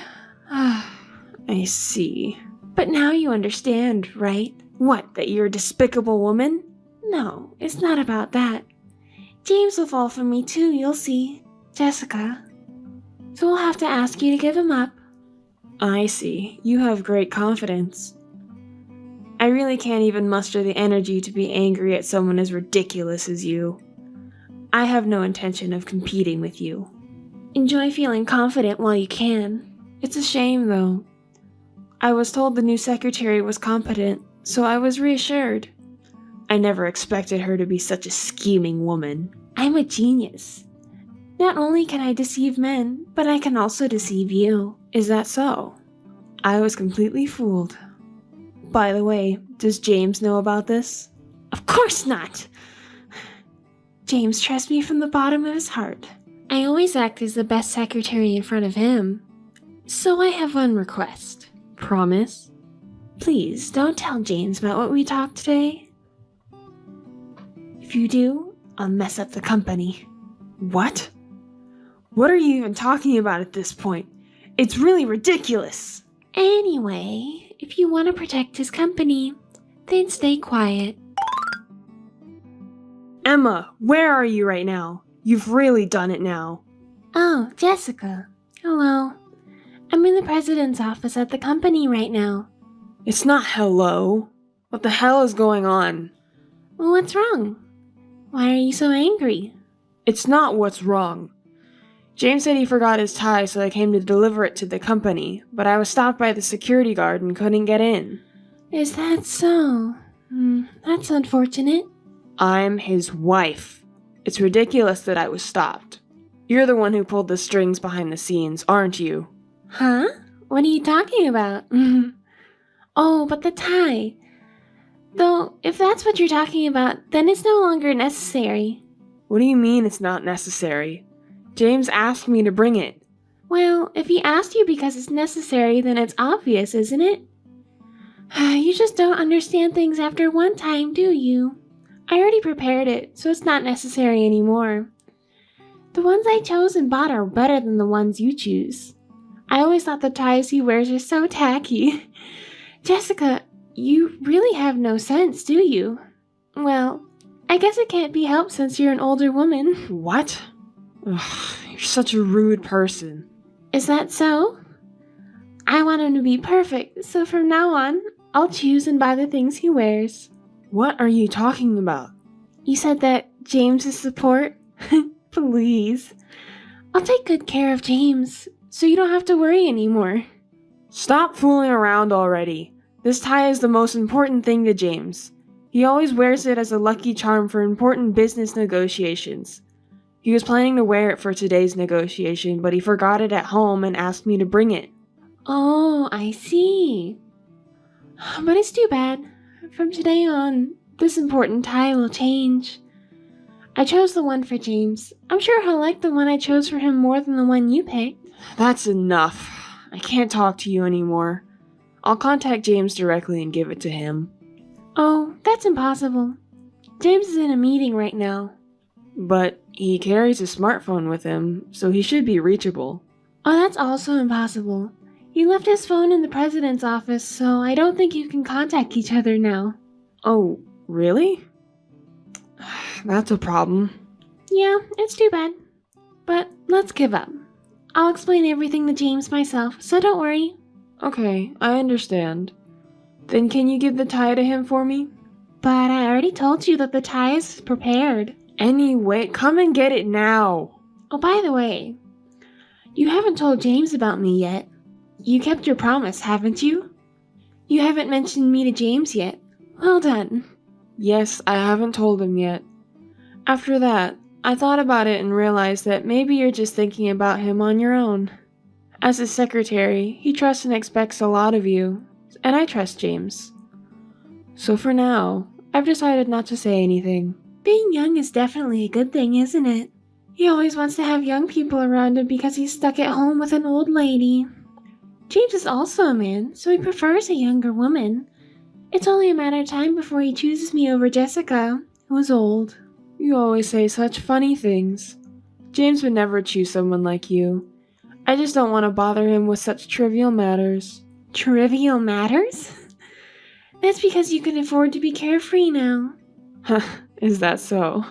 I see. But now you understand, right? What, that you're a despicable woman? No, it's not about that. James will fall for me too, you'll see. Jessica. So we'll have to ask you to give him up. I see. You have great confidence. I really can't even muster the energy to be angry at someone as ridiculous as you. I have no intention of competing with you. Enjoy feeling confident while you can. It's a shame, though. I was told the new secretary was competent, so I was reassured. I never expected her to be such a scheming woman. I'm a genius. Not only can I deceive men, but I can also deceive you. Is that so? I was completely fooled. By the way, does James know about this? Of course not! James trusts me from the bottom of his heart. I always act as the best secretary in front of him. So I have one request. Promise? Please, don't tell James about what we talked today. If you do, I'll mess up the company. What? What are you even talking about at this point? It's really ridiculous. Anyway, if you want to protect his company, then stay quiet. Emma, where are you right now? You've really done it now. Oh, Jessica. Hello. I'm in the president's office at the company right now. It's not hello. What the hell is going on? Well, what's wrong? Why are you so angry? It's not what's wrong. James said he forgot his tie, so I came to deliver it to the company, but I was stopped by the security guard and couldn't get in. Is that so? That's unfortunate. I'm his wife. It's ridiculous that I was stopped. You're the one who pulled the strings behind the scenes, aren't you? Huh? What are you talking about? Oh, but the tie. Though, if that's what you're talking about, then it's no longer necessary. What do you mean it's not necessary? James asked me to bring it. Well, if he asked you because it's necessary, then it's obvious, isn't it? You just don't understand things after one time, do you? I already prepared it, so it's not necessary anymore. The ones I chose and bought are better than the ones you choose. I always thought the ties he wears are so tacky. Jessica, you really have no sense, do you? Well, I guess it can't be helped since you're an older woman. What? Ugh, you're such a rude person. Is that so? I want him to be perfect, so from now on, I'll choose and buy the things he wears. What are you talking about? You said that James is support? Please. I'll take good care of James, so you don't have to worry anymore. Stop fooling around already. This tie is the most important thing to James. He always wears it as a lucky charm for important business negotiations. He was planning to wear it for today's negotiation, but he forgot it at home and asked me to bring it. Oh, I see. But it's too bad. From today on, this important tie will change. I chose the one for James. I'm sure he'll like the one I chose for him more than the one you picked. That's enough. I can't talk to you anymore. I'll contact James directly and give it to him. Oh, that's impossible. James is in a meeting right now. But he carries a smartphone with him, so he should be reachable. Oh, that's also impossible. He left his phone in the president's office, so I don't think you can contact each other now. Oh, really? That's a problem. Yeah, it's too bad. But let's give up. I'll explain everything to James myself, so don't worry. Okay, I understand. Then can you give the tie to him for me? But I already told you that the tie is prepared. Anyway, come and get it now. Oh, by the way, you haven't told James about me yet. You kept your promise, haven't you? You haven't mentioned me to James yet. Well done. Yes, I haven't told him yet. After that, I thought about it and realized that maybe you're just thinking about him on your own. As his secretary, he trusts and expects a lot of you, and I trust James. So for now, I've decided not to say anything. Being young is definitely a good thing, isn't it? He always wants to have young people around him because he's stuck at home with an old lady. James is also a man, so he prefers a younger woman. It's only a matter of time before he chooses me over Jessica, who is old. You always say such funny things. James would never choose someone like you. I just don't want to bother him with such trivial matters. Trivial matters? That's because you can afford to be carefree now. Is that so?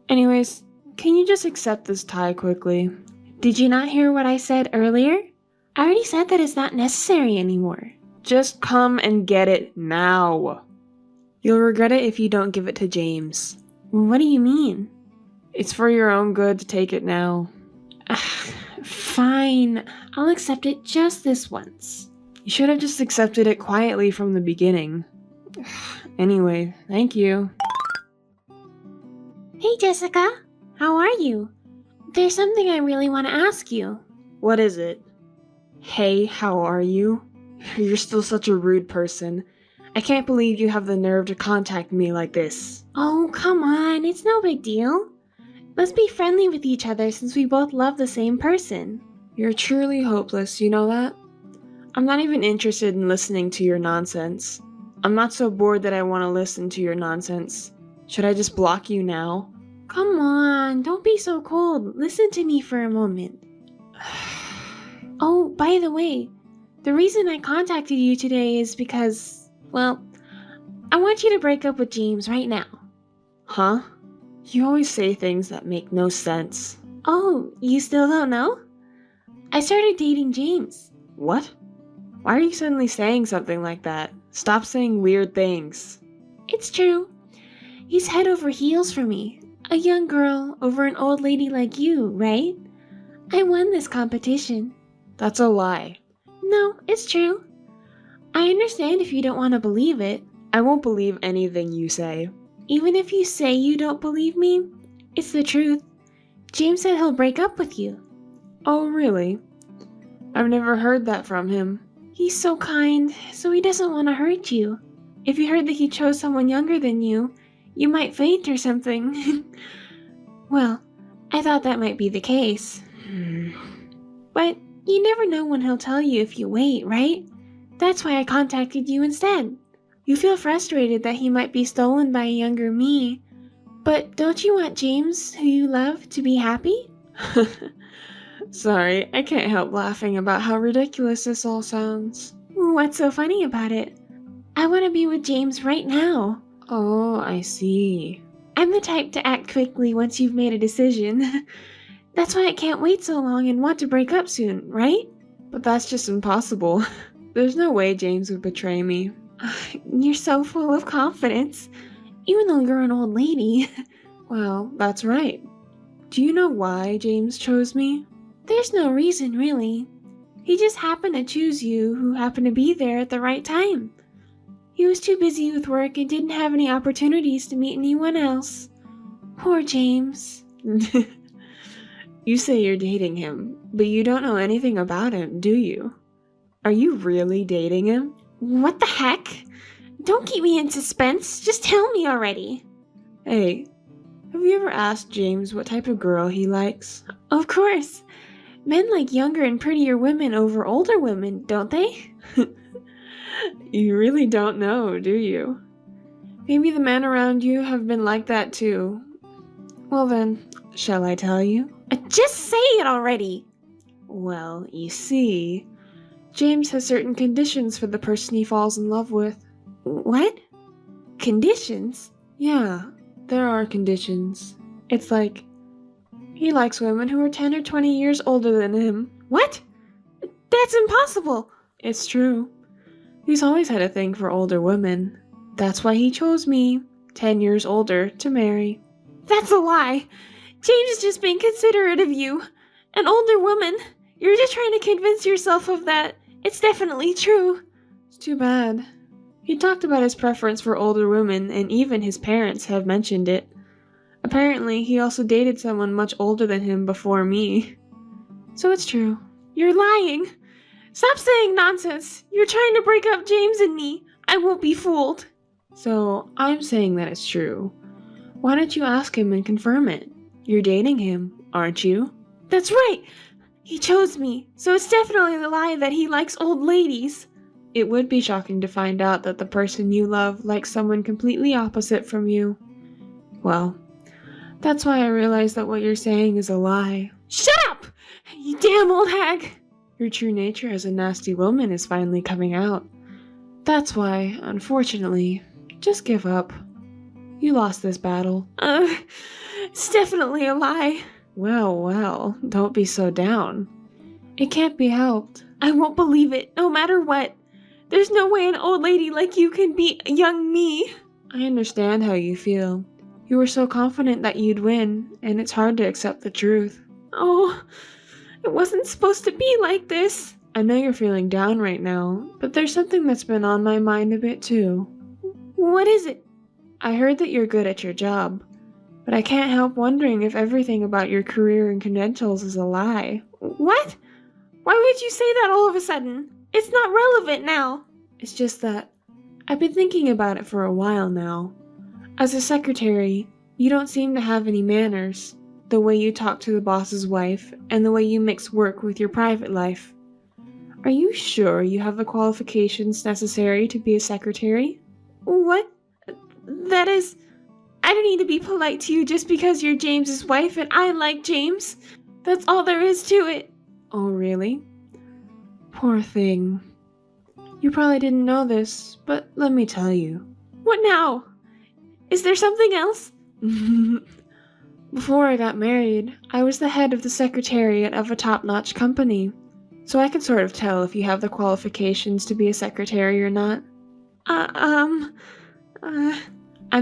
Anyways, can you just accept this tie quickly? Did you not hear what I said earlier? I already said that it's not necessary anymore. Just come and get it now. You'll regret it if you don't give it to James. What do you mean? It's for your own good to take it now. Fine. I'll accept it just this once. You should have just accepted it quietly from the beginning. Anyway, thank you. Hey, Jessica. How are you? There's something I really want to ask you. What is it? Hey, how are you? You're still such a rude person. I can't believe you have the nerve to contact me like this. Oh, come on. It's no big deal. Let's be friendly with each other since we both love the same person. You're truly hopeless, you know that? I'm not even interested in listening to your nonsense. I'm not so bored that I want to listen to your nonsense. Should I just block you now? Come on, don't be so cold. Listen to me for a moment. Oh, by the way, the reason I contacted you today is because, well, I want you to break up with James right now. Huh? You always say things that make no sense. Oh, you still don't know? I started dating James. What? Why are you suddenly saying something like that? Stop saying weird things. It's true. He's head over heels for me. A young girl over an old lady like you, right? I won this competition. That's a lie. No, it's true. I understand if you don't want to believe it. I won't believe anything you say. Even if you say you don't believe me, it's the truth. James said he'll break up with you. Oh, really? I've never heard that from him. He's so kind, so he doesn't want to hurt you. If you heard that he chose someone younger than you might faint or something. Well, I thought that might be the case. But you never know when he'll tell you if you wait, right? That's why I contacted you instead. You feel frustrated that he might be stolen by a younger me, but don't you want James, who you love, to be happy? Sorry, I can't help laughing about how ridiculous this all sounds. What's so funny about it? I want to be with James right now. Oh, I see. I'm the type to act quickly once you've made a decision. That's why I can't wait so long and want to break up soon, right? But that's just impossible. There's no way James would betray me. You're so full of confidence, even though you're an old lady. Well, that's right. Do you know why James chose me? There's no reason, really. He just happened to choose you, who happened to be there at the right time. He was too busy with work and didn't have any opportunities to meet anyone else. Poor James. You say you're dating him, but you don't know anything about him, do you? Are you really dating him? What the heck? Don't keep me in suspense. Just tell me already. Hey, have you ever asked James what type of girl he likes? Of course. Men like younger and prettier women over older women, don't they? You really don't know, do you? Maybe the men around you have been like that too. Well then, shall I tell you? Just say it already. Well, you see, James has certain conditions for the person he falls in love with. What? Conditions? Yeah, there are conditions. It's like, he likes women who are 10 or 20 years older than him. What? That's impossible. It's true. He's always had a thing for older women. That's why he chose me, 10 years older, to marry. That's a lie. James is just being considerate of you. An older woman. You're just trying to convince yourself of that. It's definitely true. It's too bad. He talked about his preference for older women, and even his parents have mentioned it. Apparently, he also dated someone much older than him before me. So it's true. You're lying. Stop saying nonsense. You're trying to break up James and me. I won't be fooled. So, I'm saying that it's true. Why don't you ask him and confirm it? You're dating him, aren't you? That's right. He chose me, so it's definitely the lie that he likes old ladies. It would be shocking to find out that the person you love likes someone completely opposite from you. Well, that's why I realized that what you're saying is a lie. Shut up! You damn old hag! Your true nature as a nasty woman is finally coming out. That's why, unfortunately, just give up. You lost this battle. It's definitely a lie. Well, don't be so down. It can't be helped. I won't believe it, no matter what. There's no way an old lady like you can be young me. I understand how you feel. You were so confident that you'd win, and it's hard to accept the truth. Oh, it wasn't supposed to be like this. I know you're feeling down right now, but there's something that's been on my mind a bit too. What is it? I heard that you're good at your job, but I can't help wondering if everything about your career and credentials is a lie. What? Why would you say that all of a sudden? It's not relevant now. It's just that I've been thinking about it for a while now. As a secretary, you don't seem to have any manners. The way you talk to the boss's wife, and the way you mix work with your private life. Are you sure you have the qualifications necessary to be a secretary? What? That is, I don't need to be polite to you just because you're James's wife and I like James. That's all there is to it. Oh, really? Poor thing. You probably didn't know this, but let me tell you. What now? Is there something else? Before I got married, I was the head of the secretariat of a top-notch company, so I can sort of tell if you have the qualifications to be a secretary or not. I'm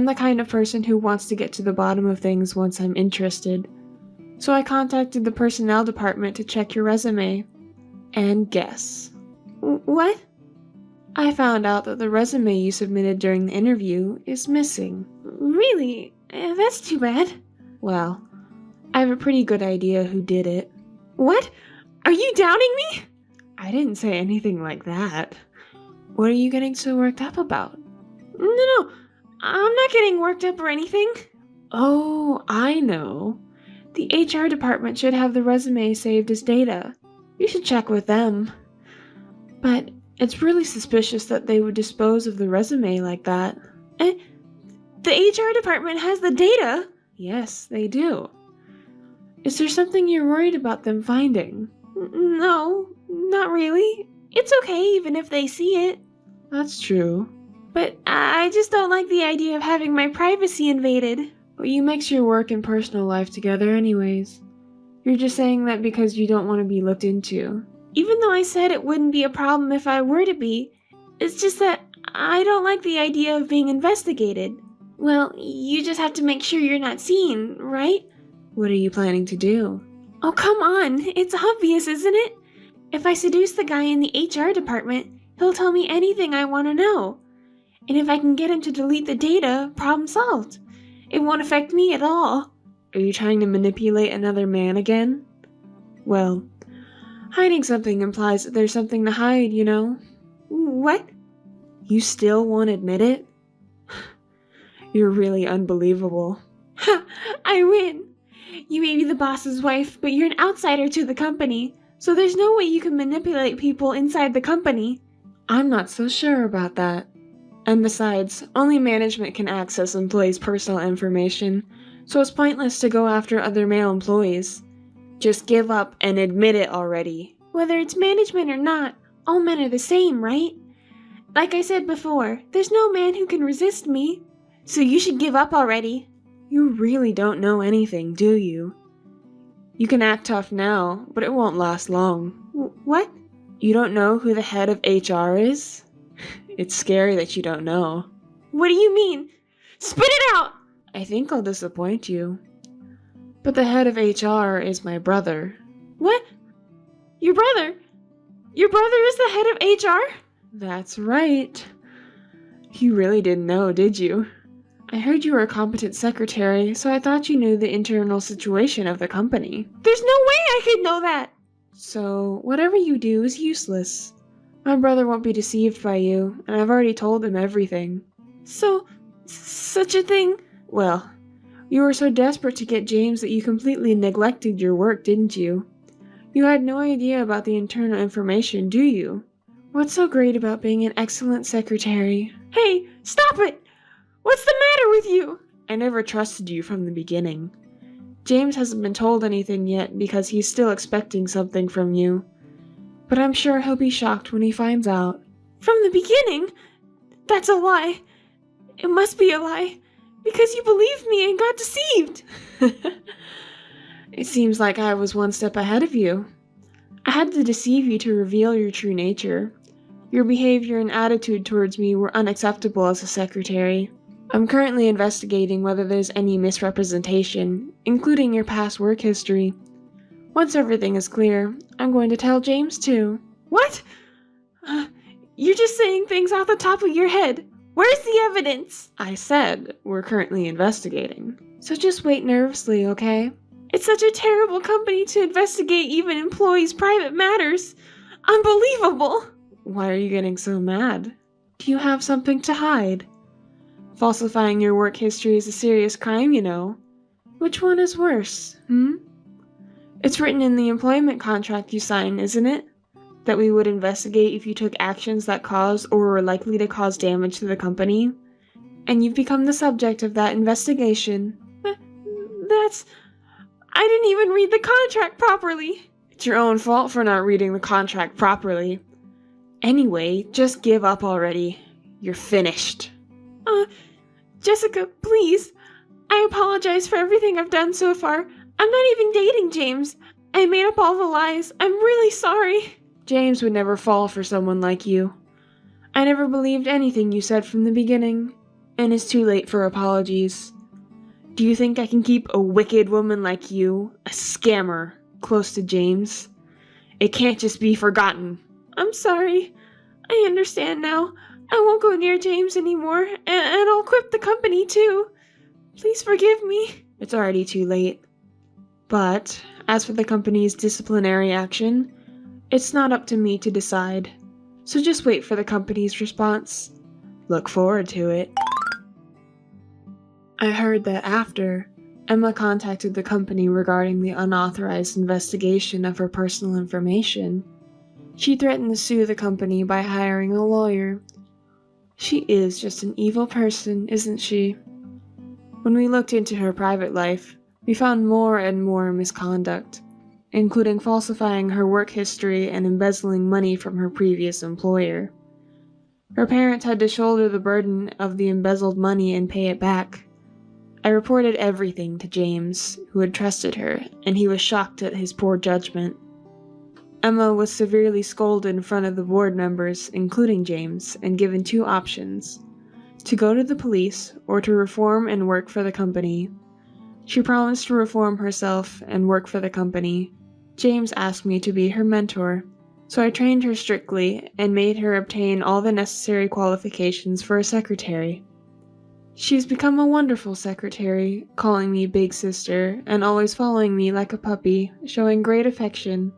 the kind of person who wants to get to the bottom of things once I'm interested. So I contacted the personnel department to check your resume. And guess. What? I found out that the resume you submitted during the interview is missing. Really? That's too bad. Well, I have a pretty good idea who did it. What? Are you downing me? I didn't say anything like that. What are you getting so worked up about? No, I'm not getting worked up or anything. Oh, I know. The HR department should have the resume saved as data. You should check with them. But it's really suspicious that they would dispose of the resume like that. The HR department has the data. Yes, they do. Is there something you're worried about them finding? No, not really. It's okay even if they see it. That's true. But I just don't like the idea of having my privacy invaded. Well, you mix your work and personal life together anyways. You're just saying that because you don't want to be looked into. Even though I said it wouldn't be a problem if I were to be, it's just that I don't like the idea of being investigated. Well, you just have to make sure you're not seen, right? What are you planning to do? Oh, come on. It's obvious, isn't it? If I seduce the guy in the HR department, he'll tell me anything I want to know. And if I can get him to delete the data, problem solved. It won't affect me at all. Are you trying to manipulate another man again? Well, hiding something implies that there's something to hide, you know? What? You still won't admit it? You're really unbelievable. Ha! I win! You may be the boss's wife, but you're an outsider to the company, so there's no way you can manipulate people inside the company. I'm not so sure about that. And besides, only management can access employees' personal information, so it's pointless to go after other male employees. Just give up and admit it already. Whether it's management or not, all men are the same, right? Like I said before, there's no man who can resist me. So you should give up already. You really don't know anything, do you? You can act tough now, but it won't last long. What? You don't know who the head of HR is? It's scary that you don't know. What do you mean? Spit it out! I think I'll disappoint you. But the head of HR is my brother. What? Your brother? Your brother is the head of HR? That's right. You really didn't know, did you? I heard you were a competent secretary, so I thought you knew the internal situation of the company. There's no way I could know that! So, whatever you do is useless. My brother won't be deceived by you, and I've already told him everything. So, such a thing? Well, you were so desperate to get James that you completely neglected your work, didn't you? You had no idea about the internal information, do you? What's so great about being an excellent secretary? Hey, stop it! What's the matter with you? I never trusted you from the beginning. James hasn't been told anything yet because he's still expecting something from you. But I'm sure he'll be shocked when he finds out. From the beginning? That's a lie. It must be a lie. Because you believed me and got deceived. It seems like I was one step ahead of you. I had to deceive you to reveal your true nature. Your behavior and attitude towards me were unacceptable as a secretary. I'm currently investigating whether there's any misrepresentation, including your past work history. Once everything is clear, I'm going to tell James too. What? You're just saying things off the top of your head. Where's the evidence? I said we're currently investigating. So just wait nervously, okay? It's such a terrible company to investigate even employees' private matters. Unbelievable! Why are you getting so mad? Do you have something to hide? Falsifying your work history is a serious crime, you know. Which one is worse, It's written in the employment contract you signed, isn't it? That we would investigate if you took actions that caused or were likely to cause damage to the company. And you've become the subject of that investigation. I didn't even read the contract properly. It's your own fault for not reading the contract properly. Anyway, just give up already. You're finished. Jessica, please. I apologize for everything I've done so far. I'm not even dating James. I made up all the lies. I'm really sorry. James would never fall for someone like you. I never believed anything you said from the beginning, and it's too late for apologies. Do you think I can keep a wicked woman like you, a scammer, close to James? It can't just be forgotten. I'm sorry. I understand now. I won't go near James anymore, and I'll quit the company too. Please forgive me. It's already too late. But, as for the company's disciplinary action, it's not up to me to decide. So just wait for the company's response. Look forward to it. I heard that after, Emma contacted the company regarding the unauthorized investigation of her personal information. She threatened to sue the company by hiring a lawyer. She is just an evil person, isn't she? When we looked into her private life, we found more and more misconduct, including falsifying her work history and embezzling money from her previous employer. Her parents had to shoulder the burden of the embezzled money and pay it back. I reported everything to James, who had trusted her, and he was shocked at his poor judgment. Emma was severely scolded in front of the board members, including James, and given 2 options: to go to the police or to reform and work for the company. She promised to reform herself and work for the company. James asked me to be her mentor, so I trained her strictly and made her obtain all the necessary qualifications for a secretary. She's become a wonderful secretary, calling me big sister and always following me like a puppy, showing great affection.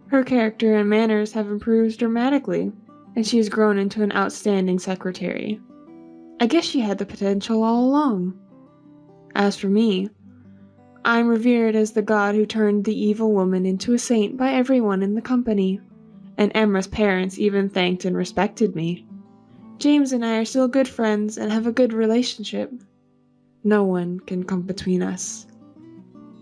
Her character and manners have improved dramatically, and she has grown into an outstanding secretary. I guess she had the potential all along. As for me, I'm revered as the god who turned the evil woman into a saint by everyone in the company, and Emma's parents even thanked and respected me. James and I are still good friends and have a good relationship. No one can come between us.